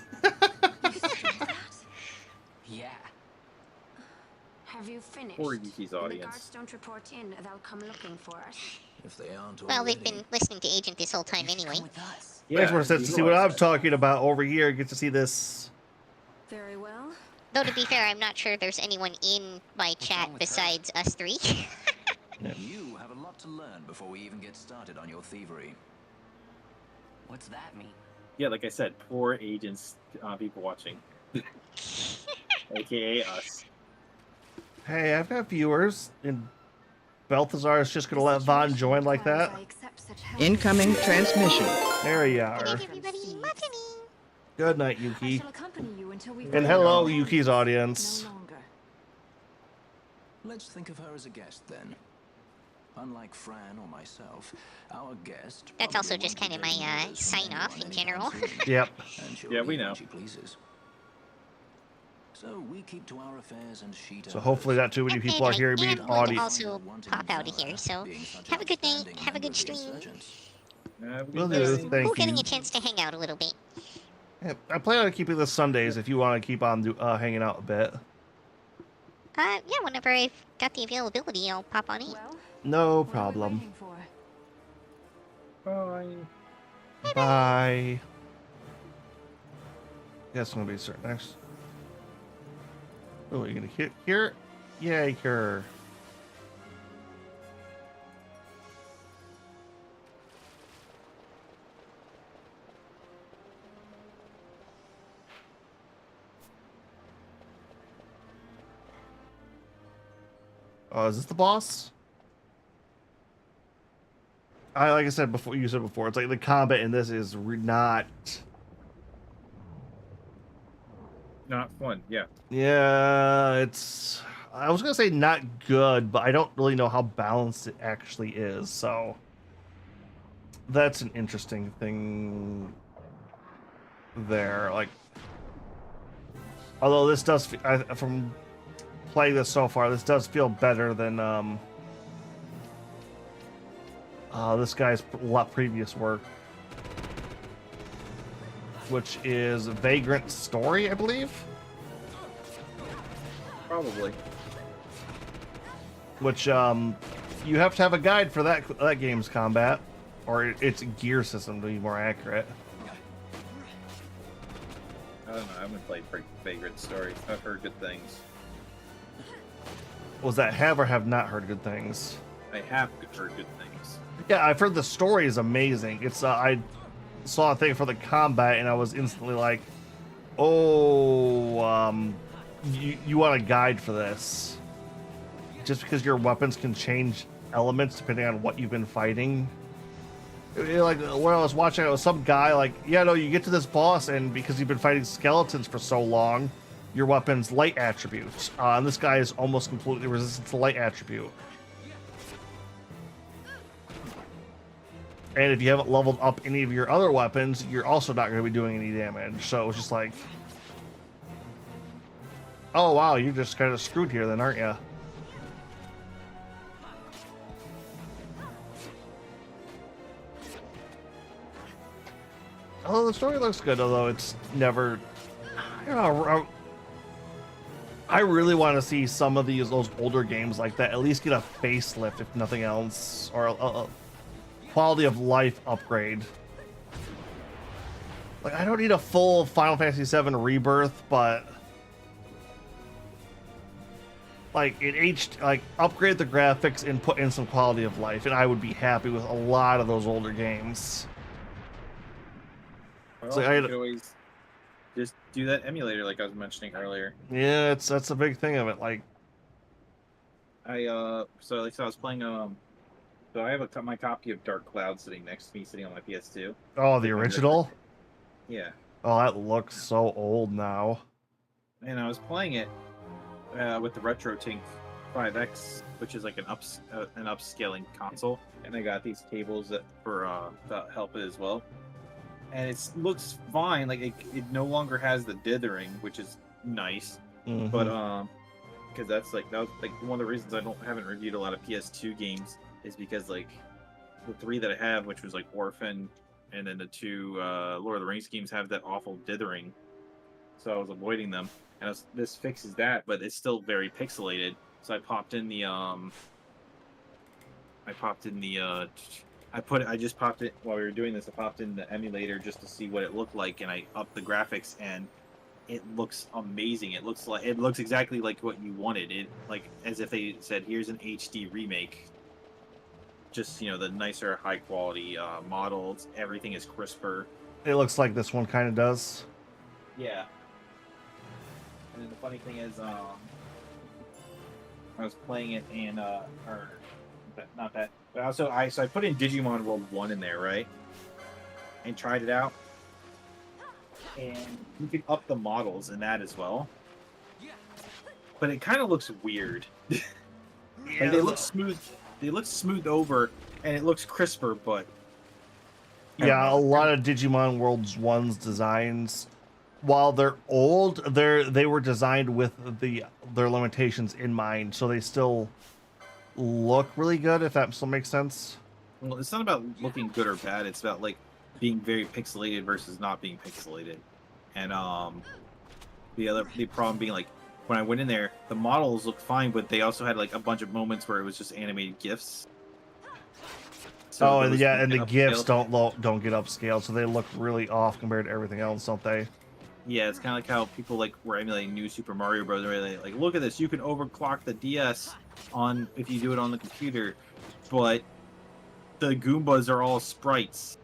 Yeah. Have you finished? Poor Yuki's When the audience. guards don't report in, they'll come looking for us. If they aren't Well, they've been listening to Agent this whole time anyway. Makes more sense to see what I'm talking about over here. Get to see this. Very well. Though to be fair, I'm not sure there's anyone in my chat besides us three. You have a lot to learn before we even get started on your thievery. What's that mean? Yeah, like I said, poor agents, people watching. AKA us. Hey, I've got viewers, and Balthazar is just gonna let Vaughn join like that. Incoming transmission. There you are. Everybody, Good night, Yuki. Accompany you until we And hello, Yuki's audience. Let's think of her as a guest then. Unlike Fran or myself, our guest. That's also just kind of my sign off in general. Yep. Yeah, we know. She pleases. So we keep to our affairs and she So hopefully not too many people are hearing me I'm going to audio. also pop out of here, so have a good night, have a good stream. Will do, thank Cool getting you. a chance to hang out a little bit. Yeah, I plan on keeping this Sundays if you want to keep on hanging out a bit. Yeah, whenever I've got the availability, I'll pop on in. No problem. Bye. Bye. Guess I'm gonna be certain next. Oh, you're gonna hit here? Yay, here. Oh, is this the boss? Like I said before, you said before, it's like the combat in this is not fun. Yeah. Yeah, it's. I was gonna say not good, but I don't really know how balanced it actually is. So that's an interesting thing there. Like, although this does, from playing this so far, this does feel better than this guy's previous work, which is Vagrant Story, I believe. Probably. Which you have to have a guide for that game's combat, or its gear system to be more accurate. I don't know. I haven't played Vagrant Story. I've heard good things. Was that have or have not heard good things? I have heard good things. Yeah, I've heard the story is amazing. It's I saw a thing for the combat and I was instantly like, oh, you want a guide for this? Just because your weapons can change elements depending on what you've been fighting. Like when I was watching, it was some guy like, yeah, no, you get to this boss and because you've been fighting skeletons for so long, your weapon's light attributes. And this guy is almost completely resistant to light attribute. And if you haven't leveled up any of your other weapons, you're also not going to be doing any damage. So it was just like, oh wow, you're just kind of screwed here then, aren't you? Although the story looks good, although it's never, I don't know. I really want to see some of those older games like that at least get a facelift, if nothing else, or a quality of life upgrade. Like, I don't need a full Final Fantasy VII Rebirth, but like upgrade the graphics and put in some quality of life, and I would be happy with a lot of those older games. Well, So you could always just do that emulator like I was mentioning earlier. Yeah, that's a big thing of it. Like, I was playing so I have my copy of Dark Cloud sitting next to me, sitting on my PS2. oh, the original? Yeah. Oh, that looks so old now. And I was playing it with the RetroTink 5X, which is like an upscaling console, and I got these cables that help it as well. and it looks fine. Like it no longer has the dithering, which is nice. But because that was like one of the reasons I haven't reviewed a lot of PS2 games is because like the 3 that I have, which was like Orphan, and then the 2 Lord of the Rings games have that awful dithering, so I was avoiding them. And this fixes that, but it's still very pixelated. So I just popped it while we were doing this. I popped in the emulator just to see what it looked like, and I upped the graphics, and it looks amazing. It looks exactly like what you wanted. It like as if they said, "Here's an HD remake." Just the nicer, high quality models. Everything is crisper. It looks like this one kind of does. Yeah. And then the funny thing is, I was playing it and not that, but also I put in Digimon World 1 in there, right? And tried it out. And you can up the models in that as well. But it kind of looks weird. Like they look smooth. They look smooth over, and it looks crisper, but yeah, a lot of Digimon World's 1's designs, while they're old, they were designed with their limitations in mind, so they still look really good, if that still makes sense. Well, it's not about looking good or bad. It's about like being very pixelated versus not being pixelated. And the problem being like when I went in there, the models looked fine, but they also had like a bunch of moments where it was just animated GIFs. So and the GIFs don't get upscaled, so they look really off compared to everything else, don't they? Yeah, it's kind of like how people like were emulating New Super Mario Bros. And like, look at this, you can overclock the DS if you do it on the computer, but the Goombas are all sprites.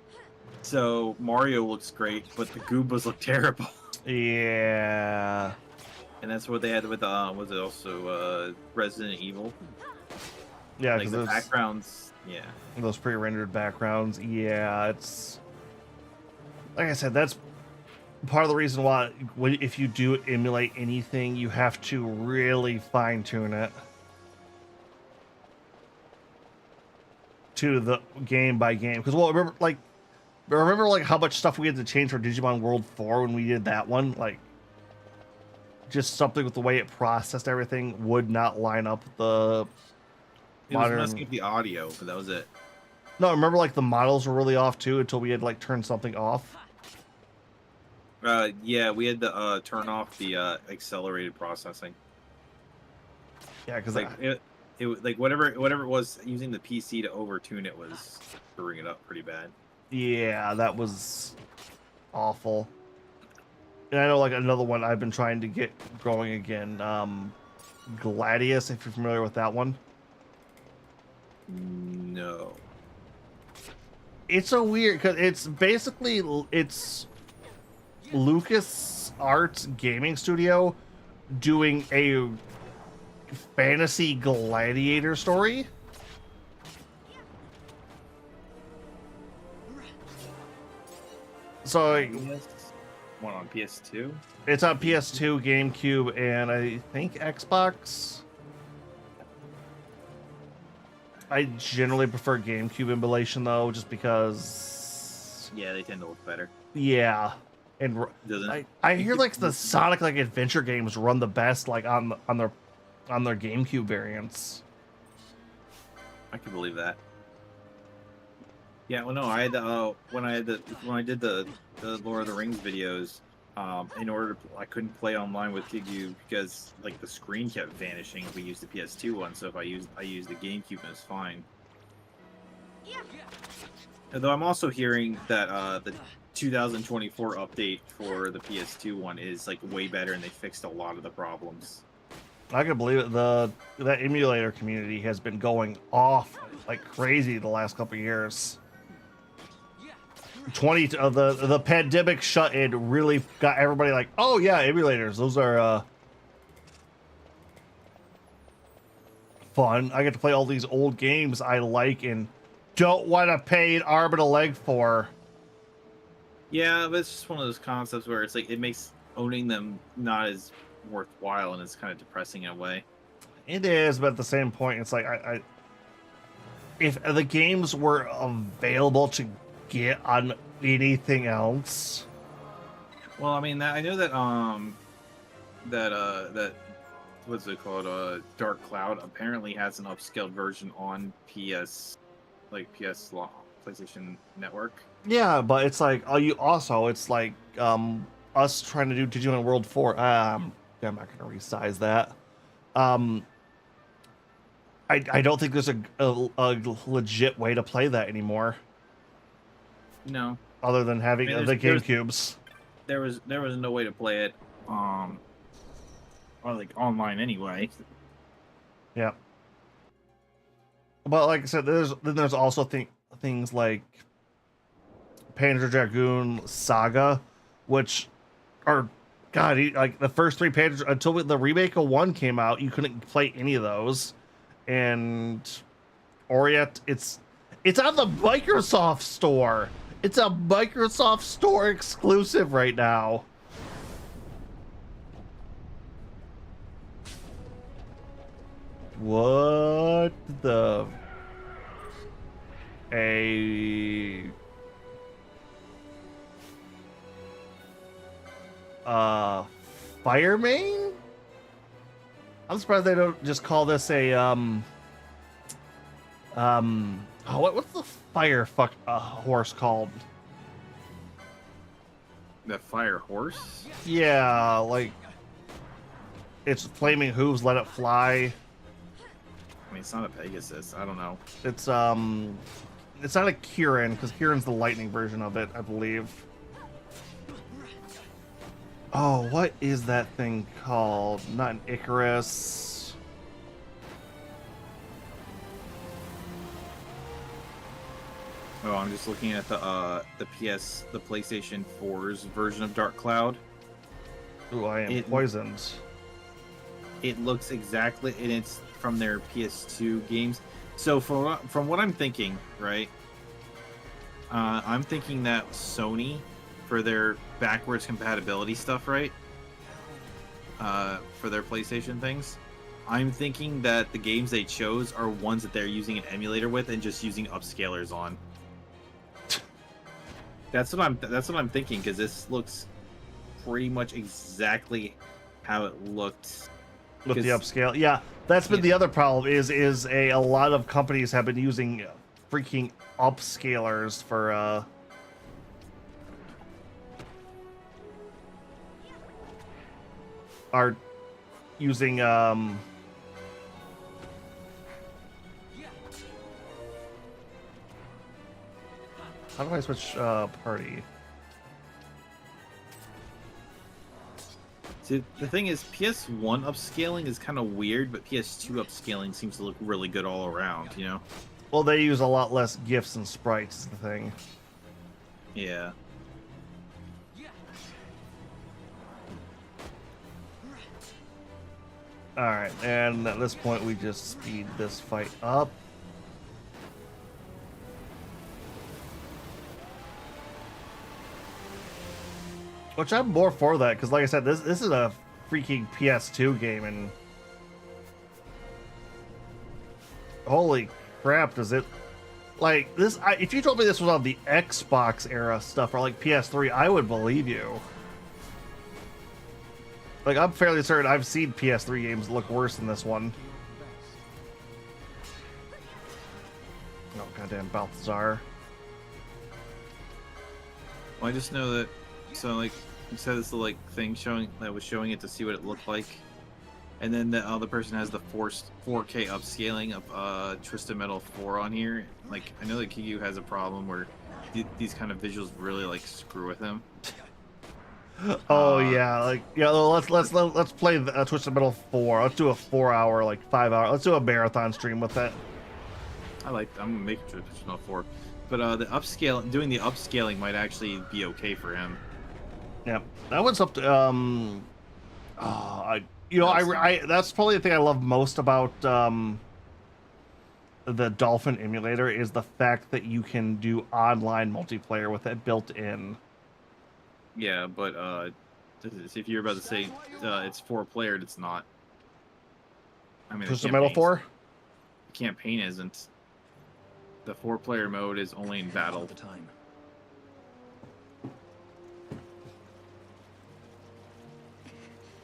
So Mario looks great, but the Goombas look terrible. Yeah. And that's what they had with was it also Resident Evil? Yeah, like the backgrounds. Yeah. Those pre-rendered backgrounds. Yeah, it's like I said, that's part of the reason why if you do emulate anything, you have to really fine-tune it to the game by game. Because remember like how much stuff we had to change for Digimon World 4 when we did that one? Like, just something with the way it processed everything would not line up the modern. It was messing with the audio, but that was it. No, remember like the models were really off too until we had like turned something off. Yeah, we had to turn off the accelerated processing. Yeah, because like it like whatever it was using the PC to overtune it was screwing it up pretty bad. Yeah, that was awful. And I know like another one I've been trying to get going again, Gladius, if you're familiar with that one. No. It's a weird, because it's Lucas Arts Gaming Studio doing a fantasy gladiator story. So one on PS2? It's on PS2, GameCube, and I think Xbox. I generally prefer GameCube emulation though, just because. Yeah, they tend to look better. Yeah, and I hear like the Sonic like adventure games run the best like on their GameCube variants. I can believe that. Yeah, well, no, I had when I did the Lord of the Rings videos, I couldn't play online with Gigu because like the screen kept vanishing if we used the PS2 one. So if I used the GameCube, it was fine. Although I'm also hearing that the 2024 update for the PS2 one is like way better, and they fixed a lot of the problems. I can believe it. That emulator community has been going off like crazy the last couple of years. The pandemic shut-in really got everybody like, oh yeah, emulators. Those are fun. I get to play all these old games I like and don't want to pay an arm and a leg for. Yeah, but it's just one of those concepts where it's like it makes owning them not as worthwhile, and it's kind of depressing in a way. It is, but at the same point, it's like if the games were available to get on anything else. Well, I mean, I know that that what's it called? Dark Cloud apparently has an upscaled version on PlayStation Network. Yeah, but it's like it's like us trying to do Digimon World 4. I'm not gonna resize that. I don't think there's a legit way to play that anymore. No. Other than having I mean, the GameCubes. There was no way to play it or like online anyway. Yeah. But like I said, there's also things like Panzer Dragoon Saga, which are like the first 3 Panzer until the remake of 1 came out, you couldn't play any of those. And Orient, it's on the Microsoft Store. It's a Microsoft Store exclusive right now. What the? Fire main? I'm surprised they don't just call this a what's the fire horse called? The fire horse? Yeah, like it's flaming hooves, let it fly. I mean, it's not a Pegasus. I don't know. It's not a Kirin, because Kirin's the lightning version of it, I believe. Oh, what is that thing called? Not an Icarus. Oh, I'm just looking at the PlayStation 4's version of Dark Cloud. Ooh, I am poisoned. It looks exactly, and it's from their PS2 games. So from what I'm thinking, right? I'm thinking that Sony, for their backwards compatibility stuff, right? For their PlayStation things, I'm thinking that the games they chose are ones that they're using an emulator with and just using upscalers on. That's what I'm thinking, because this looks pretty much exactly how it looked With the upscale. Yeah, that's been the other problem is a lot of companies have been using freaking upscalers for are using how do I switch party? See, the thing is, PS1 upscaling is kind of weird, but PS2 upscaling seems to look really good all around, you know? Well, they use a lot less GIFs and sprites is the thing. Yeah. Alright, and at this point we just speed this fight up. Which I'm more for that, because like I said, this is a freaking PS2 game, and holy crap, does it like this? If you told me this was on the Xbox era stuff or like PS3, I would believe you. Like, I'm fairly certain I've seen PS3 games look worse than this one. Oh, goddamn Balthazar. Well, I just know that, so like, you said this like thing that was showing it to see what it looked like, and then the other person has the 4K upscaling of Twisted Metal 4 on here. Like, I know that Kiyu has a problem where these kind of visuals really like screw with him. Oh yeah, like yeah. Let's play Twisted Metal 4. Let's do a 4-hour, like 5-hour. Let's do a marathon stream with that. I'm gonna make Twisted Metal 4, but doing the upscaling might actually be okay for him. Yeah, that one's up to that's probably the thing I love most about the Dolphin emulator is the fact that you can do online multiplayer with it built in. Yeah, but if you're about to say it's 4-playered, it's not. I mean, Twisted Metal 4? The campaign isn't. The 4-player mode is only in battle.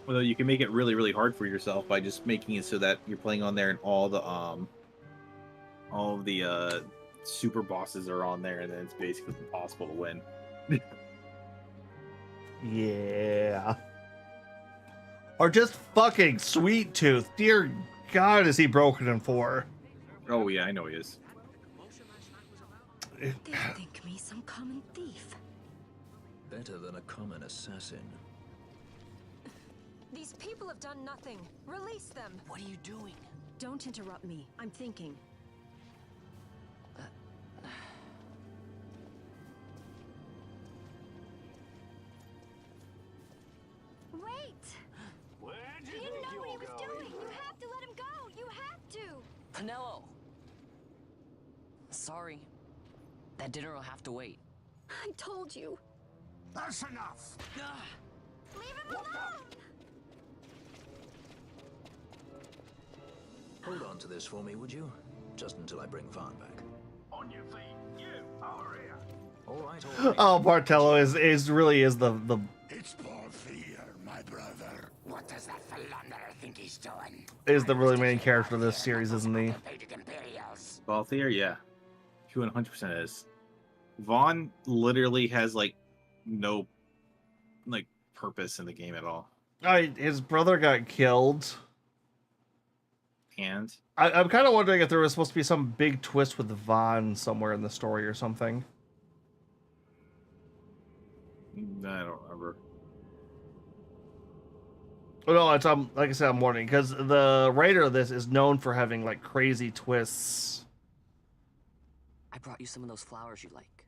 Although you can make it really, really hard for yourself by just making it so that you're playing on there and all of the super bosses are on there, and then it's basically impossible to win. Yeah. Or just fucking Sweet Tooth. Dear God, is he broken in 4? Oh yeah, I know he is. They think me some common thief. Better than a common assassin. These people have done nothing. Release them. What are you doing? Don't interrupt me. I'm thinking. Wait! Where He didn't know what he was doing. You have to let him go. You have to. Penelo! Sorry. That dinner will have to wait. I told you. That's enough. Leave him alone! Hold on to this for me, would you? Just until I bring Vaughn back. On your feet, you over here. All right, all right. Oh, Bartello is really the It's Porphyr, my brother. What does that philanderer think he's doing? is the really main character of this series, isn't he? Balthier, yeah. He 100% is. Vaughn literally has like no like purpose in the game at all. His brother got killed. And I'm kind of wondering if there was supposed to be some big twist with Vaughn somewhere in the story or something. I don't remember. Well, no, it's like I said, I'm wondering because the writer of this is known for having like crazy twists I brought you some of those flowers you like.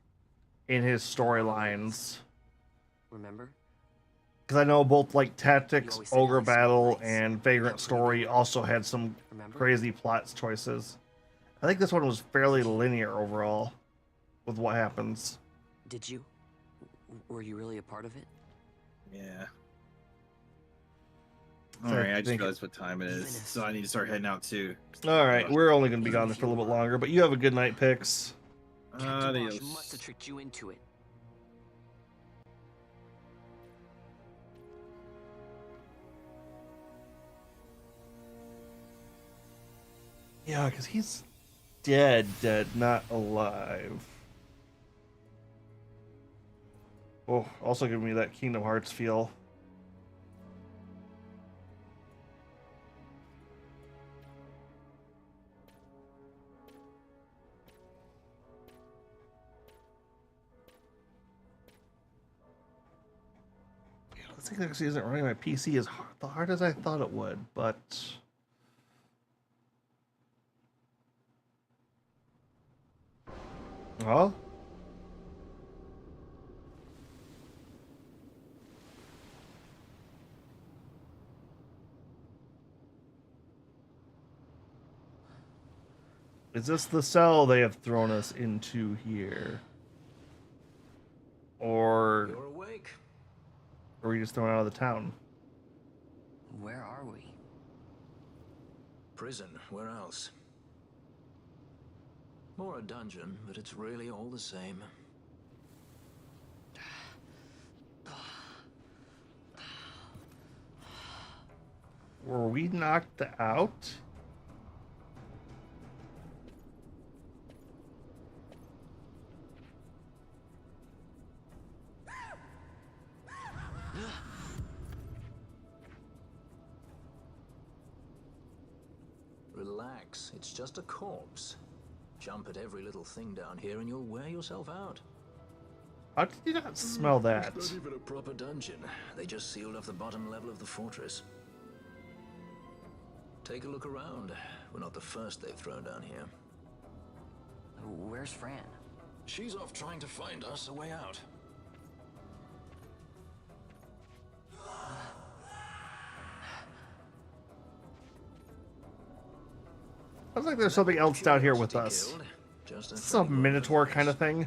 in his storylines. Remember? Because I know both like Tactics, Ogre Battle, and Vagrant Story also had some crazy plot choices. I think this one was fairly linear overall with what happens. Did you? Were you really a part of it? Yeah. So Alright, I I just think- realized what time it is, so I need to start heading out too. All right, we're only going to be gone for a little bit longer, but you have a good night, Pix. Captain Bosch must have tricked you into it. Yeah, because he's dead, not alive. Oh, also giving me that Kingdom Hearts feel. Yeah, this thing actually isn't running my PC as hard as I thought it would, but... Well... Is this the cell they have thrown us into here? Or You're awake. are we just thrown out of the town? Where are we? Prison, where else? More a dungeon, but it's really all the same. Were we knocked out? Relax, it's just a corpse. Jump at every little thing down here and you'll wear yourself out. How did you not smell that? It's not even a proper dungeon. They just sealed off the bottom level of the fortress. Take a look around. We're not the first they've thrown down here. Where's Fran? She's off trying to find us a way out. Sounds like there's something else down here with us. Some Minotaur kind of thing.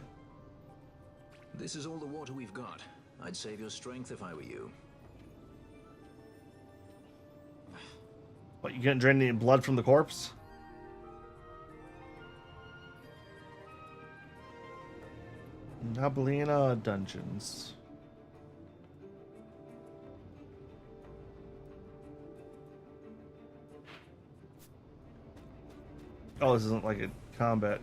This is all the water we've got. I'd save your strength if I were you. What, you can't drain any blood from the corpse? Nablina Dungeons. Oh, this isn't like a combat.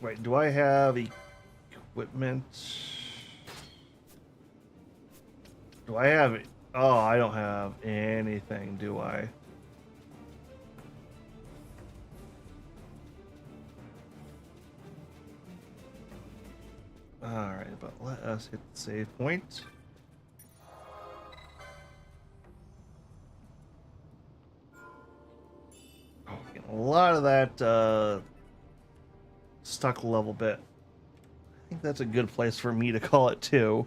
Wait, do I have equipment? Do I have it? Oh, I don't have anything, do I? Alright, but let us hit the save point. Oh, getting a lot of that stuck level bit. I think that's a good place for me to call it too.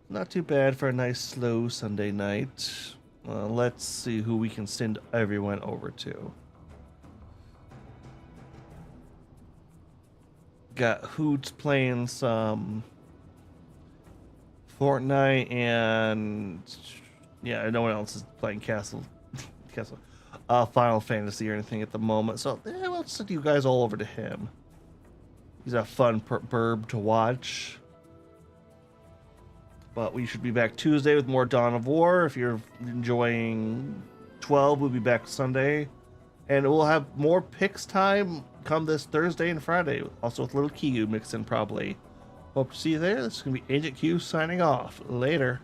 Not too bad for a nice slow Sunday night. Let's see who we can send everyone over to. Got Hoots playing some Fortnite, and yeah, no one else is playing Final Fantasy or anything at the moment. So yeah, let's send you guys all over to him. He's a fun burb to watch. But we should be back Tuesday with more Dawn of War. If you're enjoying 12, we'll be back Sunday. And we'll have more picks time come this Thursday and Friday. Also with little Kiyu mixed in probably. Hope to see you there. This is going to be Agent Q signing off. Later.